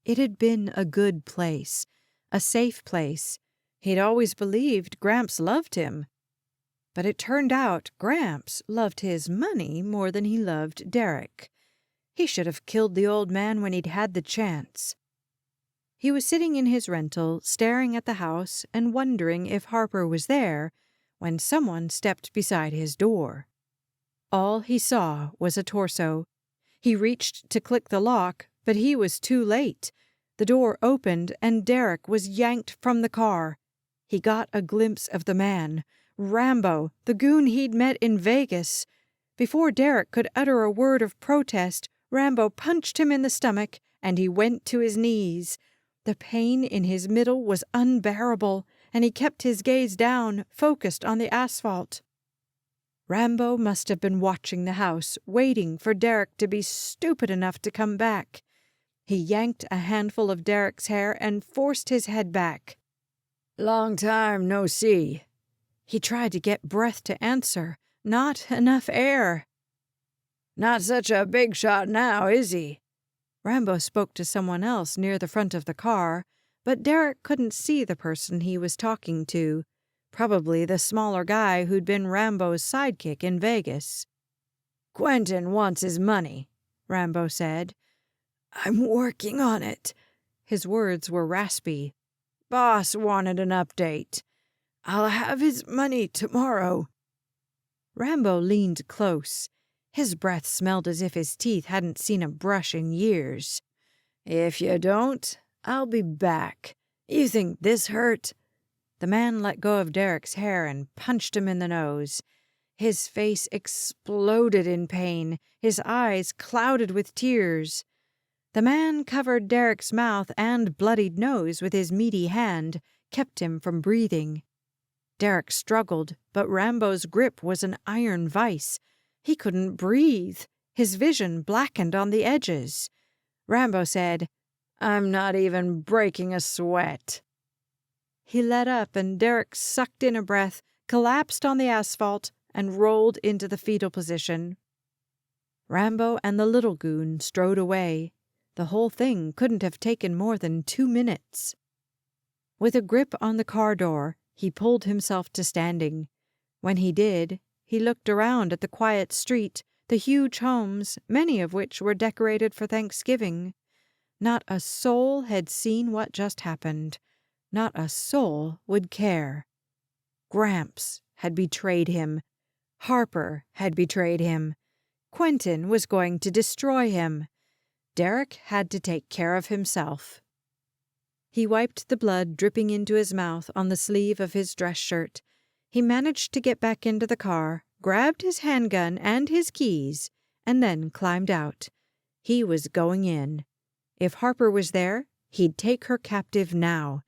[SPEAKER 1] It had been a good place, a safe place. He'd always believed Gramps loved him. But it turned out Gramps loved his money more than he loved Derrick. He should have killed the old man when he'd had the chance. He was sitting in his rental, staring at the house and wondering if Harper was there, when someone stepped beside his door. All he saw was a torso. He reached to click the lock, but he was too late. The door opened and Derrick was yanked from the car. He got a glimpse of the man, Rambo, the goon he'd met in Vegas. Before Derrick could utter a word of protest, Rambo punched him in the stomach and he went to his knees. The pain in his middle was unbearable, and he kept his gaze down, focused on the asphalt. Rambo must have been watching the house, waiting for Derrick to be stupid enough to come back. He yanked a handful of Derrick's hair and forced his head back.
[SPEAKER 2] "Long time no see."
[SPEAKER 1] He tried to get breath to answer. Not enough air.
[SPEAKER 2] "Not such a big shot now, is he?"
[SPEAKER 1] Rambo spoke to someone else near the front of the car, but Derrick couldn't see the person he was talking to. Probably the smaller guy who'd been Rambo's sidekick in Vegas.
[SPEAKER 2] "Quentin wants his money,"
[SPEAKER 1] Rambo said.
[SPEAKER 2] "I'm working on it."
[SPEAKER 1] His words were raspy.
[SPEAKER 2] "Boss wanted an update. I'll have his money tomorrow."
[SPEAKER 1] Rambo leaned close. His breath smelled as if his teeth hadn't seen a brush in years.
[SPEAKER 2] "If you don't, I'll be back. You think this hurt?"
[SPEAKER 1] The man let go of Derrick's hair and punched him in the nose. His face exploded in pain, his eyes clouded with tears. The man covered Derrick's mouth and bloodied nose with his meaty hand, kept him from breathing. Derrick struggled, but Rambo's grip was an iron vice. He couldn't breathe. His vision blackened on the edges. Rambo said,
[SPEAKER 2] "I'm not even breaking a sweat."
[SPEAKER 1] He let up and Derrick sucked in a breath, collapsed on the asphalt, and rolled into the fetal position. Rambo and the little goon strode away. The whole thing couldn't have taken more than 2 minutes. With a grip on the car door, he pulled himself to standing. When he did, he looked around at the quiet street, the huge homes, many of which were decorated for Thanksgiving. Not a soul had seen what just happened. Not a soul would care. Gramps had betrayed him. Harper had betrayed him. Quentin was going to destroy him. Derrick had to take care of himself. He wiped the blood dripping into his mouth on the sleeve of his dress shirt. He managed to get back into the car, grabbed his handgun and his keys, and then climbed out. He was going in. If Harper was there, he'd take her captive now.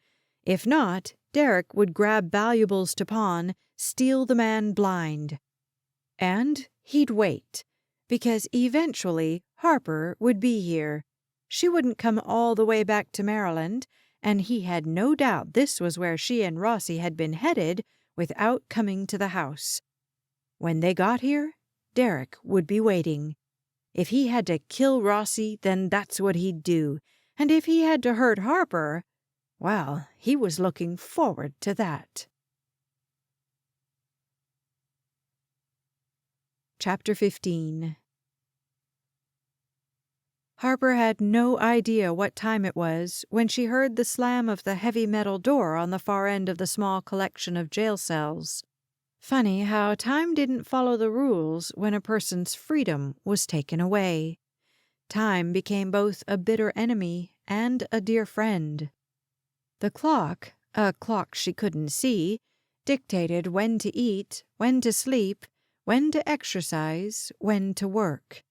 [SPEAKER 1] If not, Derrick would grab valuables to pawn, steal the man blind. And he'd wait, because eventually Harper would be here. She wouldn't come all the way back to Maryland, and he had no doubt this was where she and Rossi had been headed without coming to the house. When they got here, Derrick would be waiting.
[SPEAKER 2] If he had to kill Rossi, then that's what he'd do. And if he had to hurt Harper, well, he was looking forward to that. Chapter 15. Harper had no idea what time it was when she heard the slam of the heavy metal door on the far end of the small collection of jail cells. Funny how time didn't follow the rules when a person's freedom was taken away. Time became both a bitter enemy and a dear friend. The clock, a clock she couldn't see, dictated when to eat, when to sleep, when to exercise, when to work.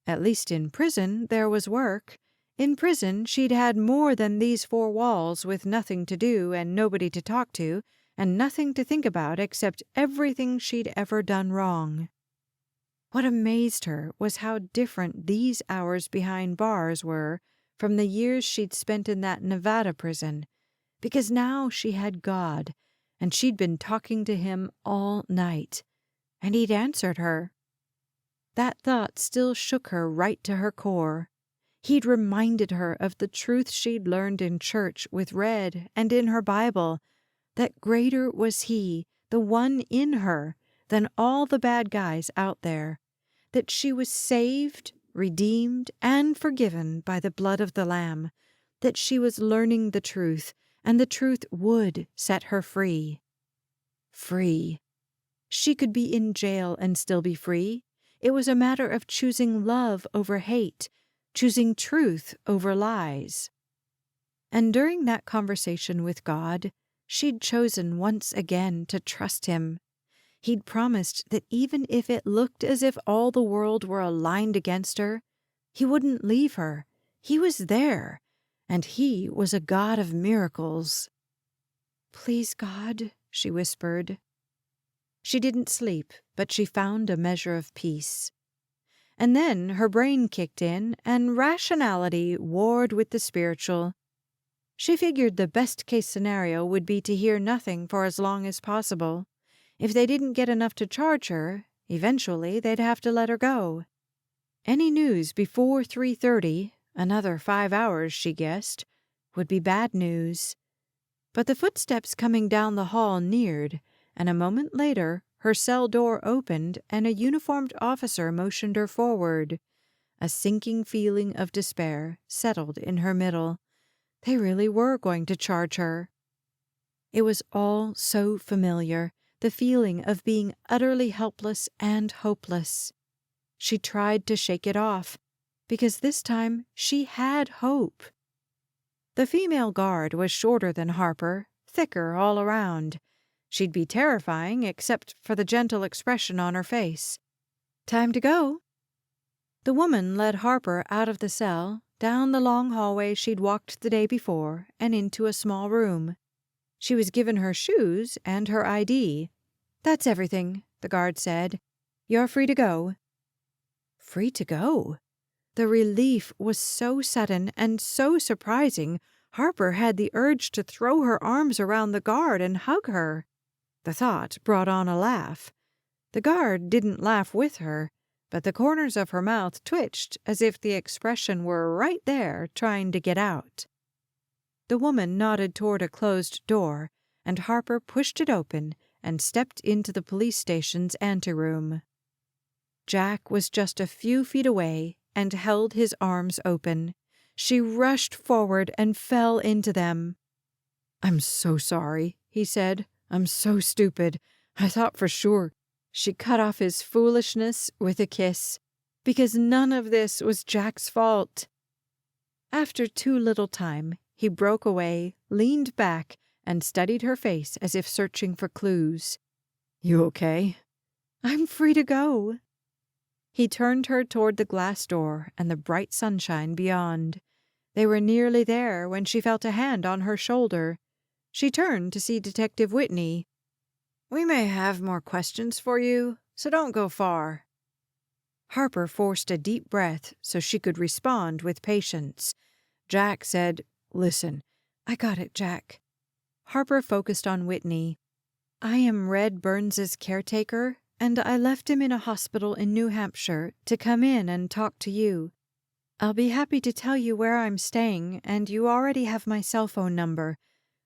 [SPEAKER 2] At least in prison there was work. In prison she'd had more than these four walls with nothing to do and nobody to talk to and nothing to think about except everything she'd ever done wrong. What amazed her was how different these hours behind bars were from the years she'd spent in that Nevada prison, because now she had God, and she'd been talking to him all night, and he'd answered her. That thought still shook her right to her core. He'd reminded her of the truth she'd learned in church with Red and in her Bible, that greater was he, the one in her, than all the bad guys out there, that she was saved, redeemed, and forgiven by the blood of the Lamb, that she was learning the truth, and the truth would set her free. Free. She could be in jail and still be free. It was a matter of choosing love over hate, choosing truth over lies. And during that conversation with God, she'd chosen once again to trust him. He'd promised that even if it looked as if all the world were aligned against her, he wouldn't leave her. He was there, and he was a God of miracles. "Please, God," she whispered. She didn't sleep, but she found a measure of peace. And then her brain kicked in, and rationality warred with the spiritual. She figured the best-case scenario would be to hear nothing for as long as possible. If they didn't get enough to charge her, eventually they'd have to let her go. Any news before 3:30, another 5 hours, she guessed, would be bad news. But the footsteps coming down the hall neared, and a moment later her cell door opened and a uniformed officer motioned her forward. A sinking feeling of despair settled in her middle. They really were going to charge her. It was all so familiar, the feeling of being utterly helpless and hopeless. She tried to shake it off, because this time she had hope. The female guard was shorter than Harper, thicker all around. She'd be terrifying except for the gentle expression on her face. "Time to go." The woman led Harper out of the cell, down the long hallway she'd walked the day before, and into a small room. She was given her shoes and her ID. "That's everything," the guard said. "You're free to go." Free to go? The relief was so sudden and so surprising, Harper had the urge to throw her arms around the guard and hug her. The thought brought on a laugh. The guard didn't laugh with her, but the corners of her mouth twitched as if the expression were right there trying to get out. The woman nodded toward a closed door, and Harper pushed it open and stepped into the police station's anteroom. Jack was just a few feet away and held his arms open. She rushed forward and fell into them. "I'm so sorry," he said. "I'm so stupid. I thought for sure." She cut off his foolishness with a kiss, because none of this was Jack's fault. After too little time, he broke away, leaned back, and studied her face as if searching for clues. "You okay?" "I'm free to go." He turned her toward the glass door and the bright sunshine beyond. They were nearly there when she felt a hand on her shoulder. She turned to see Detective Whitney. "We may have more questions for you, so don't go far." Harper forced a deep breath so she could respond with patience. Jack said, "Listen." "I got it, Jack." Harper focused on Whitney. "I am Red Burns's caretaker,
[SPEAKER 1] and I left him in a hospital in New Hampshire to come in and talk to you. I'll be happy to tell you where I'm staying, and you already have my cell phone number,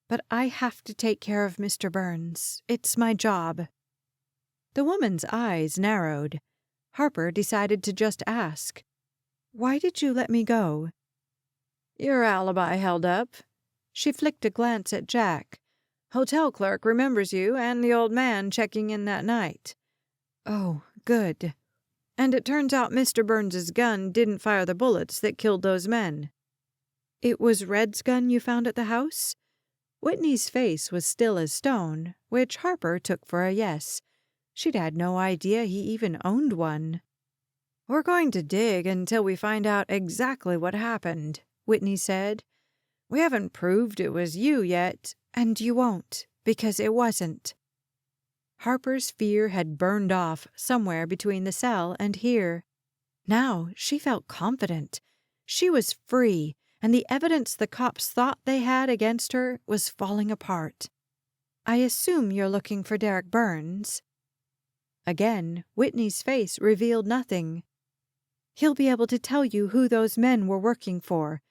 [SPEAKER 1] but I have to take care of Mr. Burns. It's my job." The woman's eyes narrowed. Harper decided to just ask, "Why did you let me go?" "Your alibi held up." She flicked a glance at Jack. "Hotel clerk remembers you and the old man checking in that night." "Oh, good." "And it turns out Mr. Burns's gun didn't fire the bullets that killed those men." "It was Red's gun you found at the house?" Whitney's face was still as stone, which Harper took for a yes. She'd had no idea he even owned one. "We're going to dig until we find out exactly what happened," Whitney said. "We haven't proved it was you yet, and you won't, because it wasn't." Harper's fear had burned off somewhere between the cell and here. Now she felt confident. She was free, and the evidence the cops thought they had against her was falling apart. "I assume you're looking for Derrick Burns?" Again, Whitney's face revealed nothing. "He'll be able to tell you who those men were working for.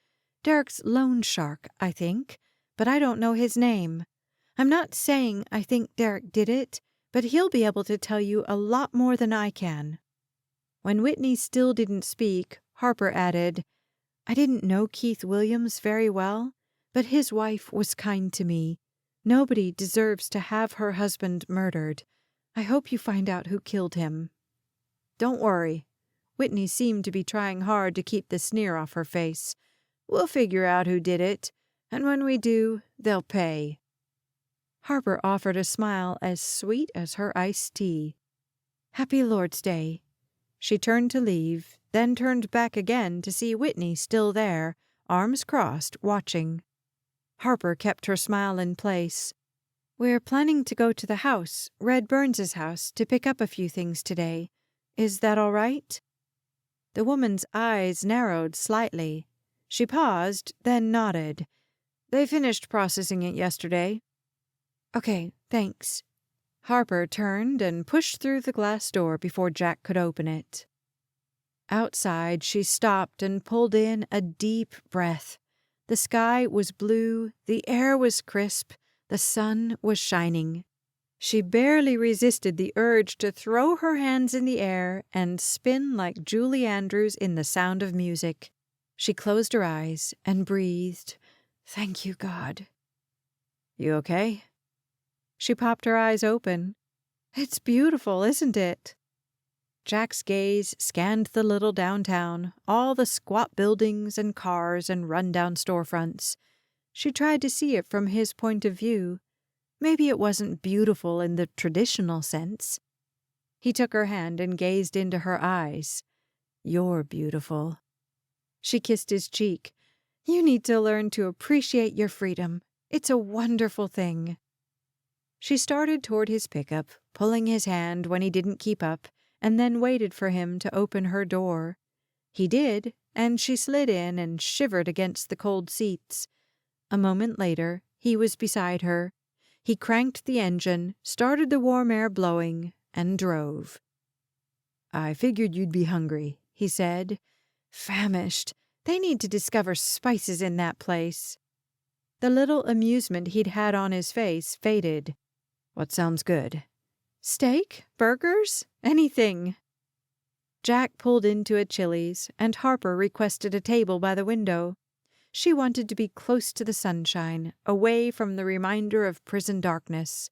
[SPEAKER 1] Derrick's loan shark, I think, but I don't know his name. I'm not saying I think Derrick did it, but he'll be able to tell you a lot more than I can." When Whitney still didn't speak, Harper added, "I didn't know Keith Williams very well, but his wife was kind to me. Nobody deserves to have her husband murdered. I hope you find out who killed him." "Don't worry." Whitney seemed to be trying hard to keep the sneer off her face. "We'll figure out who did it, and when we do, they'll pay." Harper offered a smile as sweet as her iced tea. "Happy Lord's Day." She turned to leave, then turned back again to see Whitney still there, arms crossed, watching. Harper kept her smile in place. "We're planning to go to the house, Red Burns's house, to pick up a few things today. Is that all right?" The woman's eyes narrowed slightly. She paused, then nodded. "They finished processing it yesterday." "Okay, thanks." Harper turned and pushed through the glass door before Jack could open it. Outside, she stopped and pulled in a deep breath. The sky was blue, the air was crisp, the sun was shining. She barely resisted the urge to throw her hands in the air and spin like Julie Andrews in The Sound of Music. She closed her eyes and breathed, "Thank you, God." "You okay?" She popped her eyes open. "It's beautiful, isn't it?" Jack's gaze scanned the little downtown, all the squat buildings and cars and run-down storefronts. She tried to see it from his point of view. Maybe it wasn't beautiful in the traditional sense. He took her hand and gazed into her eyes. "You're beautiful." She kissed his cheek. "You need to learn to appreciate your freedom. It's a wonderful thing." She started toward his pickup, pulling his hand when he didn't keep up, and then waited for him to open her door. He did, and she slid in and shivered against the cold seats. A moment later, he was beside her. He cranked the engine, started the warm air blowing, and drove. "I figured you'd be hungry," he said. "Famished. They need to discover spices in that place." The little amusement he'd had on his face faded. "What sounds good?" "Steak? Burgers? Anything." Jack pulled into a Chili's, and Harper requested a table by the window. She wanted to be close to the sunshine, away from the reminder of prison darkness.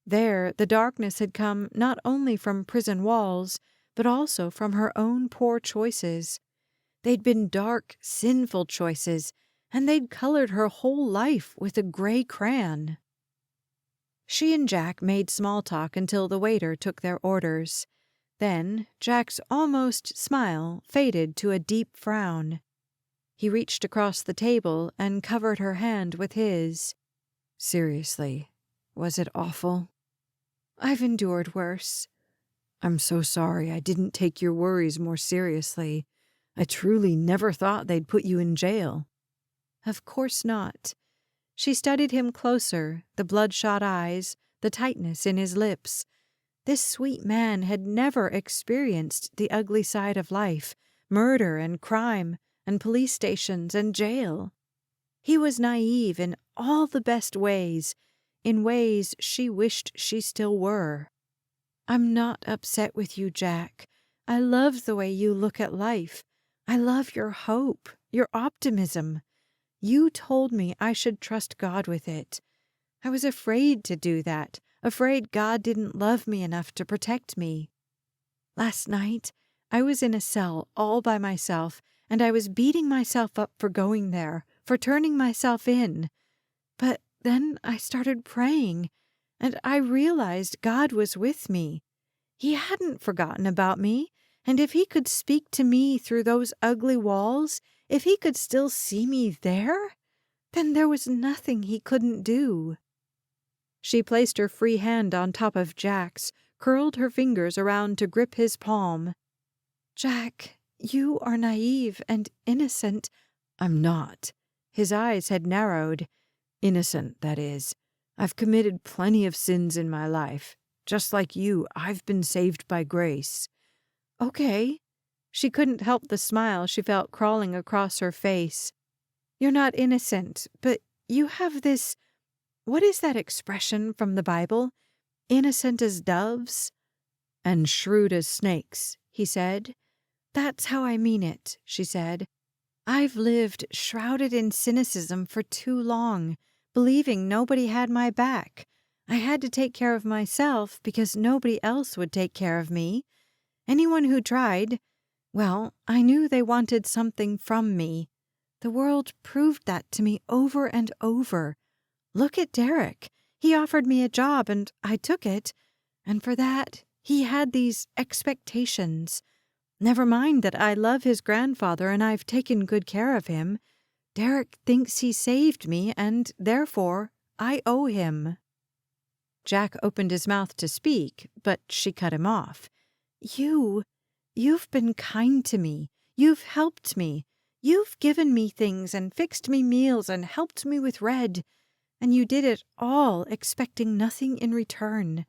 [SPEAKER 1] There, the darkness had come not only from prison walls, but also from her own poor choices. They'd been dark, sinful choices, and they'd colored her whole life with a gray crayon. She and Jack made small talk until the waiter took their orders. Then Jack's almost smile faded to a deep frown. He reached across the table and covered her hand with his. "Seriously, was it awful?" "I've endured worse." "I'm so sorry I didn't take your worries more seriously. I truly never thought they'd put you in jail." "Of course not." She studied him closer, the bloodshot eyes, the tightness in his lips. This sweet man had never experienced the ugly side of life, murder and crime and police stations and jail. He was naive in all the best ways, in ways she wished she still were. "I'm not upset with you, Jack. I love the way you look at life. I love your hope, your optimism. You told me I should trust God with it. I was afraid to do that, afraid God didn't love me enough to protect me. Last night, I was in a cell all by myself, and I was beating myself up for going there, for turning myself in. But then I started praying, and I realized God was with me. He hadn't forgotten about me, and if He could speak to me through those ugly walls, if He could still see me there, then there was nothing He couldn't do." She placed her free hand on top of Jack's, curled her fingers around to grip his palm. "Jack, you are naive and innocent."
[SPEAKER 2] "I'm not." His eyes had narrowed. "Innocent, that is. I've committed plenty of sins in my life. Just like you, I've been saved by grace."
[SPEAKER 1] "Okay." She couldn't help the smile she felt crawling across her face. "You're not innocent, but you have this— what is that expression from the Bible? Innocent as doves?"
[SPEAKER 2] "And shrewd as snakes," he said.
[SPEAKER 1] "That's how I mean it," she said. "I've lived shrouded in cynicism for too long, believing nobody had my back. I had to take care of myself because nobody else would take care of me. Anyone who tried, well, I knew they wanted something from me. The world proved that to me over and over. Look at Derrick. He offered me a job and I took it. And for that, he had these expectations. Never mind that I love his grandfather and I've taken good care of him. Derrick thinks he saved me and, therefore, I owe him."
[SPEAKER 2] Jack opened his mouth to speak, but she cut him off.
[SPEAKER 1] You've been kind to me. You've helped me. You've given me things and fixed me meals and helped me with Red. And you did it all expecting nothing in return.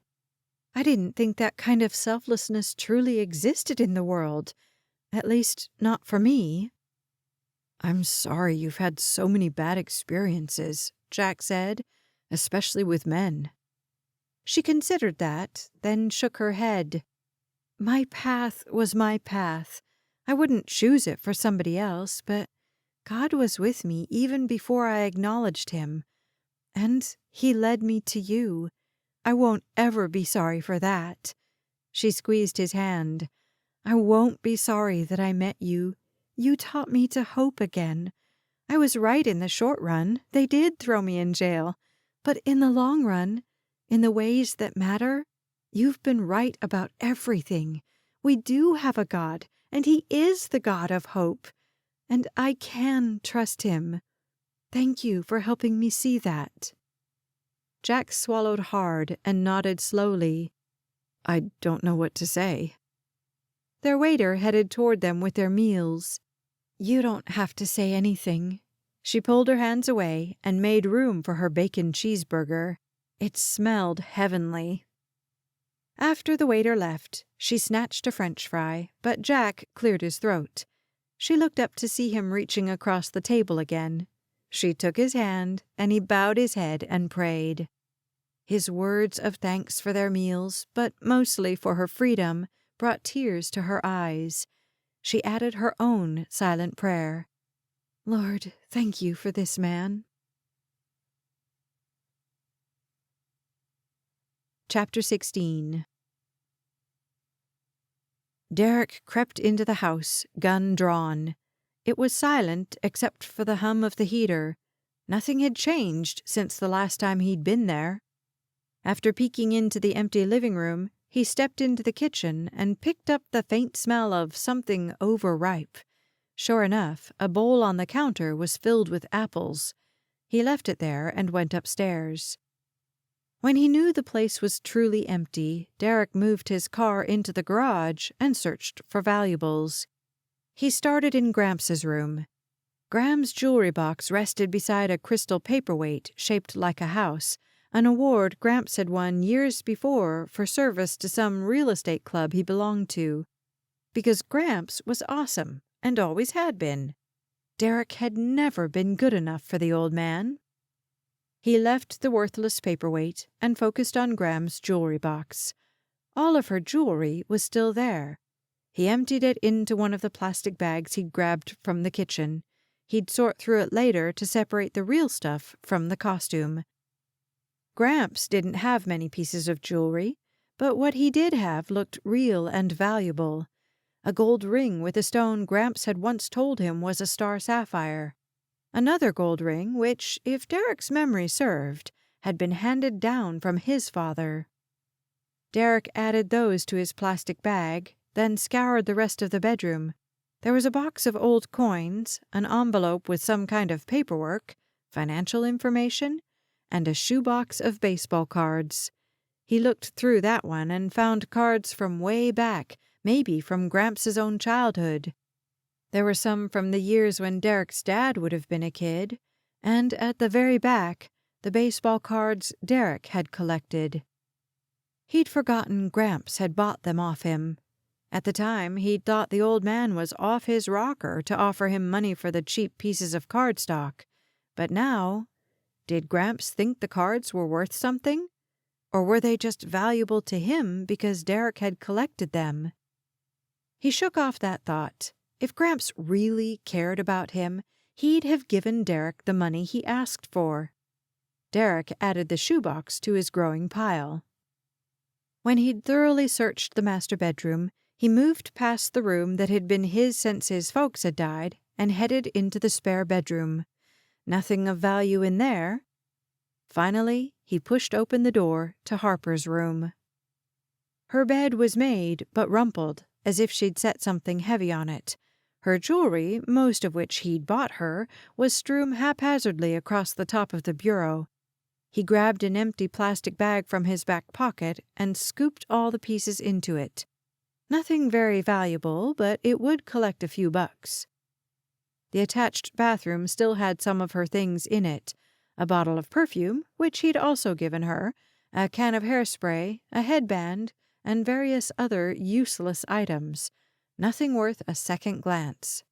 [SPEAKER 1] I didn't think that kind of selflessness truly existed in the world. At least, not for me."
[SPEAKER 2] "I'm sorry you've had so many bad experiences," Jack said, "especially with men."
[SPEAKER 1] She considered that, then shook her head. "My path was my path. I wouldn't choose it for somebody else, but God was with me even before I acknowledged Him. And He led me to you. I won't ever be sorry for that." She squeezed his hand. "I won't be sorry that I met you. You taught me to hope again. I was right in the short run. They did throw me in jail. But in the long run, in the ways that matter, you've been right about everything. We do have a God, and He is the God of hope. And I can trust Him. Thank you for helping me see that."
[SPEAKER 2] Jack swallowed hard and nodded slowly. "I don't know what to say."
[SPEAKER 1] Their waiter headed toward them with their meals. "You don't have to say anything." She pulled her hands away and made room for her bacon cheeseburger. It smelled heavenly. After the waiter left, she snatched a French fry, but Jack cleared his throat. She looked up to see him reaching across the table again. She took his hand, and he bowed his head and prayed. His words of thanks for their meals, but mostly for her freedom, brought tears to her eyes. She added her own silent prayer. "Lord, thank you for this man." Chapter 16. Derrick crept into the house, gun drawn. It was silent except for the hum of the heater. Nothing had changed since the last time he'd been there. After peeking into the empty living room, he stepped into the kitchen and picked up the faint smell of something overripe. Sure enough, a bowl on the counter was filled with apples. He left it there and went upstairs. When he knew the place was truly empty, Derrick moved his car into the garage and searched for valuables. He started in Gramps' room. Graham's jewelry box rested beside a crystal paperweight shaped like a house, an award Gramps had won years before for service to some real estate club he belonged to. Because Gramps was awesome and always had been. Derrick had never been good enough for the old man. He left the worthless paperweight and focused on Graham's jewelry box. All of her jewelry was still there. He emptied it into one of the plastic bags he'd grabbed from the kitchen. He'd sort through it later to separate the real stuff from the costume. Gramps didn't have many pieces of jewelry, but what he did have looked real and valuable. A gold ring with a stone Gramps had once told him was a star sapphire. Another gold ring, which, if Derrick's memory served, had been handed down from his father. Derrick added those to his plastic bag, then scoured the rest of the bedroom. There was a box of old coins, an envelope with some kind of paperwork, financial information, and a shoebox of baseball cards. He looked through that one and found cards from way back, maybe from Gramps' own childhood. There were some from the years when Derrick's dad would have been a kid, and at the very back, the baseball cards Derrick had collected. He'd forgotten Gramps had bought them off him. At the time, he'd thought the old man was off his rocker to offer him money for the cheap pieces of cardstock. But now, did Gramps think the cards were worth something? Or were they just valuable to him because Derrick had collected them? He shook off that thought. If Gramps really cared about him, he'd have given Derrick the money he asked for. Derrick added the shoebox to his growing pile. When he'd thoroughly searched the master bedroom, he moved past the room that had been his since his folks had died and headed into the spare bedroom. Nothing of value in there. Finally, he pushed open the door to Harper's room. Her bed was made, but rumpled, as if she'd set something heavy on it. Her jewelry, most of which he'd bought her, was strewn haphazardly across the top of the bureau. He grabbed an empty plastic bag from his back pocket and scooped all the pieces into it. Nothing very valuable, but it would collect a few bucks. The attached bathroom still had some of her things in it. A bottle of perfume, which he'd also given her, a can of hairspray, a headband, and various other useless items. Nothing worth a second glance.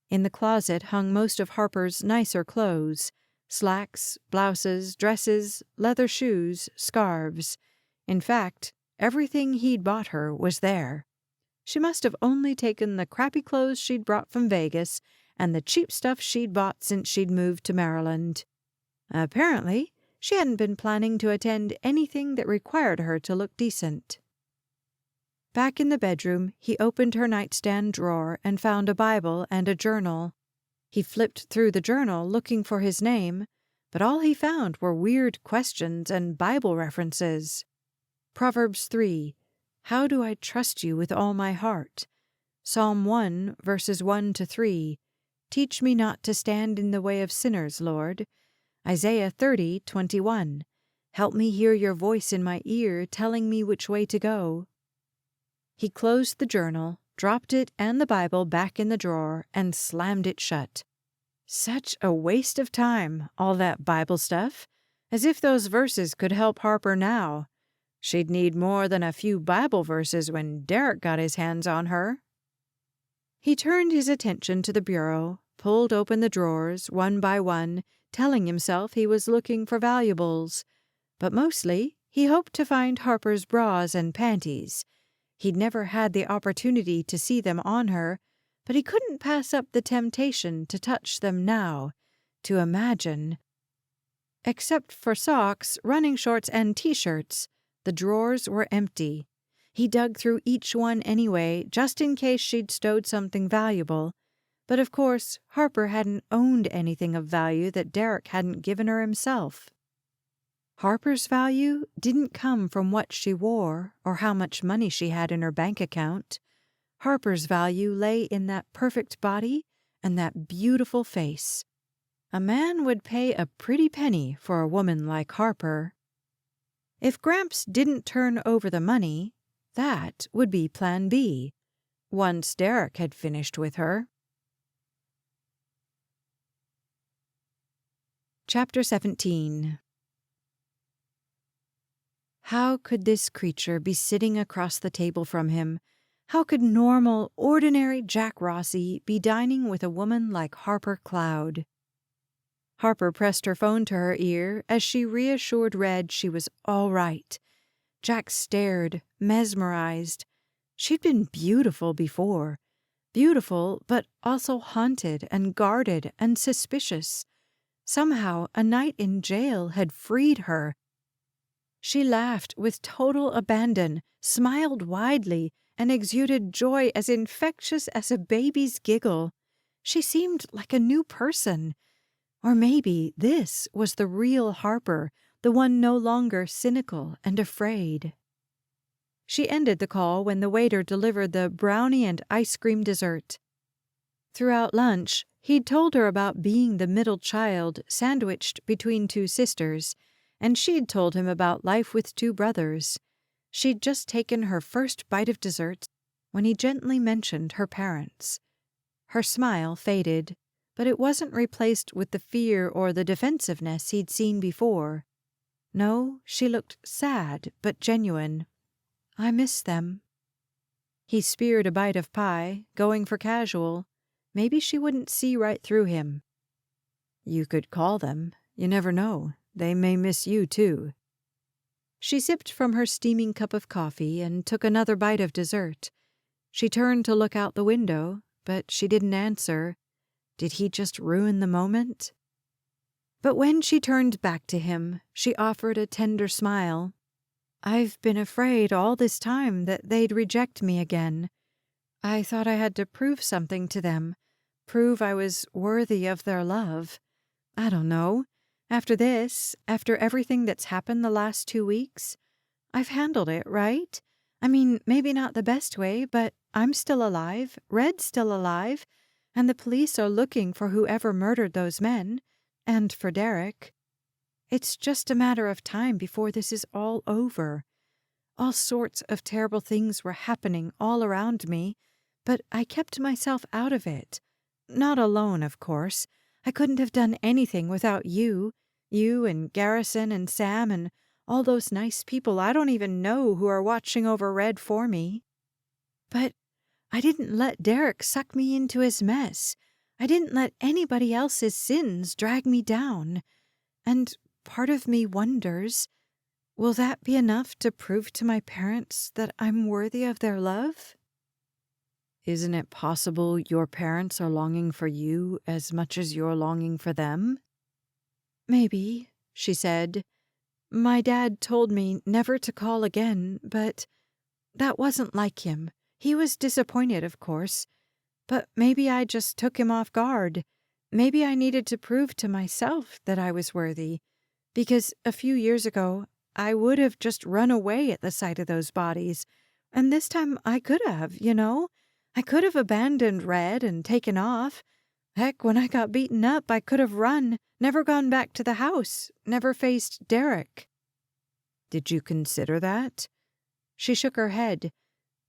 [SPEAKER 1] In the closet hung most of Harper's nicer clothes. Slacks, blouses, dresses, leather shoes, scarves. In fact, everything he'd bought her was there. She must have only taken the crappy clothes she'd brought from Vegas and the cheap stuff she'd bought since she'd moved to Maryland. Apparently, she hadn't been planning to attend anything that required her to look decent. Back in the bedroom, he opened her nightstand drawer and found a Bible and a journal. He flipped through the journal looking for his name, but all he found were weird questions and Bible references. Proverbs 3, How do I trust you with all my heart? Psalm 1, verses 1 to 3, Teach me not to stand in the way of sinners, Lord. Isaiah 30:21, Help me hear your voice in my ear telling me which way to go. He closed the journal, dropped it and the Bible back in the drawer, and slammed it shut. Such a waste of time, all that Bible stuff. As if those verses could help Harper now. She'd need more than a few Bible verses when Derrick got his hands on her. He turned his attention to the bureau, pulled open the drawers one by one, telling himself he was looking for valuables. But mostly, he hoped to find Harper's bras and panties. He'd never had the opportunity to see them on her, but he couldn't pass up the temptation to touch them now, to imagine. Except for socks, running shorts, and T-shirts, the drawers were empty. He dug through each one anyway, just in case she'd stowed something valuable. But of course, Harper hadn't owned anything of value that Derrick hadn't given her himself. Harper's value didn't come from what she wore or how much money she had in her bank account. Harper's value lay in that perfect body and that beautiful face. A man would pay a pretty penny for a woman like Harper. If Gramps didn't turn over the money, that would be Plan B, once Derrick had finished with her. Chapter 17. How could this creature be sitting across the table from him? How could normal, ordinary Jack Rossi be dining with a woman like Harper Cloud? Harper pressed her phone to her ear as she reassured Red she was all right. Jack stared, mesmerized. She'd been beautiful before. Beautiful, but also haunted and guarded and suspicious. Somehow, a night in jail had freed her. She laughed with total abandon, smiled widely, and exuded joy as infectious as a baby's giggle. She seemed like a new person. Or maybe this was the real Harper, the one no longer cynical and afraid. She ended the call when the waiter delivered the brownie and ice cream dessert. Throughout lunch, he'd told her about being the middle child sandwiched between two sisters, and she'd told him about life with two brothers. She'd just taken her first bite of dessert when he gently mentioned her parents. Her smile faded, but it wasn't replaced with the fear or the defensiveness he'd seen before. No, she looked sad but genuine. I miss them. He speared a bite of pie, going for casual. Maybe she wouldn't see right through him. You could call them. You never know. They may miss you, too. She sipped from her steaming cup of coffee and took another bite of dessert. She turned to look out the window, but she didn't answer. Did he just ruin the moment? But when she turned back to him, she offered a tender smile. I've been afraid all this time that they'd reject me again. I thought I had to prove something to them, prove I was worthy of their love. I don't know. After this, after everything that's happened the last 2 weeks, I've handled it, right? I mean, maybe not the best way, but I'm still alive, Red's still alive, and the police are looking for whoever murdered those men, and for Derrick. It's just a matter of time before this is all over. All sorts of terrible things were happening all around me, but I kept myself out of it. Not alone, of course. I couldn't have done anything without you and Garrison and Sam and all those nice people I don't even know who are watching over Red for me. But I didn't let Derrick suck me into his mess. I didn't let anybody else's sins drag me down. And part of me wonders, will that be enough to prove to my parents that I'm worthy of their love?
[SPEAKER 2] Isn't it possible your parents are longing for you as much as you're longing for them?
[SPEAKER 1] Maybe, she said. My dad told me never to call again, but that wasn't like him. He was disappointed, of course. But maybe I just took him off guard. Maybe I needed to prove to myself that I was worthy. Because a few years ago, I would have just run away at the sight of those bodies. And this time I could have, you know? I could have abandoned Red and taken off. Heck, when I got beaten up, I could have run, never gone back to the house, never faced Derrick.
[SPEAKER 2] Did you consider that?
[SPEAKER 1] She shook her head.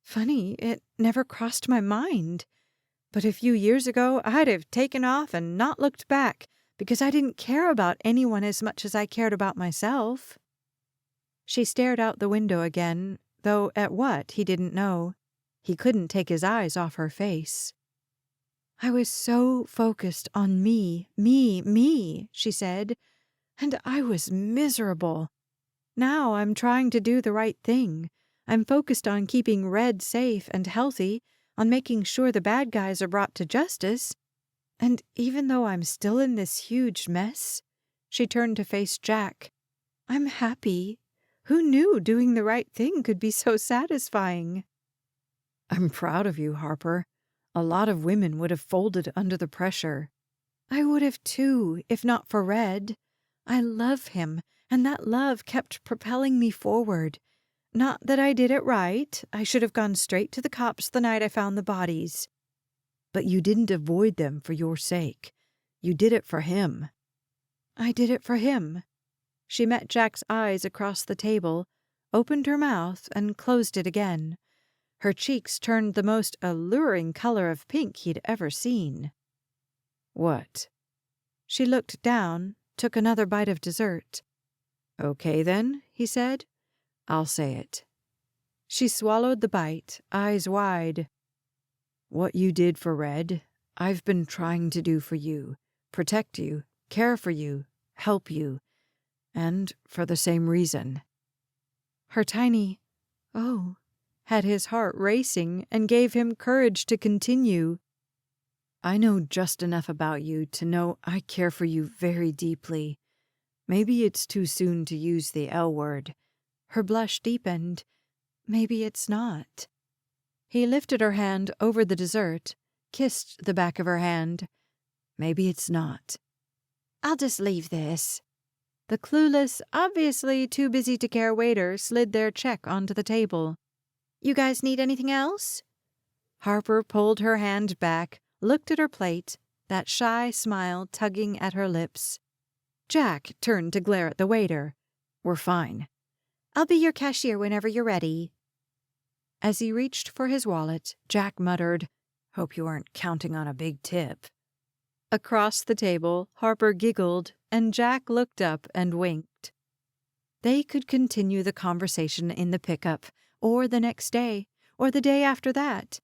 [SPEAKER 1] Funny, it never crossed my mind. But a few years ago, I'd have taken off and not looked back, because I didn't care about anyone as much as I cared about myself. She stared out the window again, though at what he didn't know. He couldn't take his eyes off her face. I was so focused on me, she said, and I was miserable. Now I'm trying to do the right thing. I'm focused on keeping Red safe and healthy, on making sure the bad guys are brought to justice. And even though I'm still in this huge mess, she turned to face Jack, I'm happy. Who knew doing the right thing could be so satisfying?
[SPEAKER 2] I'm proud of you, Harper. A lot of women would have folded under the pressure.
[SPEAKER 1] I would have too, if not for Red. I love him, and that love kept propelling me forward. Not that I did it right. I should have gone straight to the cops the night I found the bodies.
[SPEAKER 2] But you didn't avoid them for your sake. You did it for him.
[SPEAKER 1] I did it for him. She met Jack's eyes across the table, opened her mouth, and closed it again. Her cheeks turned the most alluring color of pink he'd ever seen.
[SPEAKER 2] What?
[SPEAKER 1] She looked down, took another bite of dessert.
[SPEAKER 2] Okay, then, he said. I'll say it.
[SPEAKER 1] She swallowed the bite, eyes wide.
[SPEAKER 2] What you did for Red, I've been trying to do for you. Protect you, care for you, help you. And for the same reason.
[SPEAKER 1] Her tiny, "Oh," had his heart racing and gave him courage to continue.
[SPEAKER 2] I know just enough about you to know I care for you very deeply. Maybe it's too soon to use the L word.
[SPEAKER 1] Her blush deepened. Maybe it's not. He lifted her hand over the dessert, kissed the back of her hand.
[SPEAKER 2] Maybe it's not.
[SPEAKER 1] I'll just leave this. The clueless, obviously too busy to care waiter slid their check onto the table. You guys need anything else? Harper pulled her hand back, looked at her plate, that shy smile tugging at her lips. Jack turned to glare at the waiter.
[SPEAKER 2] We're fine.
[SPEAKER 1] I'll be your cashier whenever you're ready. As he reached for his wallet, Jack muttered,
[SPEAKER 2] Hope you aren't counting on a big tip.
[SPEAKER 1] Across the table, Harper giggled, and Jack looked up and winked. They could continue the conversation in the pickup, or the next day, or the day after that.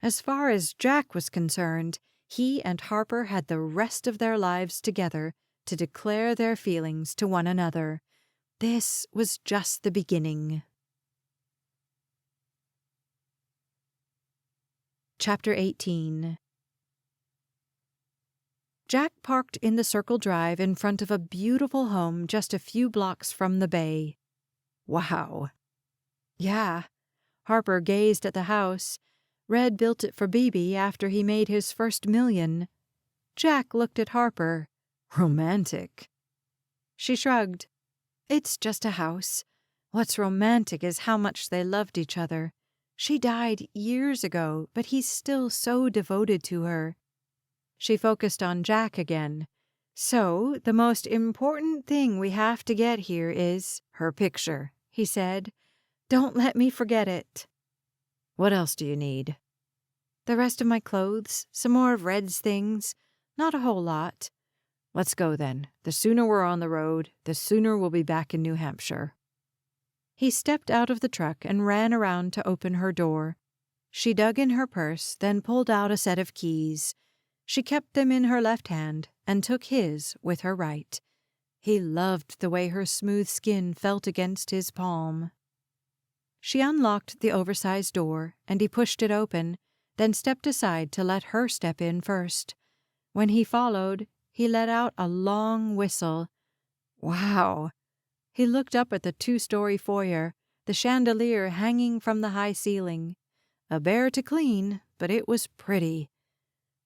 [SPEAKER 1] As far as Jack was concerned, he and Harper had the rest of their lives together to declare their feelings to one another. This was just the beginning. Chapter 18. Jack parked in the Circle Drive in front of a beautiful home just a few blocks from the bay.
[SPEAKER 2] Wow.
[SPEAKER 1] Yeah. Harper gazed at the house. Red built it for Bebe after he made his first $1,000,000. Jack looked at Harper.
[SPEAKER 2] Romantic.
[SPEAKER 1] She shrugged. It's just a house. What's romantic is how much they loved each other. She died years ago, but he's still so devoted to her. She focused on Jack again. So, the most important thing we have to get here is her picture, he said. Don't let me forget it.
[SPEAKER 2] What else do you need?
[SPEAKER 1] The rest of my clothes, some more of Red's things. Not a whole lot.
[SPEAKER 2] Let's go then. The sooner we're on the road, the sooner we'll be back in New Hampshire.
[SPEAKER 1] He stepped out of the truck and ran around to open her door. She dug in her purse, then pulled out a set of keys. She kept them in her left hand and took his with her right. He loved the way her smooth skin felt against his palm. She unlocked the oversized door, and he pushed it open, then stepped aside to let her step in first. When he followed, he let out a long whistle. Wow! He looked up at the 2-story foyer, the chandelier hanging from the high ceiling. A bear to clean, but it was pretty.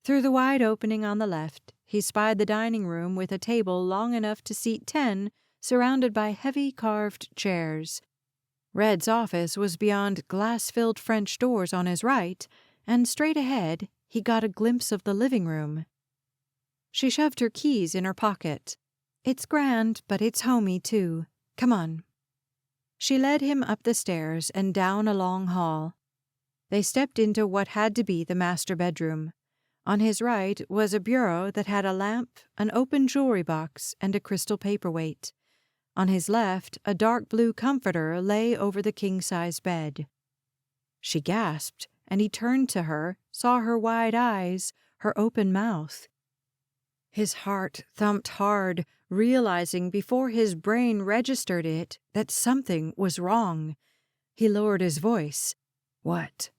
[SPEAKER 1] Through the wide opening on the left, he spied the dining room with a table long enough to seat 10, surrounded by heavy carved chairs. Red's office was beyond glass-filled French doors on his right, and straight ahead he got a glimpse of the living room. She shoved her keys in her pocket. It's grand, but it's homey, too. Come on. She led him up the stairs and down a long hall. They stepped into what had to be the master bedroom. On his right was a bureau that had a lamp, an open jewelry box, and a crystal paperweight. On his left, a dark blue comforter lay over the king-size bed. She gasped, and he turned to her, saw her wide eyes, her open mouth. His heart thumped hard, realizing before his brain registered it that something was wrong. He lowered his voice. What?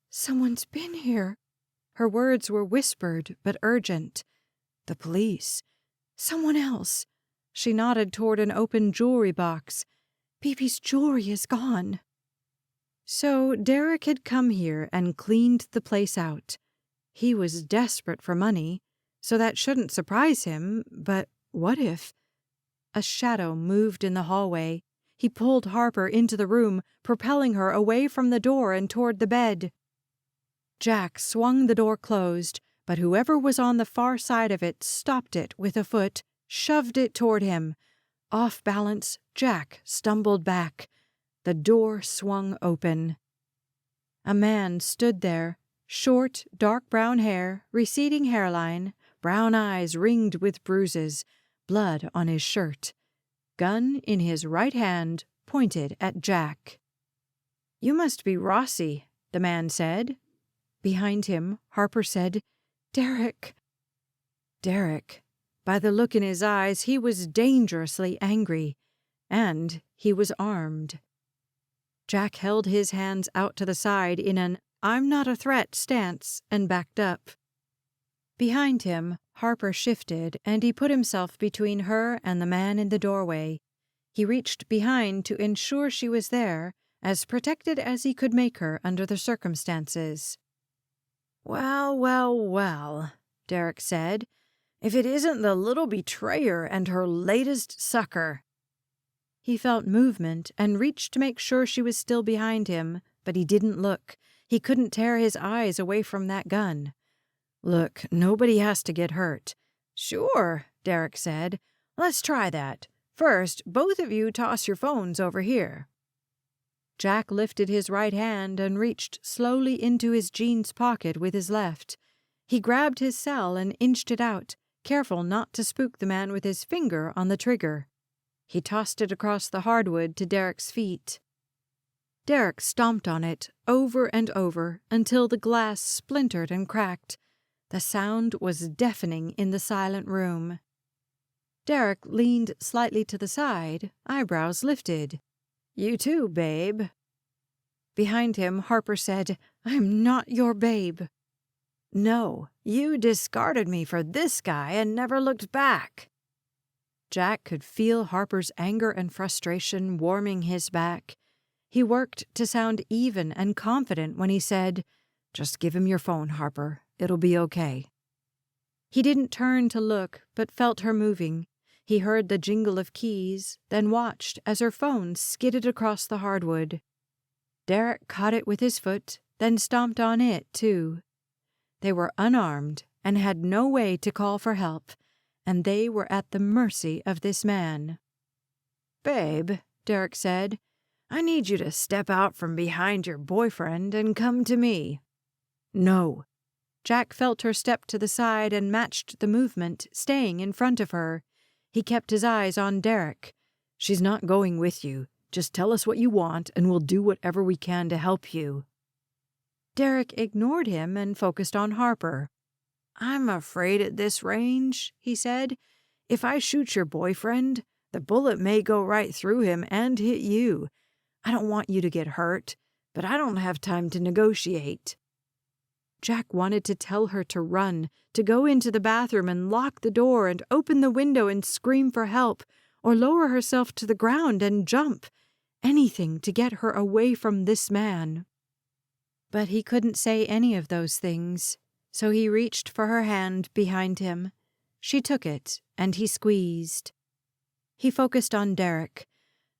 [SPEAKER 1] Someone's been here. Her words were whispered but urgent. The police. Someone else. She nodded toward an open jewelry box. Bebe's jewelry is gone. So Derrick had come here and cleaned the place out. He was desperate for money, so that shouldn't surprise him, but what if? A shadow moved in the hallway. He pulled Harper into the room, propelling her away from the door and toward the bed. Jack swung the door closed, but whoever was on the far side of it stopped it with a foot, shoved it toward him. Off balance, Jack stumbled back. The door swung open. A man stood there, short, dark brown hair, receding hairline, brown eyes ringed with bruises, blood on his shirt. Gun in his right hand, pointed at Jack. "You must be Rossi," the man said. Behind him, Harper said, "Derrick." Derrick. By the look in his eyes, he was dangerously angry, and he was armed. Jack held his hands out to the side in an "I'm not a threat" stance and backed up. Behind him, Harper shifted, and he put himself between her and the man in the doorway. He reached behind to ensure she was there, as protected as he could make her under the circumstances. "Well, well, well," Derrick said, "if it isn't the little betrayer and her latest sucker." He felt movement and reached to make sure she was still behind him, but he didn't look. He couldn't tear his eyes away from that gun. "Look, nobody has to get hurt." "Sure," Derrick said. "Let's try that. First, both of you toss your phones over here." Jack lifted his right hand and reached slowly into his jeans pocket with his left. He grabbed his cell and inched it out, careful not to spook the man with his finger on the trigger. He tossed it across the hardwood to Derrick's feet. Derrick stomped on it over and over until the glass splintered and cracked. The sound was deafening in the silent room. Derrick leaned slightly to the side, eyebrows lifted. "You too, babe." Behind him, Harper said, "I'm not your babe." "No, you discarded me for this guy and never looked back." Jack could feel Harper's anger and frustration warming his back. He worked to sound even and confident when he said, "Just give him your phone, Harper. It'll be okay." He didn't turn to look, but felt her moving. He heard the jingle of keys, then watched as her phone skidded across the hardwood. Derrick caught it with his foot, then stomped on it, too. They were unarmed and had no way to call for help, and they were at the mercy of this man. "Babe," Derrick said, "I need you to step out from behind your boyfriend and come to me." "No." Jack felt her step to the side and matched the movement, staying in front of her. He kept his eyes on Derrick. "She's not going with you. Just tell us what you want, and we'll do whatever we can to help you." Derrick ignored him and focused on Harper. "I'm afraid at this range," he said. "If I shoot your boyfriend, the bullet may go right through him and hit you. I don't want you to get hurt, but I don't have time to negotiate." Jack wanted to tell her to run, to go into the bathroom and lock the door and open the window and scream for help, or lower herself to the ground and jump. Anything to get her away from this man. But he couldn't say any of those things, so he reached for her hand behind him. She took it, and he squeezed. He focused on Derrick.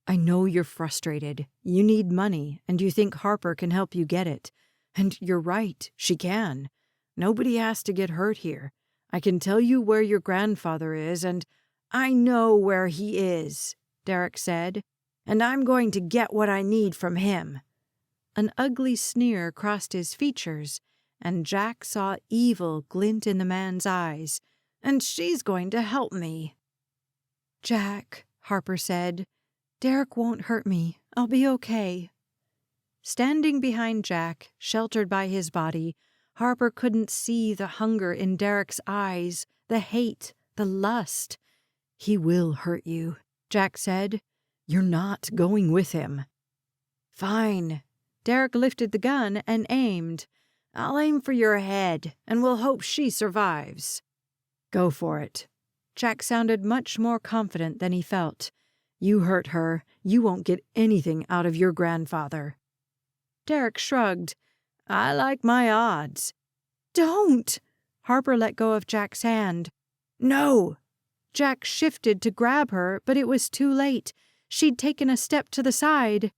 [SPEAKER 1] "I know you're frustrated. You need money, and you think Harper can help you get it. And you're right, she can. Nobody has to get hurt here. I can tell you where your grandfather is, and—" "I know where he is," Derrick said, "and I'm going to get what I need from him." An ugly sneer crossed his features, and Jack saw evil glint in the man's eyes. "And she's going to help me." "Jack," Harper said, "Derrick won't hurt me. I'll be okay." Standing behind Jack, sheltered by his body, Harper couldn't see the hunger in Derrick's eyes, the hate, the lust. "He will hurt you," Jack said. "You're not going with him." "Fine." Derrick lifted the gun and aimed. "I'll aim for your head, and we'll hope she survives." "Go for it." Jack sounded much more confident than he felt. "You hurt her, you won't get anything out of your grandfather." Derrick shrugged. "I like my odds." "Don't!" Harper let go of Jack's hand. "No!" Jack shifted to grab her, but it was too late. She'd taken a step to the side.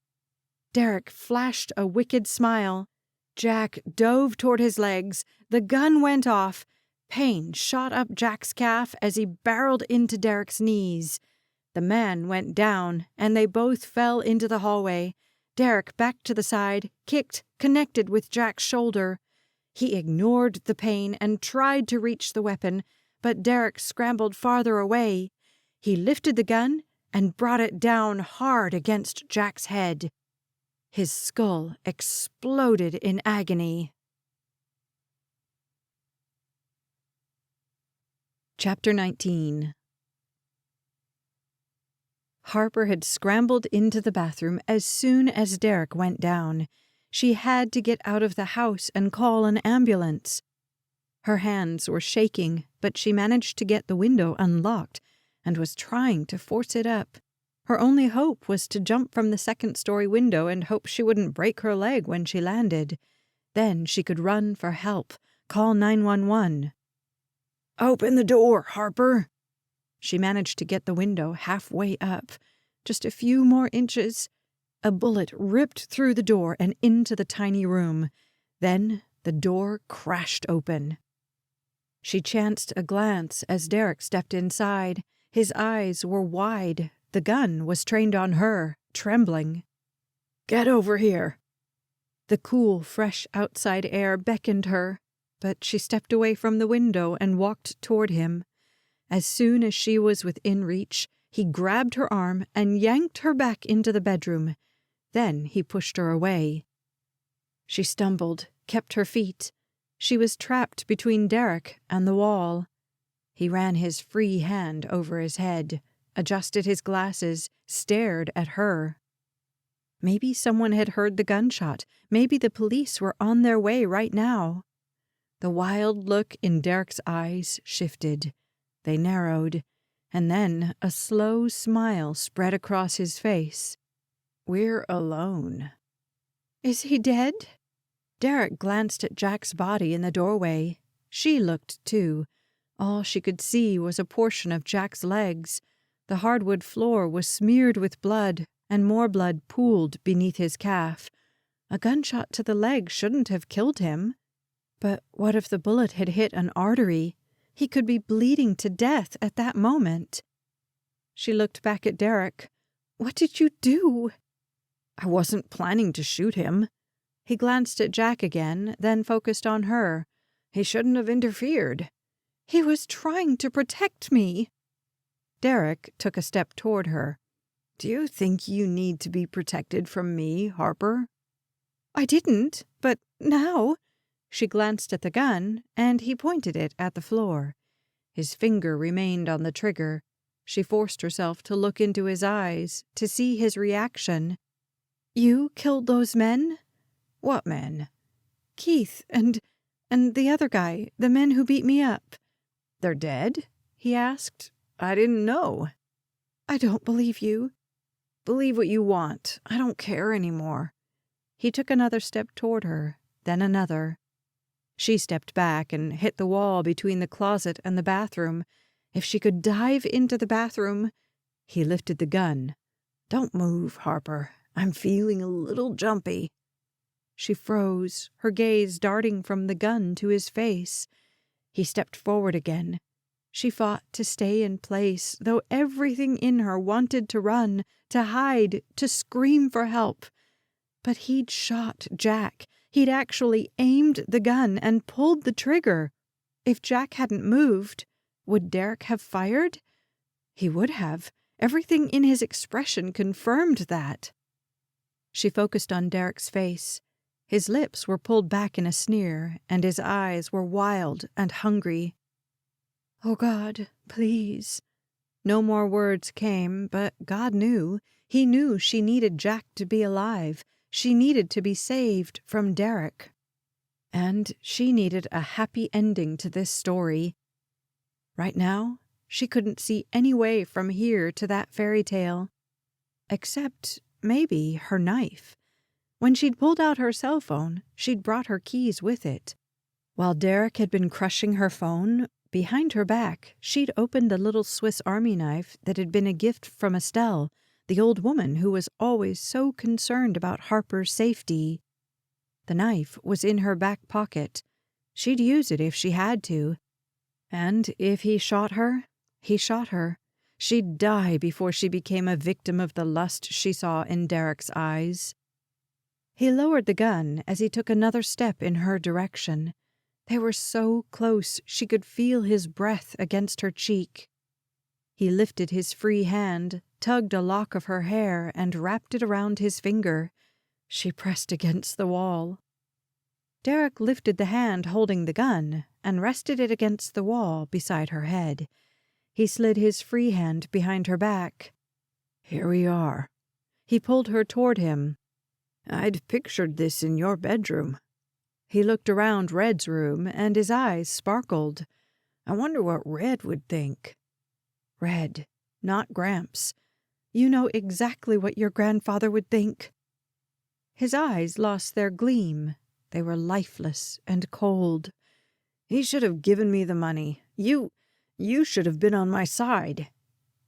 [SPEAKER 1] Derrick flashed a wicked smile. Jack dove toward his legs. The gun went off. Pain shot up Jack's calf as he barreled into Derrick's knees. The man went down, and they both fell into the hallway. Derrick backed to the side, kicked, connected with Jack's shoulder. He ignored the pain and tried to reach the weapon, but Derrick scrambled farther away. He lifted the gun and brought it down hard against Jack's head. His skull exploded in agony. Chapter 19. Harper had scrambled into the bathroom as soon as Derrick went down. She had to get out of the house and call an ambulance. Her hands were shaking, but she managed to get the window unlocked and was trying to force it up. Her only hope was to jump from the second-story window and hope she wouldn't break her leg when she landed. Then she could run for help, call 911. "Open the door, Harper." She managed to get the window halfway up. Just a few more inches. A bullet ripped through the door and into the tiny room. Then the door crashed open. She chanced a glance as Derrick stepped inside. His eyes were wide. The gun was trained on her, trembling. "Get over here." The cool, fresh outside air beckoned her, but she stepped away from the window and walked toward him. As soon as she was within reach, he grabbed her arm and yanked her back into the bedroom. Then he pushed her away. She stumbled, kept her feet. She was trapped between Derrick and the wall. He ran his free hand over his head, adjusted his glasses, stared at her. Maybe someone had heard the gunshot. Maybe the police were on their way right now. The wild look in Derrick's eyes shifted. They narrowed, and then a slow smile spread across his face. "We're alone." "Is he dead?" Derrick glanced at Jack's body in the doorway. She looked, too. All she could see was a portion of Jack's legs. The hardwood floor was smeared with blood, and more blood pooled beneath his calf. A gunshot to the leg shouldn't have killed him. But what if the bullet had hit an artery? He could be bleeding to death at that moment. She looked back at Derrick. "What did you do?" "I wasn't planning to shoot him." He glanced at Jack again, then focused on her. "He shouldn't have interfered." "He was trying to protect me." Derrick took a step toward her. "Do you think you need to be protected from me, Harper?" "I didn't, but now." She glanced at the gun, and he pointed it at the floor. His finger remained on the trigger. She forced herself to look into his eyes, to see his reaction. "You killed those men?" "What men?" "Keith and the other guy, the men who beat me up." "They're dead?" he asked. "I didn't know." "I don't believe you." "Believe what you want. I don't care anymore." He took another step toward her, then another. She stepped back and hit the wall between the closet and the bathroom. If she could dive into the bathroom. He lifted the gun. "Don't move, Harper. I'm feeling a little jumpy." She froze, her gaze darting from the gun to his face. He stepped forward again. She fought to stay in place, though everything in her wanted to run, to hide, to scream for help. But he'd shot Jack. He'd actually aimed the gun and pulled the trigger. If Jack hadn't moved, would Derrick have fired? He would have. Everything in his expression confirmed that. She focused on Derrick's face. His lips were pulled back in a sneer, and his eyes were wild and hungry. "Oh, God, please." No more words came, but God knew. He knew she needed Jack to be alive. She needed to be saved from Derrick. And she needed a happy ending to this story. Right now, she couldn't see any way from here to that fairy tale. Except, maybe, her knife. When she'd pulled out her cell phone, she'd brought her keys with it. While Derrick had been crushing her phone, behind her back, she'd opened a little Swiss Army knife that had been a gift from Estelle, the old woman who was always so concerned about Harper's safety. The knife was in her back pocket. She'd use it if she had to. And if he shot her, he shot her. She'd die before she became a victim of the lust she saw in Derrick's eyes. He lowered the gun as he took another step in her direction. They were so close she could feel his breath against her cheek. He lifted his free hand, tugged a lock of her hair, and wrapped it around his finger. She pressed against the wall. Derrick lifted the hand holding the gun and rested it against the wall beside her head. He slid his free hand behind her back. "Here we are." He pulled her toward him. "I'd pictured this in your bedroom." He looked around Red's room, and his eyes sparkled. "I wonder what Red would think." "Red, not Gramps. You know exactly what your grandfather would think." His eyes lost their gleam. They were lifeless and cold. "He should have given me the money. You should have been on my side."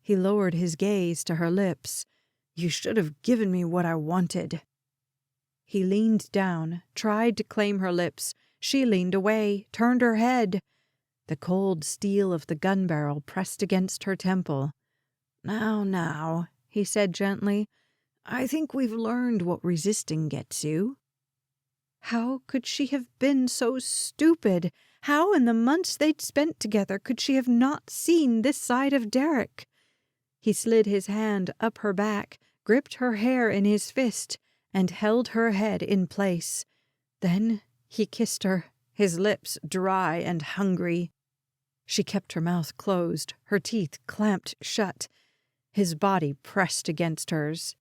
[SPEAKER 1] He lowered his gaze to her lips. "You should have given me what I wanted." He leaned down, tried to claim her lips. She leaned away, turned her head. The cold steel of the gun barrel pressed against her temple. Now," he said gently. "I think we've learned what resisting gets you." How could she have been so stupid? How in the months they'd spent together could she have not seen this side of Derrick? He slid his hand up her back, gripped her hair in his fist, and held her head in place. Then he kissed her, his lips dry and hungry. She kept her mouth closed, her teeth clamped shut. His body pressed against hers.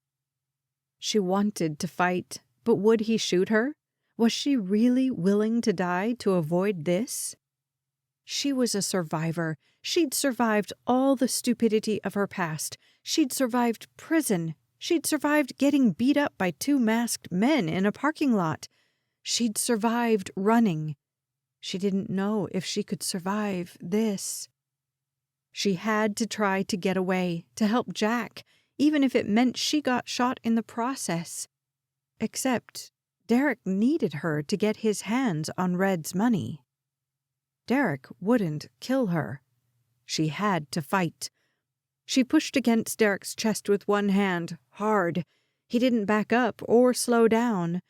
[SPEAKER 1] She wanted to fight, but would he shoot her? Was she really willing to die to avoid this? She was a survivor. She'd survived all the stupidity of her past. She'd survived prison. She'd survived getting beat up by 2 masked men in a parking lot. She'd survived running. She didn't know if she could survive this. She had to try to get away, to help Jack, even if it meant she got shot in the process. Except Derrick needed her to get his hands on Red's money. Derrick wouldn't kill her. She had to fight. She pushed against Derrick's chest with one hand, hard. He didn't back up or slow down.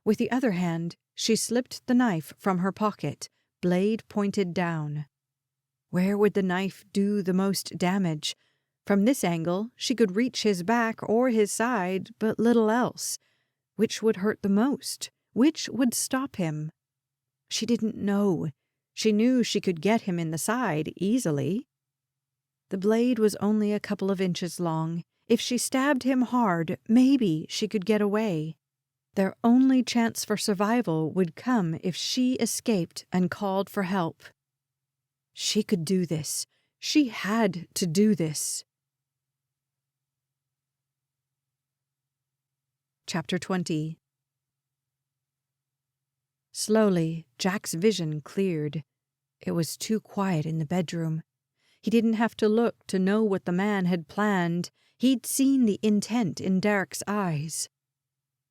[SPEAKER 1] With the other hand, she slipped the knife from her pocket, blade pointed down. Where would the knife do the most damage? From this angle, she could reach his back or his side, but little else. Which would hurt the most? Which would stop him? She didn't know. She knew she could get him in the side easily. The blade was only a couple of inches long. If she stabbed him hard, maybe she could get away. Their only chance for survival would come if she escaped and called for help. She could do this. She had to do this. Chapter 20. Slowly, Jack's vision cleared. It was too quiet in the bedroom. He didn't have to look to know what the man had planned. He'd seen the intent in Derrick's eyes.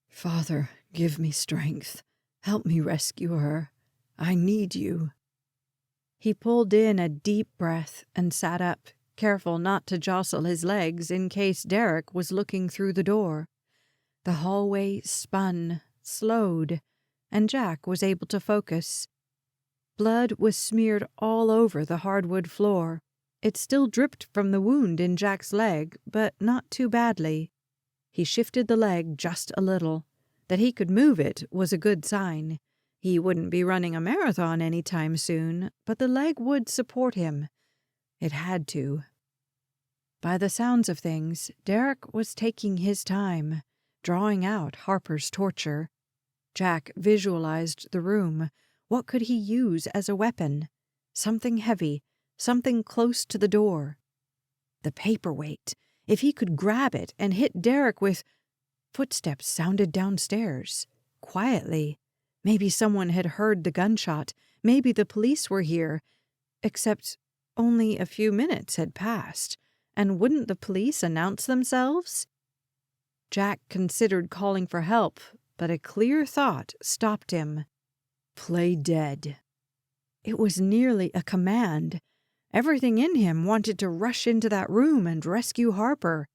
[SPEAKER 1] "Father, give me strength. Help me rescue her. I need you." He pulled in a deep breath and sat up, careful not to jostle his legs in case Derrick was looking through the door. The hallway spun, slowed, and Jack was able to focus. Blood was smeared all over the hardwood floor. It still dripped from the wound in Jack's leg, but not too badly. He shifted the leg just a little. That he could move it was a good sign. He wouldn't be running a marathon any time soon, but the leg would support him. It had to. By the sounds of things, Derrick was taking his time, drawing out Harper's torture. Jack visualized the room. What could he use as a weapon? Something heavy, something close to the door. The paperweight. If he could grab it and hit Derrick with... Footsteps sounded downstairs, quietly. Maybe someone had heard the gunshot. Maybe the police were here. Except only a few minutes had passed. And wouldn't the police announce themselves? Jack considered calling for help, but a clear thought stopped him. Play dead. It was nearly a command. Everything in him wanted to rush into that room and rescue Harper.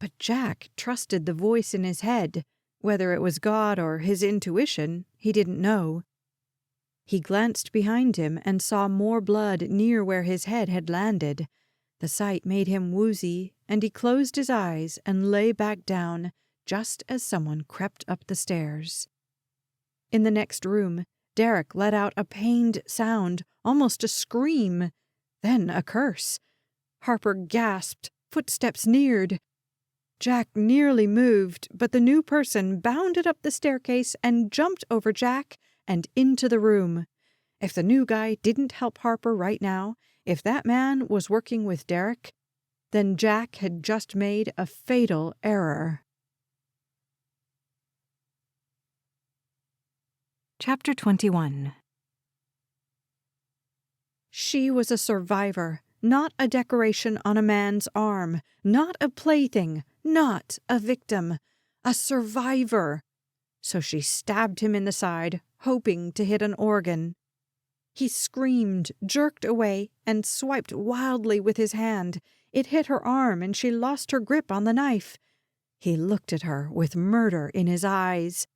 [SPEAKER 1] But Jack trusted the voice in his head. Whether it was God or his intuition, he didn't know. He glanced behind him and saw more blood near where his head had landed. The sight made him woozy, and he closed his eyes and lay back down just as someone crept up the stairs. In the next room, Derrick let out a pained sound, almost a scream, then a curse. Harper gasped. Footsteps neared. Jack nearly moved, but the new person bounded up the staircase and jumped over Jack and into the room. If the new guy didn't help Harper right now, if that man was working with Derrick, then Jack had just made a fatal error. Chapter 21. She was a survivor, not a decoration on a man's arm, not a plaything, not a victim, a survivor. So she stabbed him in the side, hoping to hit an organ. He screamed, jerked away, and swiped wildly with his hand. It hit her arm, and she lost her grip on the knife. He looked at her with murder in his eyes.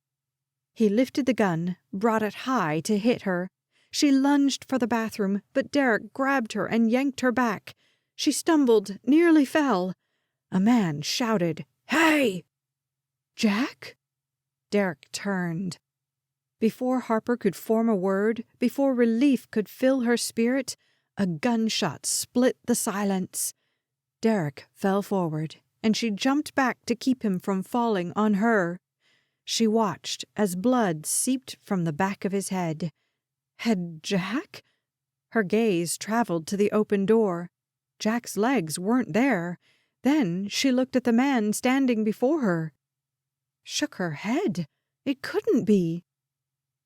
[SPEAKER 1] He lifted the gun, brought it high to hit her. She lunged for the bathroom, but Derrick grabbed her and yanked her back. She stumbled, nearly fell. A man shouted, "Hey!" "Jack?" Derrick turned. Before Harper could form a word, before relief could fill her spirit, a gunshot split the silence. Derrick fell forward, and she jumped back to keep him from falling on her. She watched as blood seeped from the back of his head. Had Jack? Her gaze traveled to the open door. Jack's legs weren't there. Then she looked at the man standing before her. Shook her head. It couldn't be.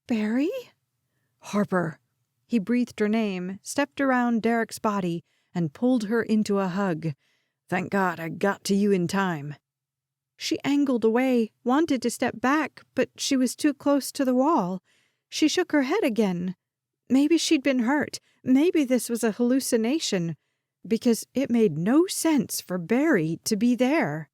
[SPEAKER 1] Barry? Harper. He breathed her name, stepped around Derrick's body, and pulled her into a hug. Thank God I got to you in time. She angled away, wanted to step back, but she was too close to the wall. She shook her head again. Maybe she'd been hurt. Maybe this was a hallucination, because it made no sense for Barry to be there.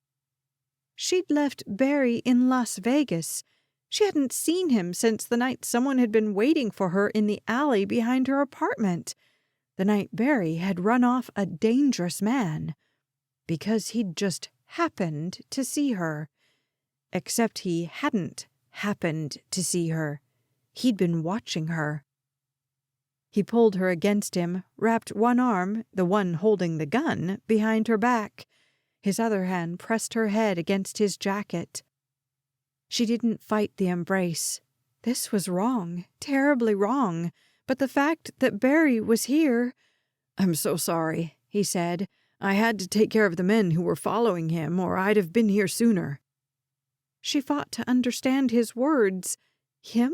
[SPEAKER 1] She'd left Barry in Las Vegas. She hadn't seen him since the night someone had been waiting for her in the alley behind her apartment. The night Barry had run off a dangerous man. Because he'd just happened to see her. Except he hadn't happened to see her. He'd been watching her. He pulled her against him, wrapped one arm, the one holding the gun, behind her back. His other hand pressed her head against his jacket. She didn't fight the embrace. This was wrong, terribly wrong. But the fact that Barry was here... "I'm so sorry," he said. "I had to take care of the men who were following him, or I'd have been here sooner." She fought to understand his words. Him?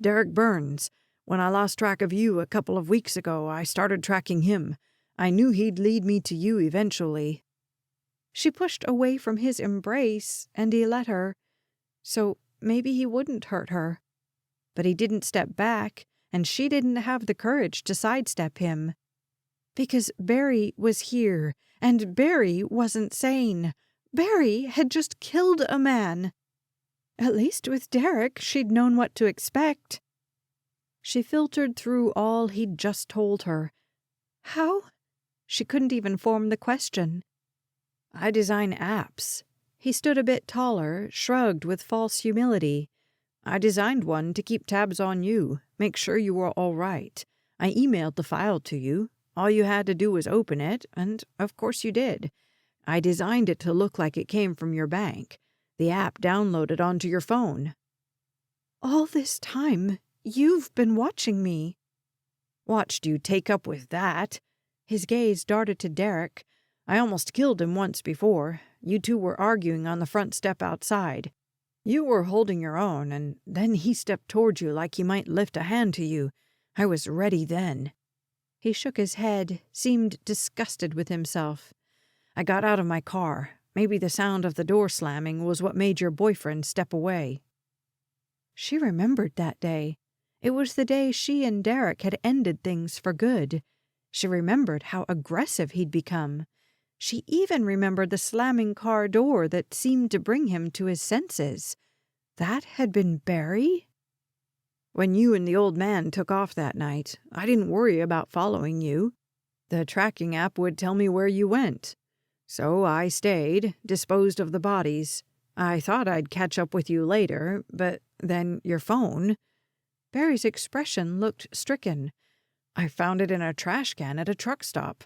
[SPEAKER 1] "Derrick Burns. When I lost track of you a couple of weeks ago, I started tracking him. I knew he'd lead me to you eventually." She pushed away from his embrace, and he let her. So maybe he wouldn't hurt her. But he didn't step back, and she didn't have the courage to sidestep him. Because Barry was here, and Barry wasn't sane. Barry had just killed a man. At least with Derrick, she'd known what to expect. She filtered through all he'd just told her. How? She couldn't even form the question. "I design apps." He stood a bit taller, shrugged with false humility. "I designed one to keep tabs on you, make sure you were all right. I emailed the file to you. All you had to do was open it, and of course you did. I designed it to look like it came from your bank. The app downloaded onto your phone." "All this time, you've been watching me." "Watched you take up with that." His gaze darted to Derrick. "I almost killed him once before. You two were arguing on the front step outside. You were holding your own, and then he stepped toward you like he might lift a hand to you. I was ready then." He shook his head, seemed disgusted with himself. "I got out of my car. Maybe the sound of the door slamming was what made your boyfriend step away." She remembered that day. It was the day she and Derrick had ended things for good. She remembered how aggressive he'd become. She even remembered the slamming car door that seemed to bring him to his senses. That had been Barry? "When you and the old man took off that night, I didn't worry about following you."
[SPEAKER 2] The tracking app would tell me where you went. So I stayed, disposed of the bodies. I thought I'd catch up with you later, but then your phone."
[SPEAKER 1] Barry's expression looked stricken.
[SPEAKER 2] "I found it in a trash can at a truck stop.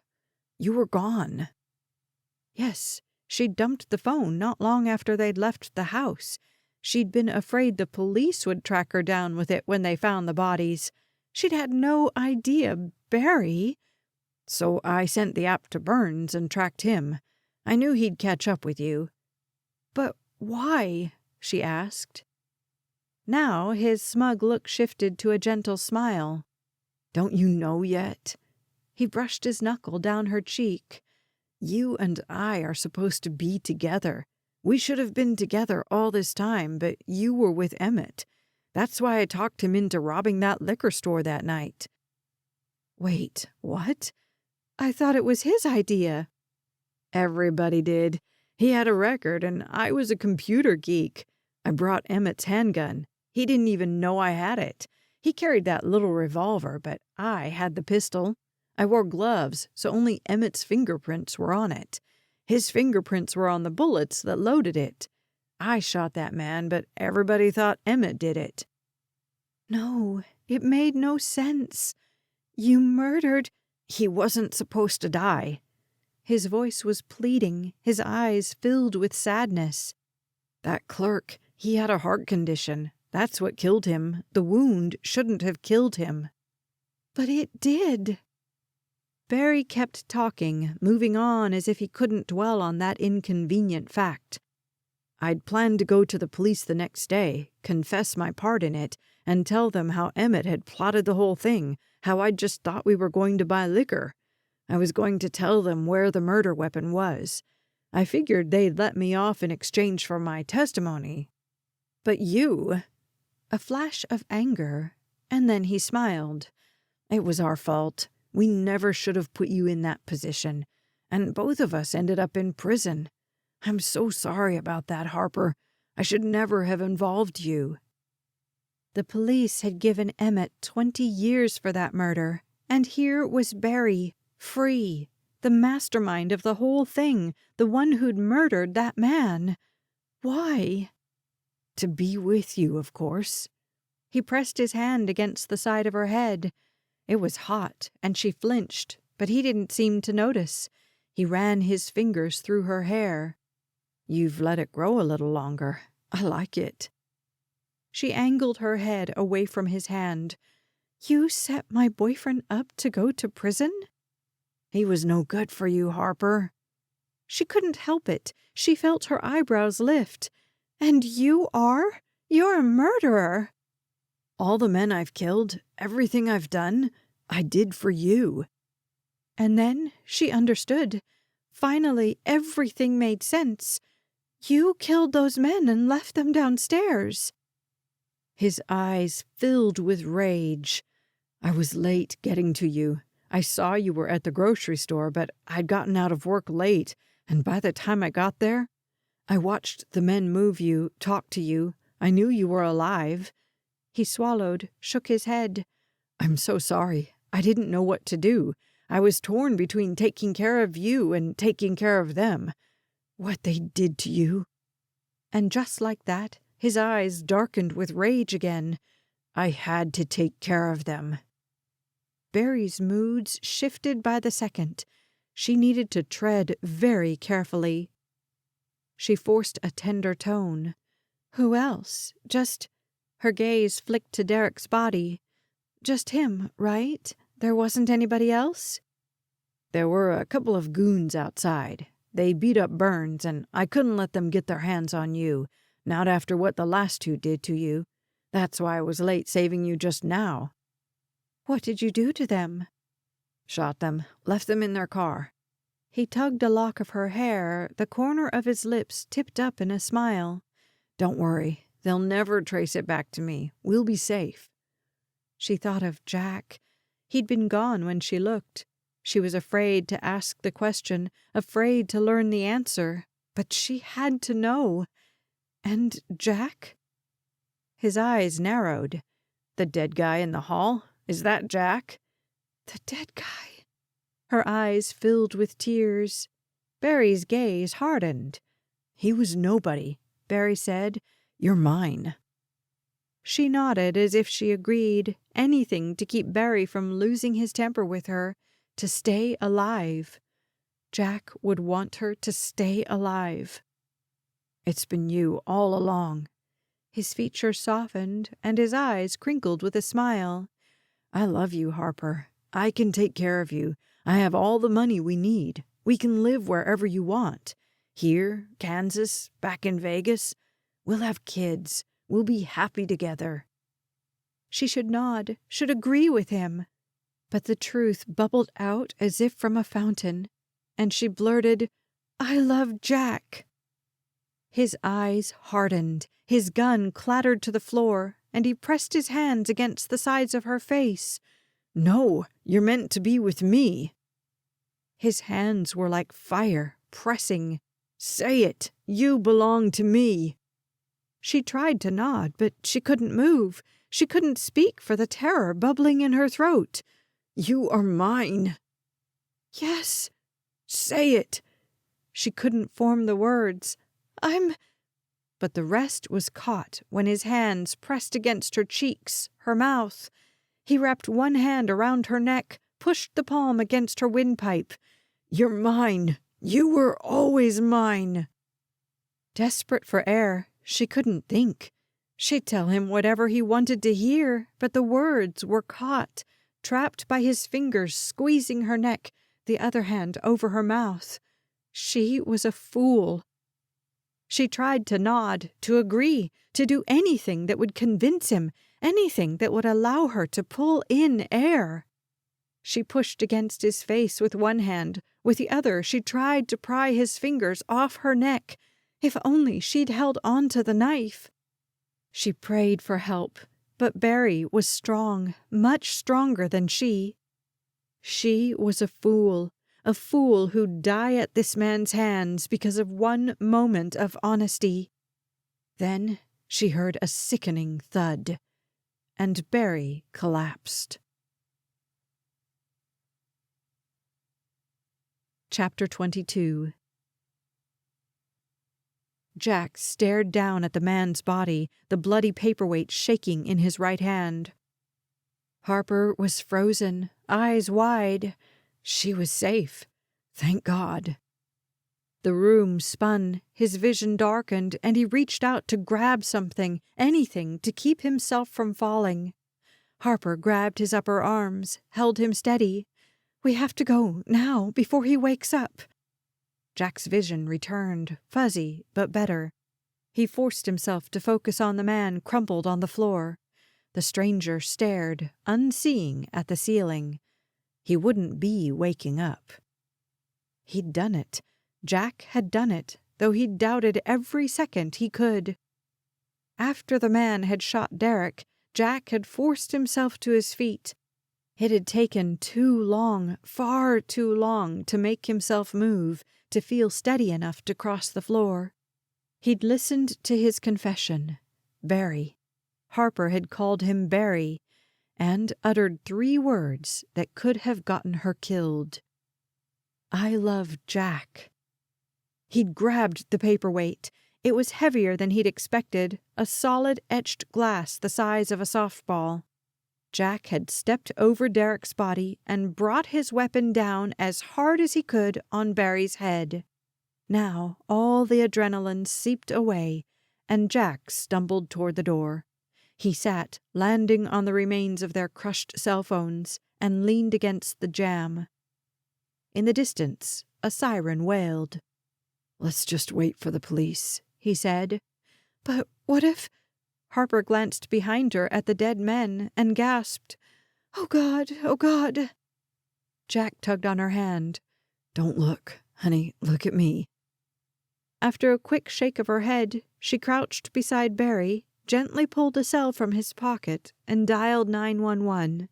[SPEAKER 2] You were gone."
[SPEAKER 1] Yes, she'd dumped the phone not long after they'd left the house. She'd been afraid the police would track her down with it when they found the bodies. She'd had no idea Barry...
[SPEAKER 2] "So I sent the app to Burns and tracked him. I knew he'd catch up with you."
[SPEAKER 1] "But why?" she asked. Now his smug look shifted to a gentle smile.
[SPEAKER 2] "Don't you know yet?"
[SPEAKER 1] He brushed his knuckle down her cheek.
[SPEAKER 2] "You and I are supposed to be together. We should have been together all this time, but you were with Emmett. That's why I talked him into robbing that liquor store that night."
[SPEAKER 1] "Wait, what? I thought it was his idea."
[SPEAKER 2] "Everybody did. He had a record, and I was a computer geek. I brought Emmett's handgun. He didn't even know I had it. He carried that little revolver, but I had the pistol. I wore gloves, so only Emmett's fingerprints were on it. His fingerprints were on the bullets that loaded it. I shot that man, but everybody thought Emmett did it."
[SPEAKER 1] "No, it made no sense. You murdered—"
[SPEAKER 2] "He wasn't supposed to die."
[SPEAKER 1] His voice was pleading, his eyes filled with sadness.
[SPEAKER 2] "That clerk, he had a heart condition. That's what killed him. The wound shouldn't have killed him."
[SPEAKER 1] "But it did." Barry kept talking, moving on as if he couldn't dwell on that inconvenient fact.
[SPEAKER 2] "I'd planned to go to the police the next day, confess my part in it, and tell them how Emmett had plotted the whole thing, how I'd just thought we were going to buy liquor. I was going to tell them where the murder weapon was. I figured they'd let me off in exchange for my testimony. But you—"
[SPEAKER 1] A flash of anger, and then he smiled.
[SPEAKER 2] "It was our fault. We never should have put you in that position, and both of us ended up in prison. I'm so sorry about that, Harper. I should never have involved you."
[SPEAKER 1] The police had given Emmett 20 years for that murder, and here was Barry, free, the mastermind of the whole thing, the one who'd murdered that man. Why?
[SPEAKER 2] "To be with you, of course."
[SPEAKER 1] He pressed his hand against the side of her head. It was hot, and she flinched, but he didn't seem to notice. He ran his fingers through her hair.
[SPEAKER 2] "You've let it grow a little longer. I like it."
[SPEAKER 1] She angled her head away from his hand. "You set my boyfriend up to go to prison?"
[SPEAKER 2] "He was no good for you, Harper."
[SPEAKER 1] She couldn't help it. She felt her eyebrows lift. "And you are? You're a murderer."
[SPEAKER 2] "All the men I've killed, everything I've done, I did for you."
[SPEAKER 1] And then she understood. Finally, everything made sense. You killed those men and left them downstairs.
[SPEAKER 2] His eyes filled with rage. "I was late getting to you. I saw you were at the grocery store, but I'd gotten out of work late, and by the time I got there, I watched the men move you, talk to you. I knew you were alive."
[SPEAKER 1] He swallowed, shook his head.
[SPEAKER 2] "I'm so sorry. I didn't know what to do. I was torn between taking care of you and taking care of them. What they did to you."
[SPEAKER 1] And just like that, his eyes darkened with rage again.
[SPEAKER 2] "I had to take care of them."
[SPEAKER 1] Barry's moods shifted by the second. She needed to tread very carefully. She forced a tender tone. "Who else? Just—" Her gaze flicked to Derrick's body. "Just him, right? There wasn't anybody else?"
[SPEAKER 2] "There were a couple of goons outside. They beat up Burns, and I couldn't let them get their hands on you, not after what the last two did to you. That's why I was late saving you just now."
[SPEAKER 1] "What did you do to them?"
[SPEAKER 2] "Shot them, left them in their car."
[SPEAKER 1] He tugged a lock of her hair, the corner of his lips tipped up in a smile.
[SPEAKER 2] "Don't worry. They'll never trace it back to me. We'll be safe."
[SPEAKER 1] She thought of Jack. He'd been gone when she looked. She was afraid to ask the question, afraid to learn the answer, but she had to know. And Jack? His eyes narrowed.
[SPEAKER 2] "The dead guy in the hall? Is that Jack?"
[SPEAKER 1] The dead guy. Her eyes filled with tears. Barry's gaze hardened.
[SPEAKER 2] "He was nobody," Barry said. "You're mine."
[SPEAKER 1] She nodded as if she agreed. Anything to keep Barry from losing his temper with her, to stay alive. Jack would want her to stay alive.
[SPEAKER 2] "It's been you all along."
[SPEAKER 1] His features softened and his eyes crinkled with a smile.
[SPEAKER 2] "I love you, Harper. I can take care of you. I have all the money we need. We can live wherever you want. Here, Kansas, back in Vegas. We'll have kids. We'll be happy together."
[SPEAKER 1] She should nod, should agree with him. But the truth bubbled out as if from a fountain, and she blurted, "I love Jack." His eyes hardened, his gun clattered to the floor, and he pressed his hands against the sides of her face.
[SPEAKER 2] "No, you're meant to be with me."
[SPEAKER 1] His hands were like fire, pressing.
[SPEAKER 2] "Say it. You belong to me."
[SPEAKER 1] She tried to nod, but she couldn't move. She couldn't speak for the terror bubbling in her throat.
[SPEAKER 2] "You are mine."
[SPEAKER 1] "Yes."
[SPEAKER 2] "Say it."
[SPEAKER 1] She couldn't form the words. But the rest was caught when his hands pressed against her cheeks, her mouth. He wrapped one hand around her neck, pushed the palm against her windpipe.
[SPEAKER 2] "You're mine. You were always mine."
[SPEAKER 1] Desperate for air, she couldn't think. She'd tell him whatever he wanted to hear, but the words were caught, trapped by his fingers squeezing her neck, the other hand over her mouth. She was a fool. She tried to nod, to agree, to do anything that would convince him, anything that would allow her to pull in air. She pushed against his face with one hand. With the other, she tried to pry his fingers off her neck. If only she'd held on to the knife. She prayed for help, but Barry was strong, much stronger than she. She was a fool who'd die at this man's hands because of one moment of honesty. Then she heard a sickening thud, and Barry collapsed. Chapter 22. Jack stared down at the man's body, the bloody paperweight shaking in his right hand. Harper was frozen, eyes wide. She was safe. Thank God. The room spun, his vision darkened, and he reached out to grab something, anything, to keep himself from falling. Harper grabbed his upper arms, held him steady. "We have to go, now, before he wakes up." Jack's vision returned, fuzzy, but better. He forced himself to focus on the man crumpled on the floor. The stranger stared, unseeing, at the ceiling. He wouldn't be waking up. He'd done it. Jack had done it, though he'd doubted every second he could. After the man had shot Derrick, Jack had forced himself to his feet. It had taken too long, far too long, to make himself move, to feel steady enough to cross the floor. He'd listened to his confession. Barry. Harper had called him Barry, and uttered 3 words that could have gotten her killed. "I love Jack." He'd grabbed the paperweight. It was heavier than he'd expected, a solid etched glass the size of a softball. Jack had stepped over Derrick's body and brought his weapon down as hard as he could on Barry's head. Now all the adrenaline seeped away, and Jack stumbled toward the door. He sat, landing on the remains of their crushed cell phones, and leaned against the jamb. In the distance, a siren wailed.
[SPEAKER 2] "Let's just wait for the police,"
[SPEAKER 1] he said. "But what if—" Harper glanced behind her at the dead men and gasped, "Oh God, oh God." Jack tugged on her hand.
[SPEAKER 2] "Don't look, honey, look at me."
[SPEAKER 1] After a quick shake of her head, she crouched beside Barry, gently pulled a cell from his pocket, and dialed 911.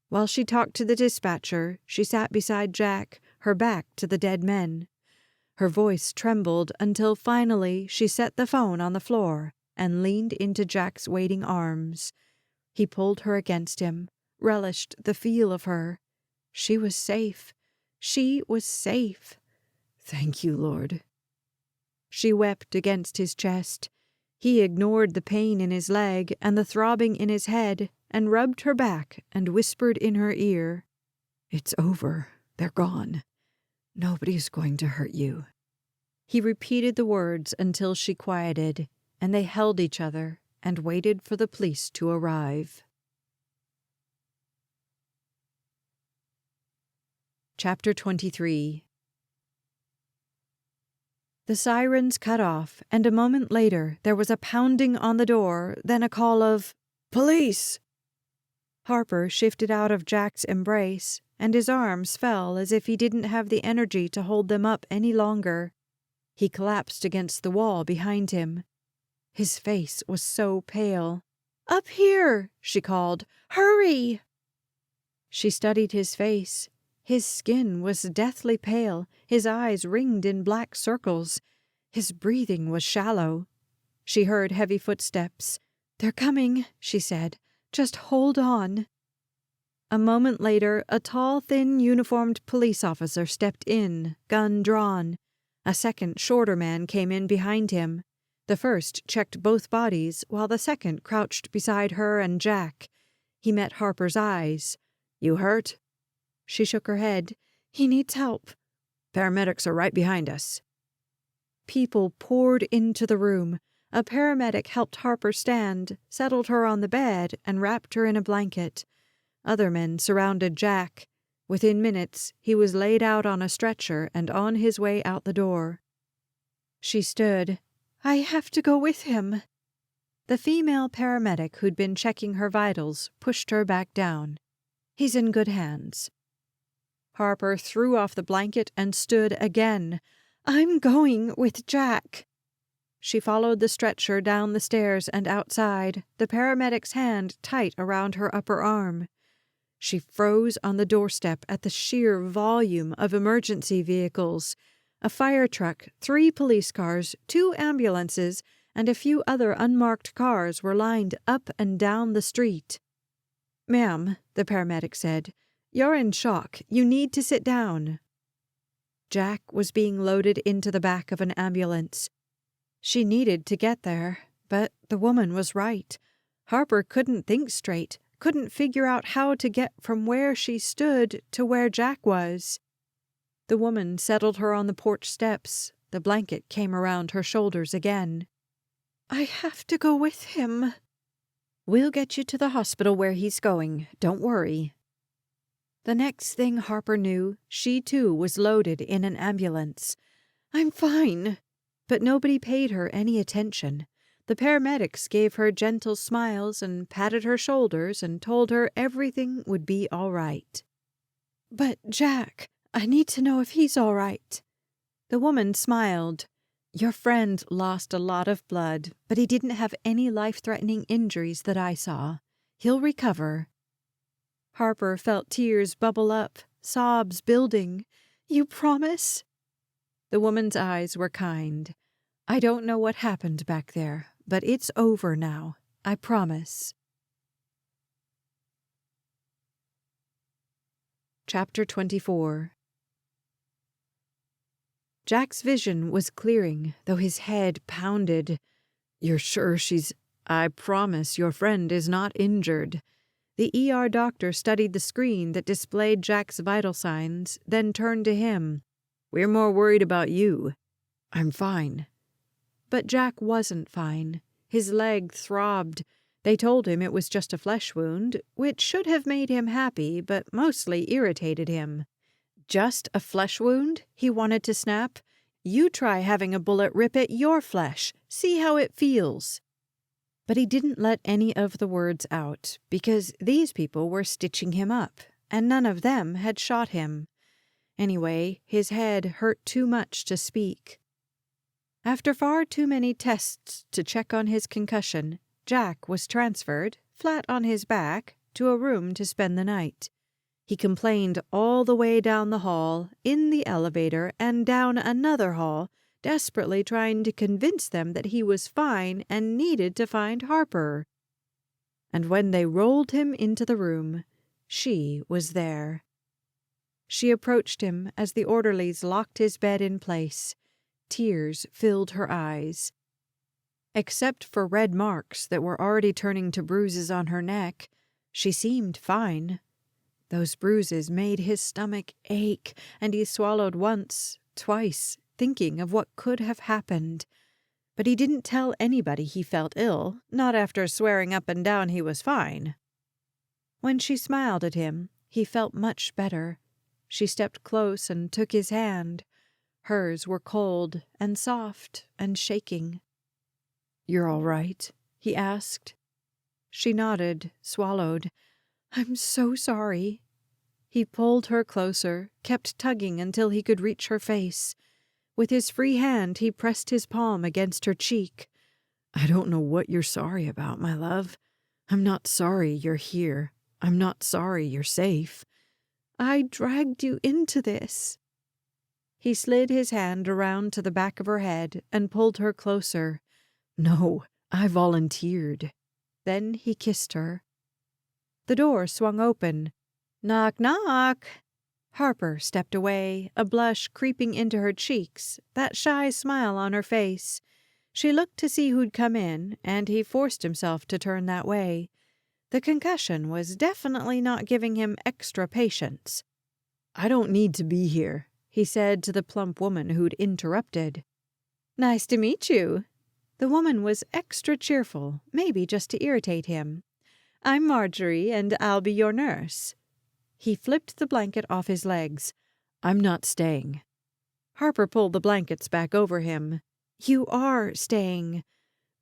[SPEAKER 1] While she talked to the dispatcher, she sat beside Jack, her back to the dead men. Her voice trembled until finally she set the phone on the floor and leaned into Jack's waiting arms. He pulled her against him, relished the feel of her. She was safe. She was safe.
[SPEAKER 2] Thank you, Lord.
[SPEAKER 1] She wept against his chest. He ignored the pain in his leg and the throbbing in his head and rubbed her back and whispered in her ear,
[SPEAKER 2] "It's over. They're gone. Nobody's going to hurt you."
[SPEAKER 1] He repeated the words until she quieted, and they held each other and waited for the police to arrive. Chapter 23. The sirens cut off, and a moment later there was a pounding on the door, then a call of, "Police!" Harper shifted out of Jack's embrace, and his arms fell as if he didn't have the energy to hold them up any longer. He collapsed against the wall behind him. His face was so pale. "Up here!" she called. "Hurry!" She studied his face. His skin was deathly pale, his eyes ringed in black circles. His breathing was shallow. She heard heavy footsteps. "They're coming," she said. "Just hold on." A moment later, a tall, thin, uniformed police officer stepped in, gun drawn. A second, shorter man came in behind him. The first checked both bodies, while the second crouched beside her and Jack. He met Harper's eyes. "You hurt?" She shook her head. "He needs help."
[SPEAKER 2] "Paramedics are right behind us."
[SPEAKER 1] People poured into the room. A paramedic helped Harper stand, settled her on the bed, and wrapped her in a blanket. Other men surrounded Jack. Within minutes, he was laid out on a stretcher and on his way out the door. She stood. "I have to go with him." The female paramedic who'd been checking her vitals pushed her back down. "He's in good hands." Harper threw off the blanket and stood again. "I'm going with Jack." She followed the stretcher down the stairs and outside, the paramedic's hand tight around her upper arm. She froze on the doorstep at the sheer volume of emergency vehicles. A fire truck, 3 police cars, 2 ambulances, and a few other unmarked cars were lined up and down the street. "Ma'am," the paramedic said, "you're in shock. You need to sit down." Jack was being loaded into the back of an ambulance. She needed to get there, but the woman was right. Harper couldn't think straight, couldn't figure out how to get from where she stood to where Jack was. The woman settled her on the porch steps. The blanket came around her shoulders again. "I have to go with him." "We'll get you to the hospital where he's going. Don't worry." The next thing Harper knew, she too was loaded in an ambulance. "I'm fine." But nobody paid her any attention. The paramedics gave her gentle smiles and patted her shoulders and told her everything would be all right. "But Jack, I need to know if he's all right." The woman smiled. "Your friend lost a lot of blood, but he didn't have any life-threatening injuries that I saw. He'll recover." Harper felt tears bubble up, sobs building. "You promise?" The woman's eyes were kind. "I don't know what happened back there, but it's over now. I promise." Chapter 24. Jack's vision was clearing, though his head pounded.
[SPEAKER 2] "You're sure she's... I promise your friend is not injured."
[SPEAKER 1] The ER doctor studied the screen that displayed Jack's vital signs, then turned to him.
[SPEAKER 2] "We're more worried about you." "I'm fine."
[SPEAKER 1] But Jack wasn't fine. His leg throbbed. They told him it was just a flesh wound, which should have made him happy, but mostly irritated him. "Just a flesh wound?" he wanted to snap. "You try having a bullet rip at your flesh. See how it feels." But he didn't let any of the words out, because these people were stitching him up, and none of them had shot him. Anyway, his head hurt too much to speak. After far too many tests to check on his concussion, Jack was transferred, flat on his back, to a room to spend the night. He complained all the way down the hall, in the elevator, and down another hall, desperately trying to convince them that he was fine and needed to find Harper. And when they rolled him into the room, she was there. She approached him as the orderlies locked his bed in place. Tears filled her eyes. Except for red marks that were already turning to bruises on her neck, she seemed fine. Those bruises made his stomach ache, and he swallowed once, twice, thinking of what could have happened. But he didn't tell anybody he felt ill, not after swearing up and down he was fine. When she smiled at him, he felt much better. She stepped close and took his hand. Hers were cold and soft and shaking. "You're all right?" he asked. She nodded, swallowed. "I'm so sorry." He pulled her closer, kept tugging until he could reach her face. With his free hand, he pressed his palm against her cheek. "I don't know what you're sorry about, my love. I'm not sorry you're here. I'm not sorry you're safe." "I dragged you into this." He slid his hand around to the back of her head and pulled her closer. "No, I volunteered." Then he kissed her. The door swung open. "Knock, knock." Harper stepped away, a blush creeping into her cheeks, that shy smile on her face. She looked to see who'd come in, and he forced himself to turn that way. The concussion was definitely not giving him extra patience. "I don't need to be here," he said to the plump woman who'd interrupted. "Nice to meet you." The woman was extra cheerful, maybe just to irritate him. "I'm Marjorie, and I'll be your nurse." He flipped the blanket off his legs. "I'm not staying." Harper pulled the blankets back over him. "You are staying."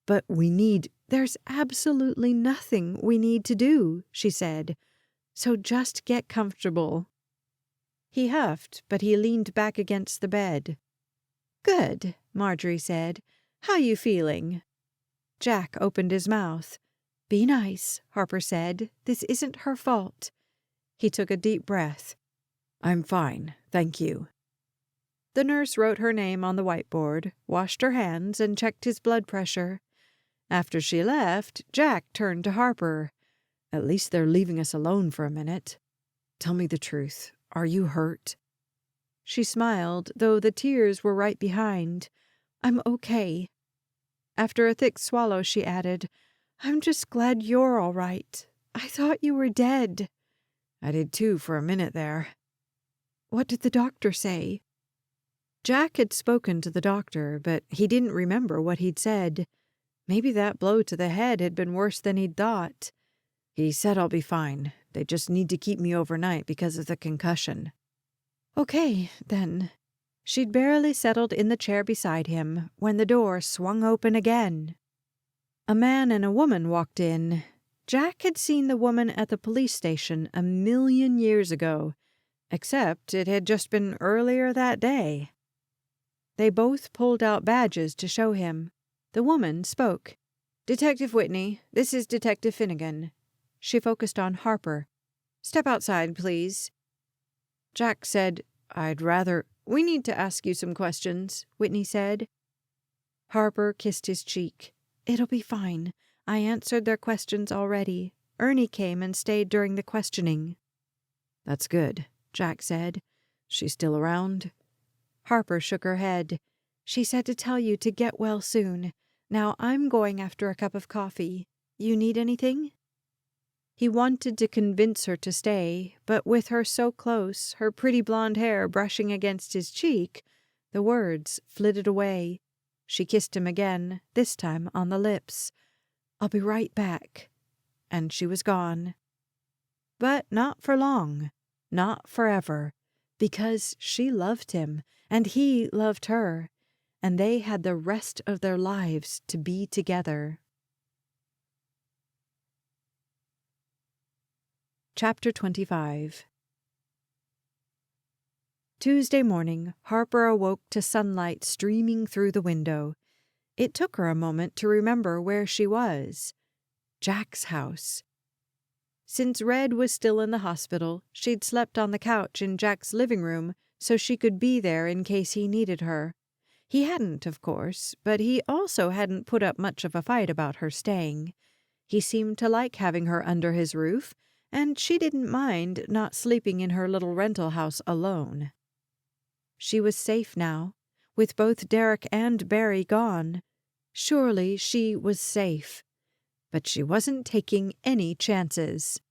[SPEAKER 1] "But there's absolutely nothing we need to do," she said. "So just get comfortable." He huffed, but he leaned back against the bed. "Good," Marjorie said. "How you feeling?" Jack opened his mouth. "Be nice," Harper said. "This isn't her fault." He took a deep breath. "I'm fine, thank you." The nurse wrote her name on the whiteboard, washed her hands, and checked his blood pressure. After she left, Jack turned to Harper. "At least they're leaving us alone for a minute. Tell me the truth. Are you hurt?" She smiled, though the tears were right behind. "I'm okay." After a thick swallow, she added, "I'm just glad you're all right. I thought you were dead." "I did too for a minute there." "What did the doctor say?" Jack had spoken to the doctor, but he didn't remember what he'd said. Maybe that blow to the head had been worse than he'd thought. "He said I'll be fine. They just need to keep me overnight because of the concussion." "Okay, then." She'd barely settled in the chair beside him when the door swung open again. A man and a woman walked in. Jack had seen the woman at the police station 1,000,000 years ago, except it had just been earlier that day. They both pulled out badges to show him. The woman spoke. "Detective Whitney, this is Detective Finnegan." She focused on Harper. "Step outside, please." Jack said, "We need to ask you some questions," Whitney said. Harper kissed his cheek. "It'll be fine. I answered their questions already. Ernie came and stayed during the questioning." "That's good," Jack said. "She's still around?" Harper shook her head. "She said to tell you to get well soon. Now I'm going after a cup of coffee. You need anything?" He wanted to convince her to stay, but with her so close, her pretty blonde hair brushing against his cheek, the words flitted away. She kissed him again, this time on the lips. "I'll be right back." And she was gone. But not for long. Not forever. Because she loved him, and he loved her, and they had the rest of their lives to be together. Chapter 25. Tuesday morning, Harper awoke to sunlight streaming through the window. It took her a moment to remember where she was. Jack's house. Since Red was still in the hospital, she'd slept on the couch in Jack's living room so she could be there in case he needed her. He hadn't, of course, but he also hadn't put up much of a fight about her staying. He seemed to like having her under his roof, and she didn't mind not sleeping in her little rental house alone. She was safe now, with both Derrick and Barry gone. Surely she was safe, but she wasn't taking any chances.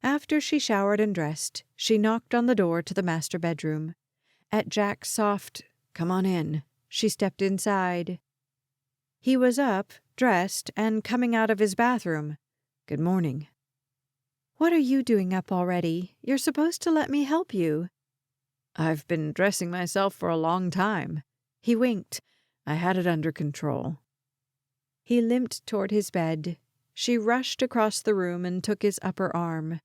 [SPEAKER 1] After she showered and dressed, she knocked on the door to the master bedroom. At Jack's soft, "Come on in," she stepped inside. He was up, dressed, and coming out of his bathroom. "Good morning." "What are you doing up already? You're supposed to let me help you."
[SPEAKER 2] "I've been dressing myself for a long time."
[SPEAKER 1] He winked.
[SPEAKER 2] "I had it under control."
[SPEAKER 1] He limped toward his bed. She rushed across the room and took his upper arm.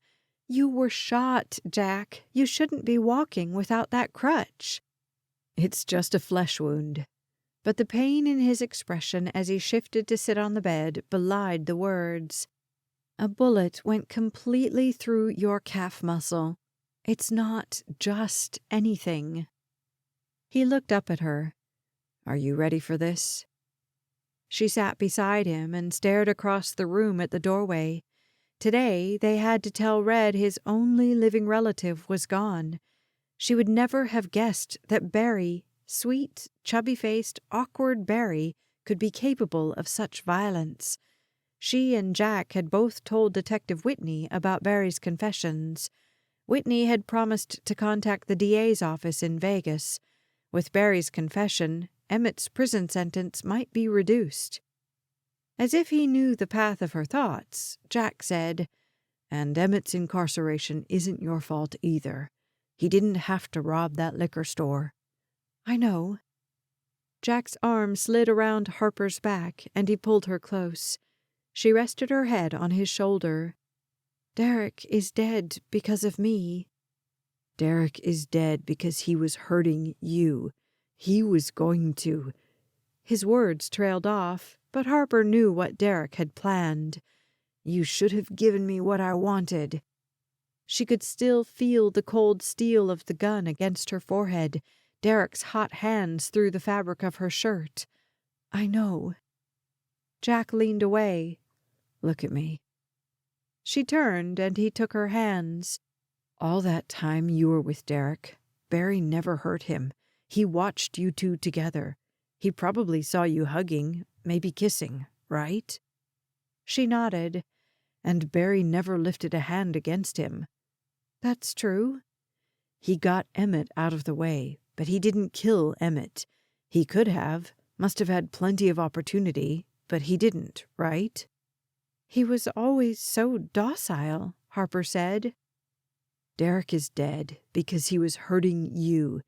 [SPEAKER 1] "You were shot, Jack. You shouldn't be walking without that crutch."
[SPEAKER 2] "It's just a flesh wound."
[SPEAKER 1] But the pain in his expression as he shifted to sit on the bed belied the words. "A bullet went completely through your calf muscle. It's not just anything." He looked up at her.
[SPEAKER 2] "Are you ready for this?"
[SPEAKER 1] She sat beside him and stared across the room at the doorway. Today they had to tell Red his only living relative was gone. She would never have guessed that Barry, sweet, chubby-faced, awkward Barry, could be capable of such violence. She and Jack had both told Detective Whitney about Barry's confessions. Whitney had promised to contact the DA's office in Vegas. With Barry's confession, Emmett's prison sentence might be reduced. As if he knew the path of her thoughts, Jack said,
[SPEAKER 2] "And Emmett's incarceration isn't your fault either. He didn't have to rob that liquor store."
[SPEAKER 1] "I know." Jack's arm slid around Harper's back, and he pulled her close. She rested her head on his shoulder. "Derrick is dead because of me."
[SPEAKER 2] "Derrick is dead because he was hurting you. He was going to—"
[SPEAKER 1] His words trailed off, but Harper knew what Derrick had planned.
[SPEAKER 2] "You should have given me what I wanted."
[SPEAKER 1] She could still feel the cold steel of the gun against her forehead, Derrick's hot hands through the fabric of her shirt. "I know." Jack leaned away.
[SPEAKER 2] "Look at me."
[SPEAKER 1] She turned, and he took her hands.
[SPEAKER 2] "All that time you were with Derrick, Barry never hurt him. He watched you two together. He probably saw you hugging, maybe kissing, right?"
[SPEAKER 1] She nodded.
[SPEAKER 2] "And Barry never lifted a hand against him."
[SPEAKER 1] "That's true."
[SPEAKER 2] "He got Emmett out of the way, but he didn't kill Emmett. He could have, must have had plenty of opportunity, but he didn't, right?"
[SPEAKER 1] "He was always so docile," Harper said.
[SPEAKER 2] "Derrick is dead because he was hurting you.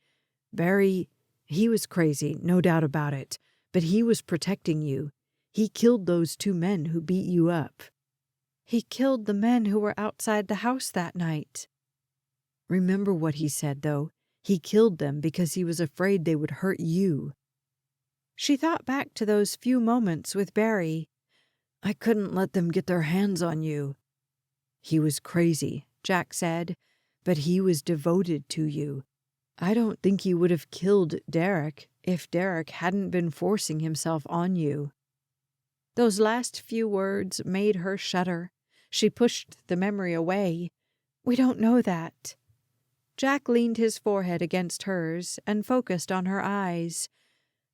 [SPEAKER 2] Barry, he was crazy, no doubt about it, but he was protecting you. He killed those 2 men who beat you up."
[SPEAKER 1] "He killed the men who were outside the house that night."
[SPEAKER 2] "Remember what he said, though. He killed them because he was afraid they would hurt you."
[SPEAKER 1] She thought back to those few moments with Barry.
[SPEAKER 2] "I couldn't let them get their hands on you." "He was crazy," Jack said, "but he was devoted to you. I don't think he would have killed Derrick if Derrick hadn't been forcing himself on you." Those last few words made her shudder. She pushed the memory away. "We don't know that." Jack leaned his forehead against hers and focused on her eyes.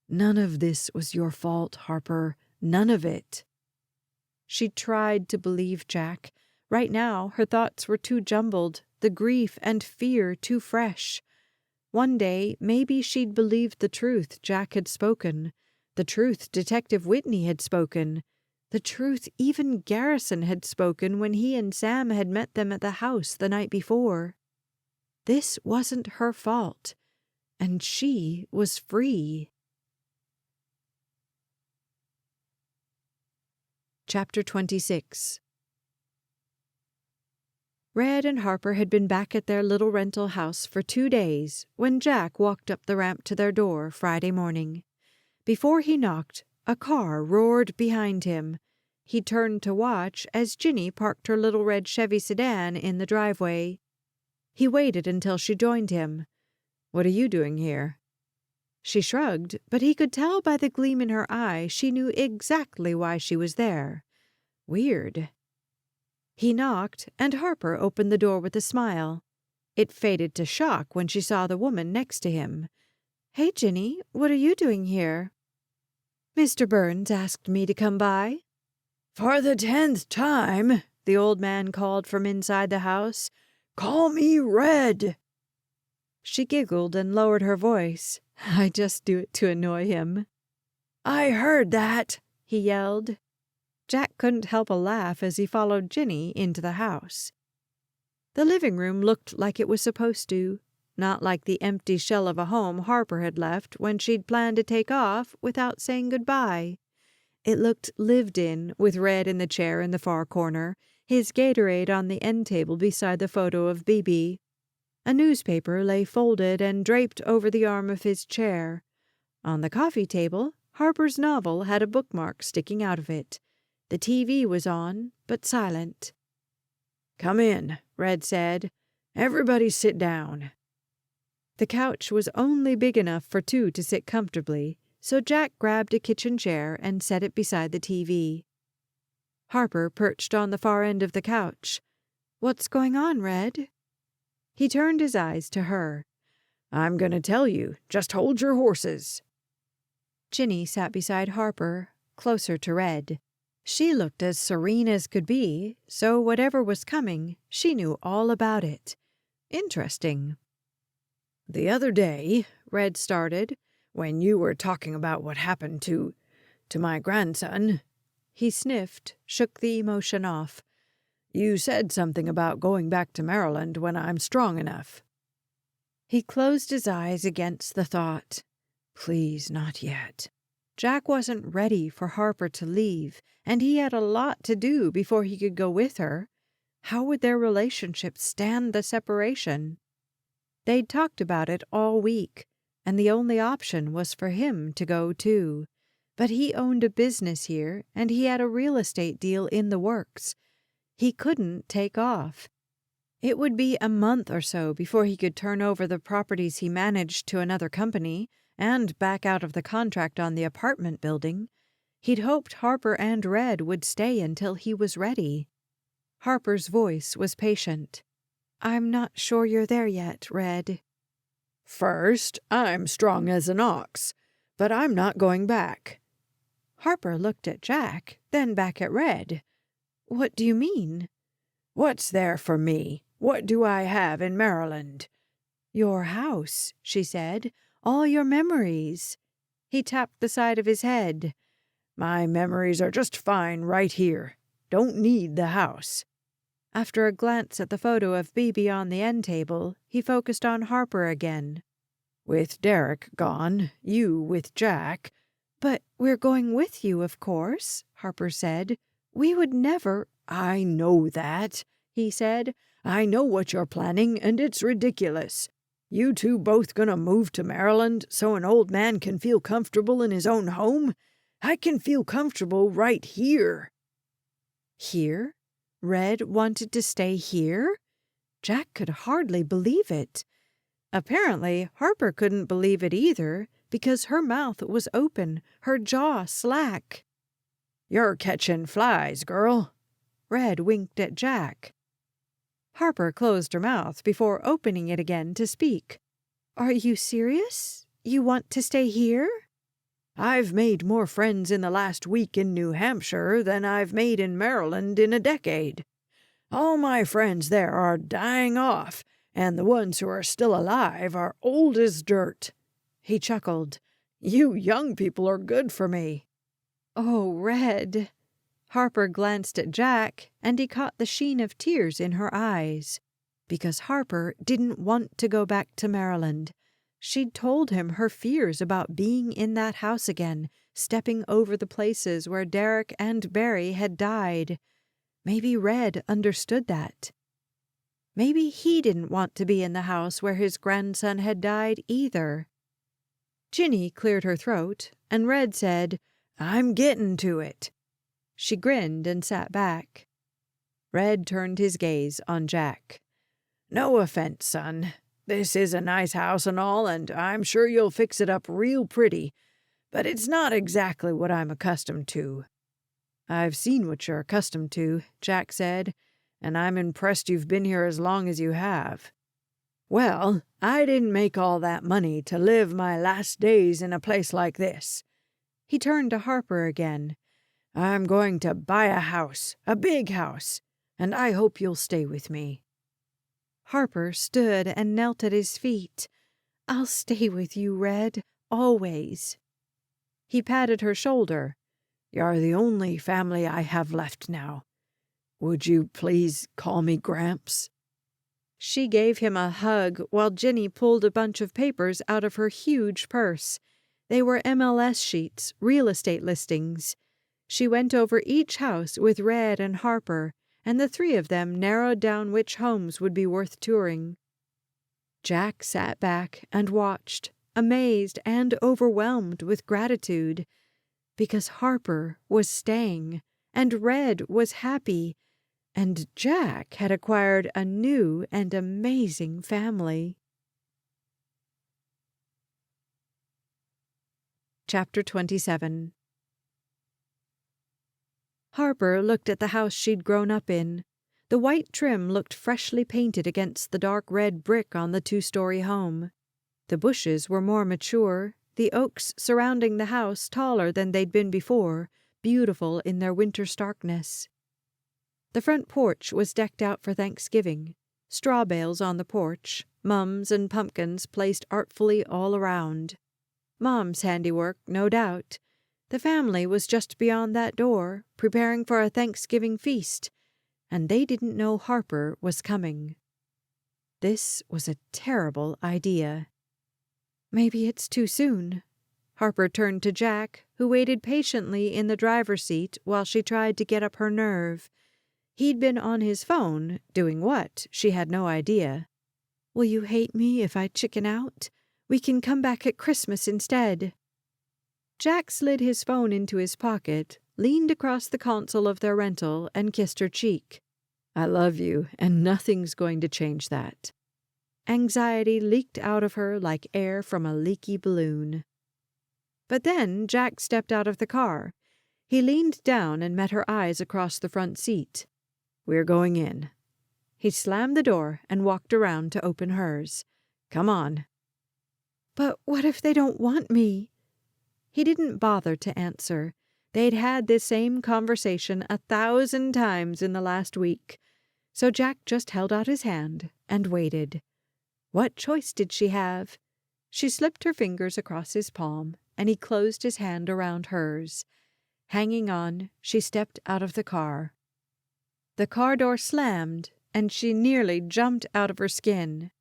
[SPEAKER 2] "None of this was your fault, Harper. None of it."
[SPEAKER 1] She tried to believe Jack. Right now, her thoughts were too jumbled, the grief and fear too fresh. One day, maybe she'd believed the truth Jack had spoken, the truth Detective Whitney had spoken, the truth even Garrison had spoken when he and Sam had met them at the house the night before. This wasn't her fault, and she was free. Chapter 26. Red and Harper had been back at their little rental house for 2 days when Jack walked up the ramp to their door Friday morning. Before he knocked, a car roared behind him. He turned to watch as Ginny parked her little red Chevy sedan in the driveway. He waited until she joined him. "What are you doing here?" She shrugged, but he could tell by the gleam in her eye she knew exactly why she was there. Weird. He knocked, and Harper opened the door with a smile. It faded to shock when she saw the woman next to him. "Hey, Ginny, what are you doing here?" "Mr. Burns asked me to come by."
[SPEAKER 2] "For the 10th time," the old man called from inside the house, "call me Red."
[SPEAKER 1] She giggled and lowered her voice. "I just do it to annoy him."
[SPEAKER 2] "I heard that,"
[SPEAKER 1] he yelled. Jack couldn't help a laugh as he followed Ginny into the house. The living room looked like it was supposed to, not like the empty shell of a home Harper had left when she'd planned to take off without saying goodbye. It looked lived in, with Red in the chair in the far corner, his Gatorade on the end table beside the photo of BB. A newspaper lay folded and draped over the arm of his chair. On the coffee table, Harper's novel had a bookmark sticking out of it. The TV was on, but silent.
[SPEAKER 2] "Come in," Red said. "Everybody sit down."
[SPEAKER 1] The couch was only big enough for two to sit comfortably, so Jack grabbed a kitchen chair and set it beside the TV. Harper perched on the far end of the couch. "What's going on, Red?" He turned his eyes to her.
[SPEAKER 2] "I'm going to tell you. Just hold your horses."
[SPEAKER 1] Ginny sat beside Harper, closer to Red. She looked as serene as could be, so whatever was coming, she knew all about it. Interesting.
[SPEAKER 2] "The other day," Red started, "when you were talking about what happened to my grandson,"
[SPEAKER 1] he sniffed, shook the emotion off.
[SPEAKER 2] "you said something about going back to Maryland when I'm strong enough."
[SPEAKER 1] He closed his eyes against the thought.
[SPEAKER 2] Please, not yet.
[SPEAKER 1] Jack wasn't ready for Harper to leave, and he had a lot to do before he could go with her. How would their relationship stand the separation? They'd talked about it all week, and the only option was for him to go too. But he owned a business here, and he had a real estate deal in the works. He couldn't take off. It would be a month or so before he could turn over the properties he managed to another company and back out of the contract on the apartment building. He'd hoped Harper and Red would stay until he was ready. Harper's voice was patient. "I'm not sure you're there yet, Red."
[SPEAKER 2] "First, I'm strong as an ox, but I'm not going back."
[SPEAKER 1] Harper looked at Jack, then back at Red. "What do you mean?"
[SPEAKER 2] "What's there for me? What do I have in Maryland?"
[SPEAKER 1] "Your house," she said. "All your memories." He tapped the side of his head.
[SPEAKER 2] "My memories are just fine right here. Don't need the house."
[SPEAKER 1] After a glance at the photo of BB on the end table, he focused on Harper again.
[SPEAKER 2] "With Derrick gone, you with Jack."
[SPEAKER 1] "But we're going with you, of course," Harper said. "We would never—"
[SPEAKER 2] "I know that," he said. "I know what you're planning, and it's ridiculous. You two both gonna move to Maryland so an old man can feel comfortable in his own home? I can feel comfortable right here."
[SPEAKER 1] Here? Red wanted to stay here? Jack could hardly believe it. Apparently, Harper couldn't believe it either, because her mouth was open, her jaw slack.
[SPEAKER 2] "You're catching flies, girl."
[SPEAKER 1] Red winked at Jack. Harper closed her mouth before opening it again to speak. "Are you serious? You want to stay here?"
[SPEAKER 2] "I've made more friends in the last week in New Hampshire than I've made in Maryland in a decade. All my friends there are dying off, and the ones who are still alive are old as dirt." He chuckled. "You young people are good for me."
[SPEAKER 1] "Oh, Red." Harper glanced at Jack, and he caught the sheen of tears in her eyes. Because Harper didn't want to go back to Maryland. She'd told him her fears about being in that house again, stepping over the places where Derrick and Barry had died. Maybe Red understood that. Maybe he didn't want to be in the house where his grandson had died either. Ginny cleared her throat, and Red said,
[SPEAKER 2] "I'm getting to it."
[SPEAKER 1] She grinned and sat back. Red turned his gaze on Jack.
[SPEAKER 2] "No offense, son. This is a nice house and all, and I'm sure you'll fix it up real pretty, but it's not exactly what I'm accustomed to."
[SPEAKER 1] "I've seen what you're accustomed to," Jack said.
[SPEAKER 2] and I'm impressed you've been here as long as you have." "Well, I didn't make all that money to live my last days in a place like this." He turned to Harper again. "I'm going to buy a house, a big house, and I hope you'll stay with me."
[SPEAKER 1] Harper stood and knelt at his feet. "I'll stay with you, Red, always." He patted her shoulder.
[SPEAKER 2] "You're the only family I have left now. Would you please call me Gramps?"
[SPEAKER 1] She gave him a hug while Ginny pulled a bunch of papers out of her huge purse. They were MLS sheets, real estate listings. She went over each house with Red and Harper, and the three of them narrowed down which homes would be worth touring. Jack sat back and watched, amazed and overwhelmed with gratitude, because Harper was staying, and Red was happy, and Jack had acquired a new and amazing family. Chapter 27. Harper looked at the house she'd grown up in. The white trim looked freshly painted against the dark red brick on the two-story home. The bushes were more mature, the oaks surrounding the house taller than they'd been before, beautiful in their winter starkness. The front porch was decked out for Thanksgiving. Straw bales on the porch, mums and pumpkins placed artfully all around. Mom's handiwork, no doubt. The family was just beyond that door, preparing for a Thanksgiving feast, and they didn't know Harper was coming. This was a terrible idea. "Maybe it's too soon." Harper turned to Jack, who waited patiently in the driver's seat while she tried to get up her nerve. He'd been on his phone, doing what, she had no idea. "Will you hate me if I chicken out? We can come back at Christmas instead." Jack slid his phone into his pocket, leaned across the console of their rental, and kissed her cheek. "I love you, and nothing's going to change that." Anxiety leaked out of her like air from a leaky balloon. But then Jack stepped out of the car. He leaned down and met her eyes across the front seat. "We're going in." He slammed the door and walked around to open hers. "Come on." "But what if they don't want me?" He didn't bother to answer. They'd had this same conversation 1,000 times in the last week. So Jack just held out his hand and waited. What choice did she have? She slipped her fingers across his palm, and he closed his hand around hers. Hanging on, she stepped out of the car. The car door slammed, and she nearly jumped out of her skin.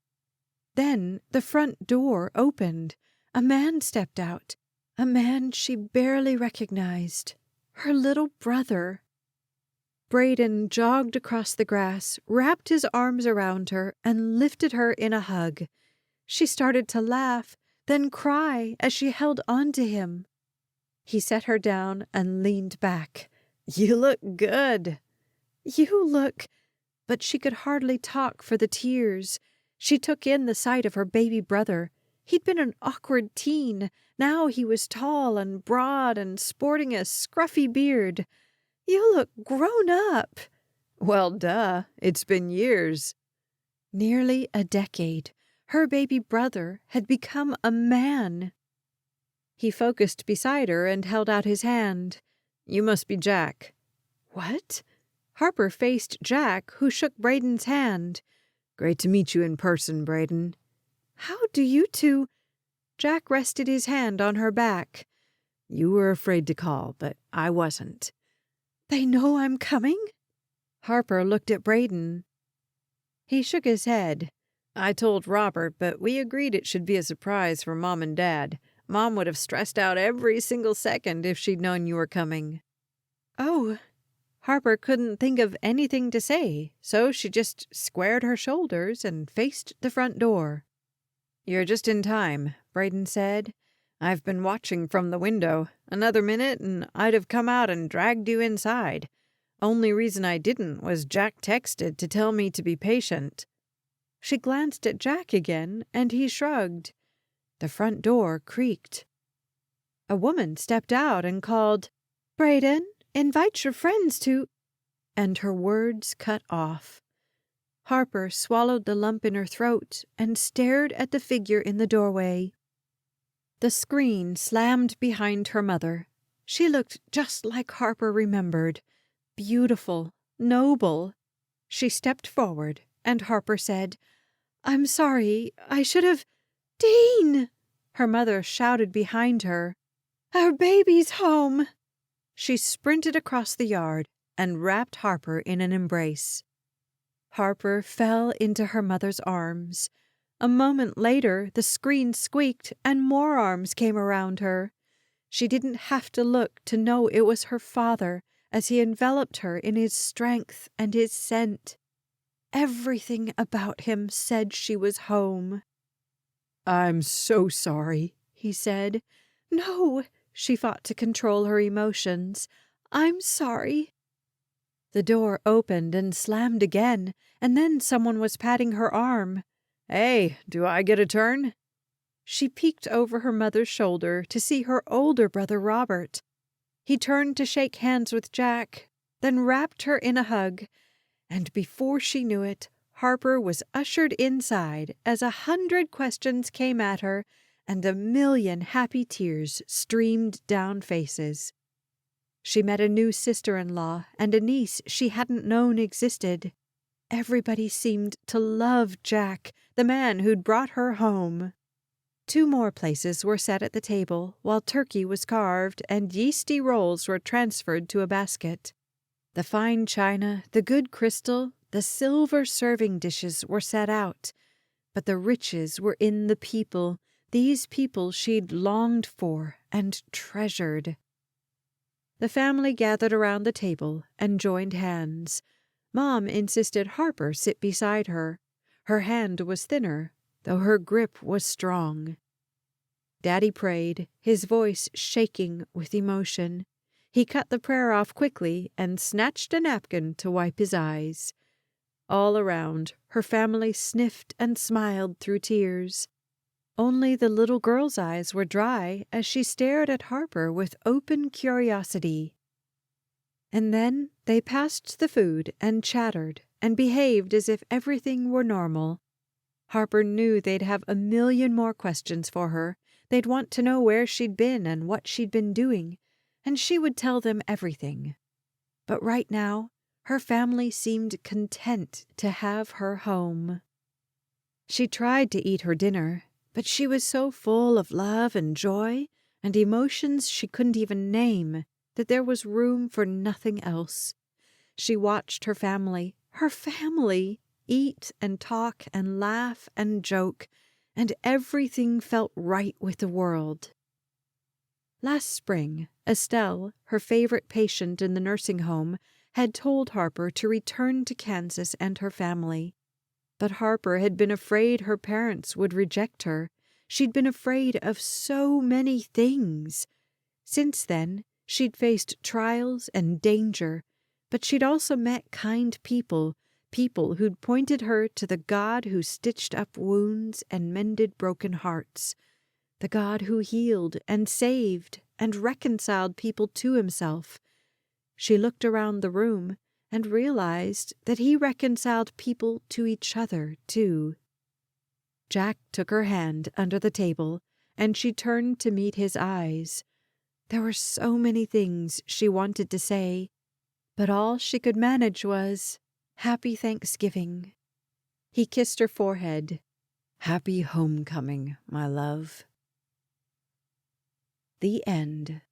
[SPEAKER 1] Then the front door opened. A man stepped out. A man she barely recognized. Her little brother. Braden jogged across the grass, wrapped his arms around her, and lifted her in a hug. She started to laugh, then cry as she held on to him. He set her down and leaned back. "You look good." "You look—" But she could hardly talk for the tears. She took in the sight of her baby brother. He'd been an awkward teen. Now he was tall and broad and sporting a scruffy beard. "You look grown up."
[SPEAKER 2] "Well, duh. It's been years."
[SPEAKER 1] Nearly a decade. Her baby brother had become a man. He focused beside her and held out his hand.
[SPEAKER 2] "You must be Jack."
[SPEAKER 1] "What?" Harper faced Jack, who shook Braden's hand.
[SPEAKER 2] "Great to meet you in person, Braden."
[SPEAKER 1] "How do you two—" Jack rested his hand on her back.
[SPEAKER 2] "You were afraid to call, but I wasn't."
[SPEAKER 1] "They know I'm coming?"
[SPEAKER 2] Harper looked at Braden.
[SPEAKER 1] He shook his head.
[SPEAKER 2] "I told Robert, but we agreed it should be a surprise for Mom and Dad. Mom would have stressed out every single second if she'd known you were coming."
[SPEAKER 1] "Oh." Harper couldn't think of anything to say, so she just squared her shoulders and faced the front door.
[SPEAKER 2] "You're just in time," Braden said. "I've been watching from the window. Another minute and I'd have come out and dragged you inside. Only reason I didn't was Jack texted to tell me to be patient."
[SPEAKER 1] She glanced at Jack again, and he shrugged. The front door creaked. A woman stepped out and called, "Braden, invite your friends to—" and her words cut off. Harper swallowed the lump in her throat and stared at the figure in the doorway. The screen slammed behind her mother. She looked just like Harper remembered. Beautiful, noble. She stepped forward, and Harper said, "I'm sorry. I should have—" "Dean!" her mother shouted behind her. "Our baby's home!" She sprinted across the yard and wrapped Harper in an embrace. Harper fell into her mother's arms. A moment later, the screen squeaked and more arms came around her. She didn't have to look to know it was her father as he enveloped her in his strength and his scent. Everything about him said she was home. "I'm so sorry," he said. "No," she fought to control her emotions. "I'm sorry." The door opened and slammed again, and then someone was patting her arm. "Hey, do I get a turn?" She peeked over her mother's shoulder to see her older brother Robert. He turned to shake hands with Jack, then wrapped her in a hug, and before she knew it, Harper was ushered inside as 100 questions came at her and 1,000,000 happy tears streamed down faces. She met a new sister-in-law and a niece she hadn't known existed. Everybody seemed to love Jack, the man who'd brought her home. 2 more places were set at the table while turkey was carved and yeasty rolls were transferred to a basket. The fine china, the good crystal, the silver serving dishes were set out, but the riches were in the people, these people she'd longed for and treasured. The family gathered around the table and joined hands. Mom insisted Harper sit beside her. Her hand was thinner, though her grip was strong. Daddy prayed, his voice shaking with emotion. He cut the prayer off quickly and snatched a napkin to wipe his eyes. All around, her family sniffed and smiled through tears. Only the little girl's eyes were dry as she stared at Harper with open curiosity. And then they passed the food and chattered and behaved as if everything were normal. Harper knew they'd have 1,000,000 more questions for her. They'd want to know where she'd been and what she'd been doing, and she would tell them everything. But right now, her family seemed content to have her home. She tried to eat her dinner, but she was so full of love and joy and emotions she couldn't even name that there was room for nothing else. She watched her family, eat and talk and laugh and joke, and everything felt right with the world. Last spring, Estelle, her favorite patient in the nursing home, had told Harper to return to Kansas and her family. But Harper had been afraid her parents would reject her. She'd been afraid of so many things. Since then, she'd faced trials and danger, but she'd also met kind people who'd pointed her to the God who stitched up wounds and mended broken hearts, the God who healed and saved and reconciled people to himself. She looked around the room and realized that he reconciled people to each other, too. Jack took her hand under the table, and she turned to meet his eyes. There were so many things she wanted to say, but all she could manage was, "Happy Thanksgiving." He kissed her forehead. "Happy homecoming, my love." The end.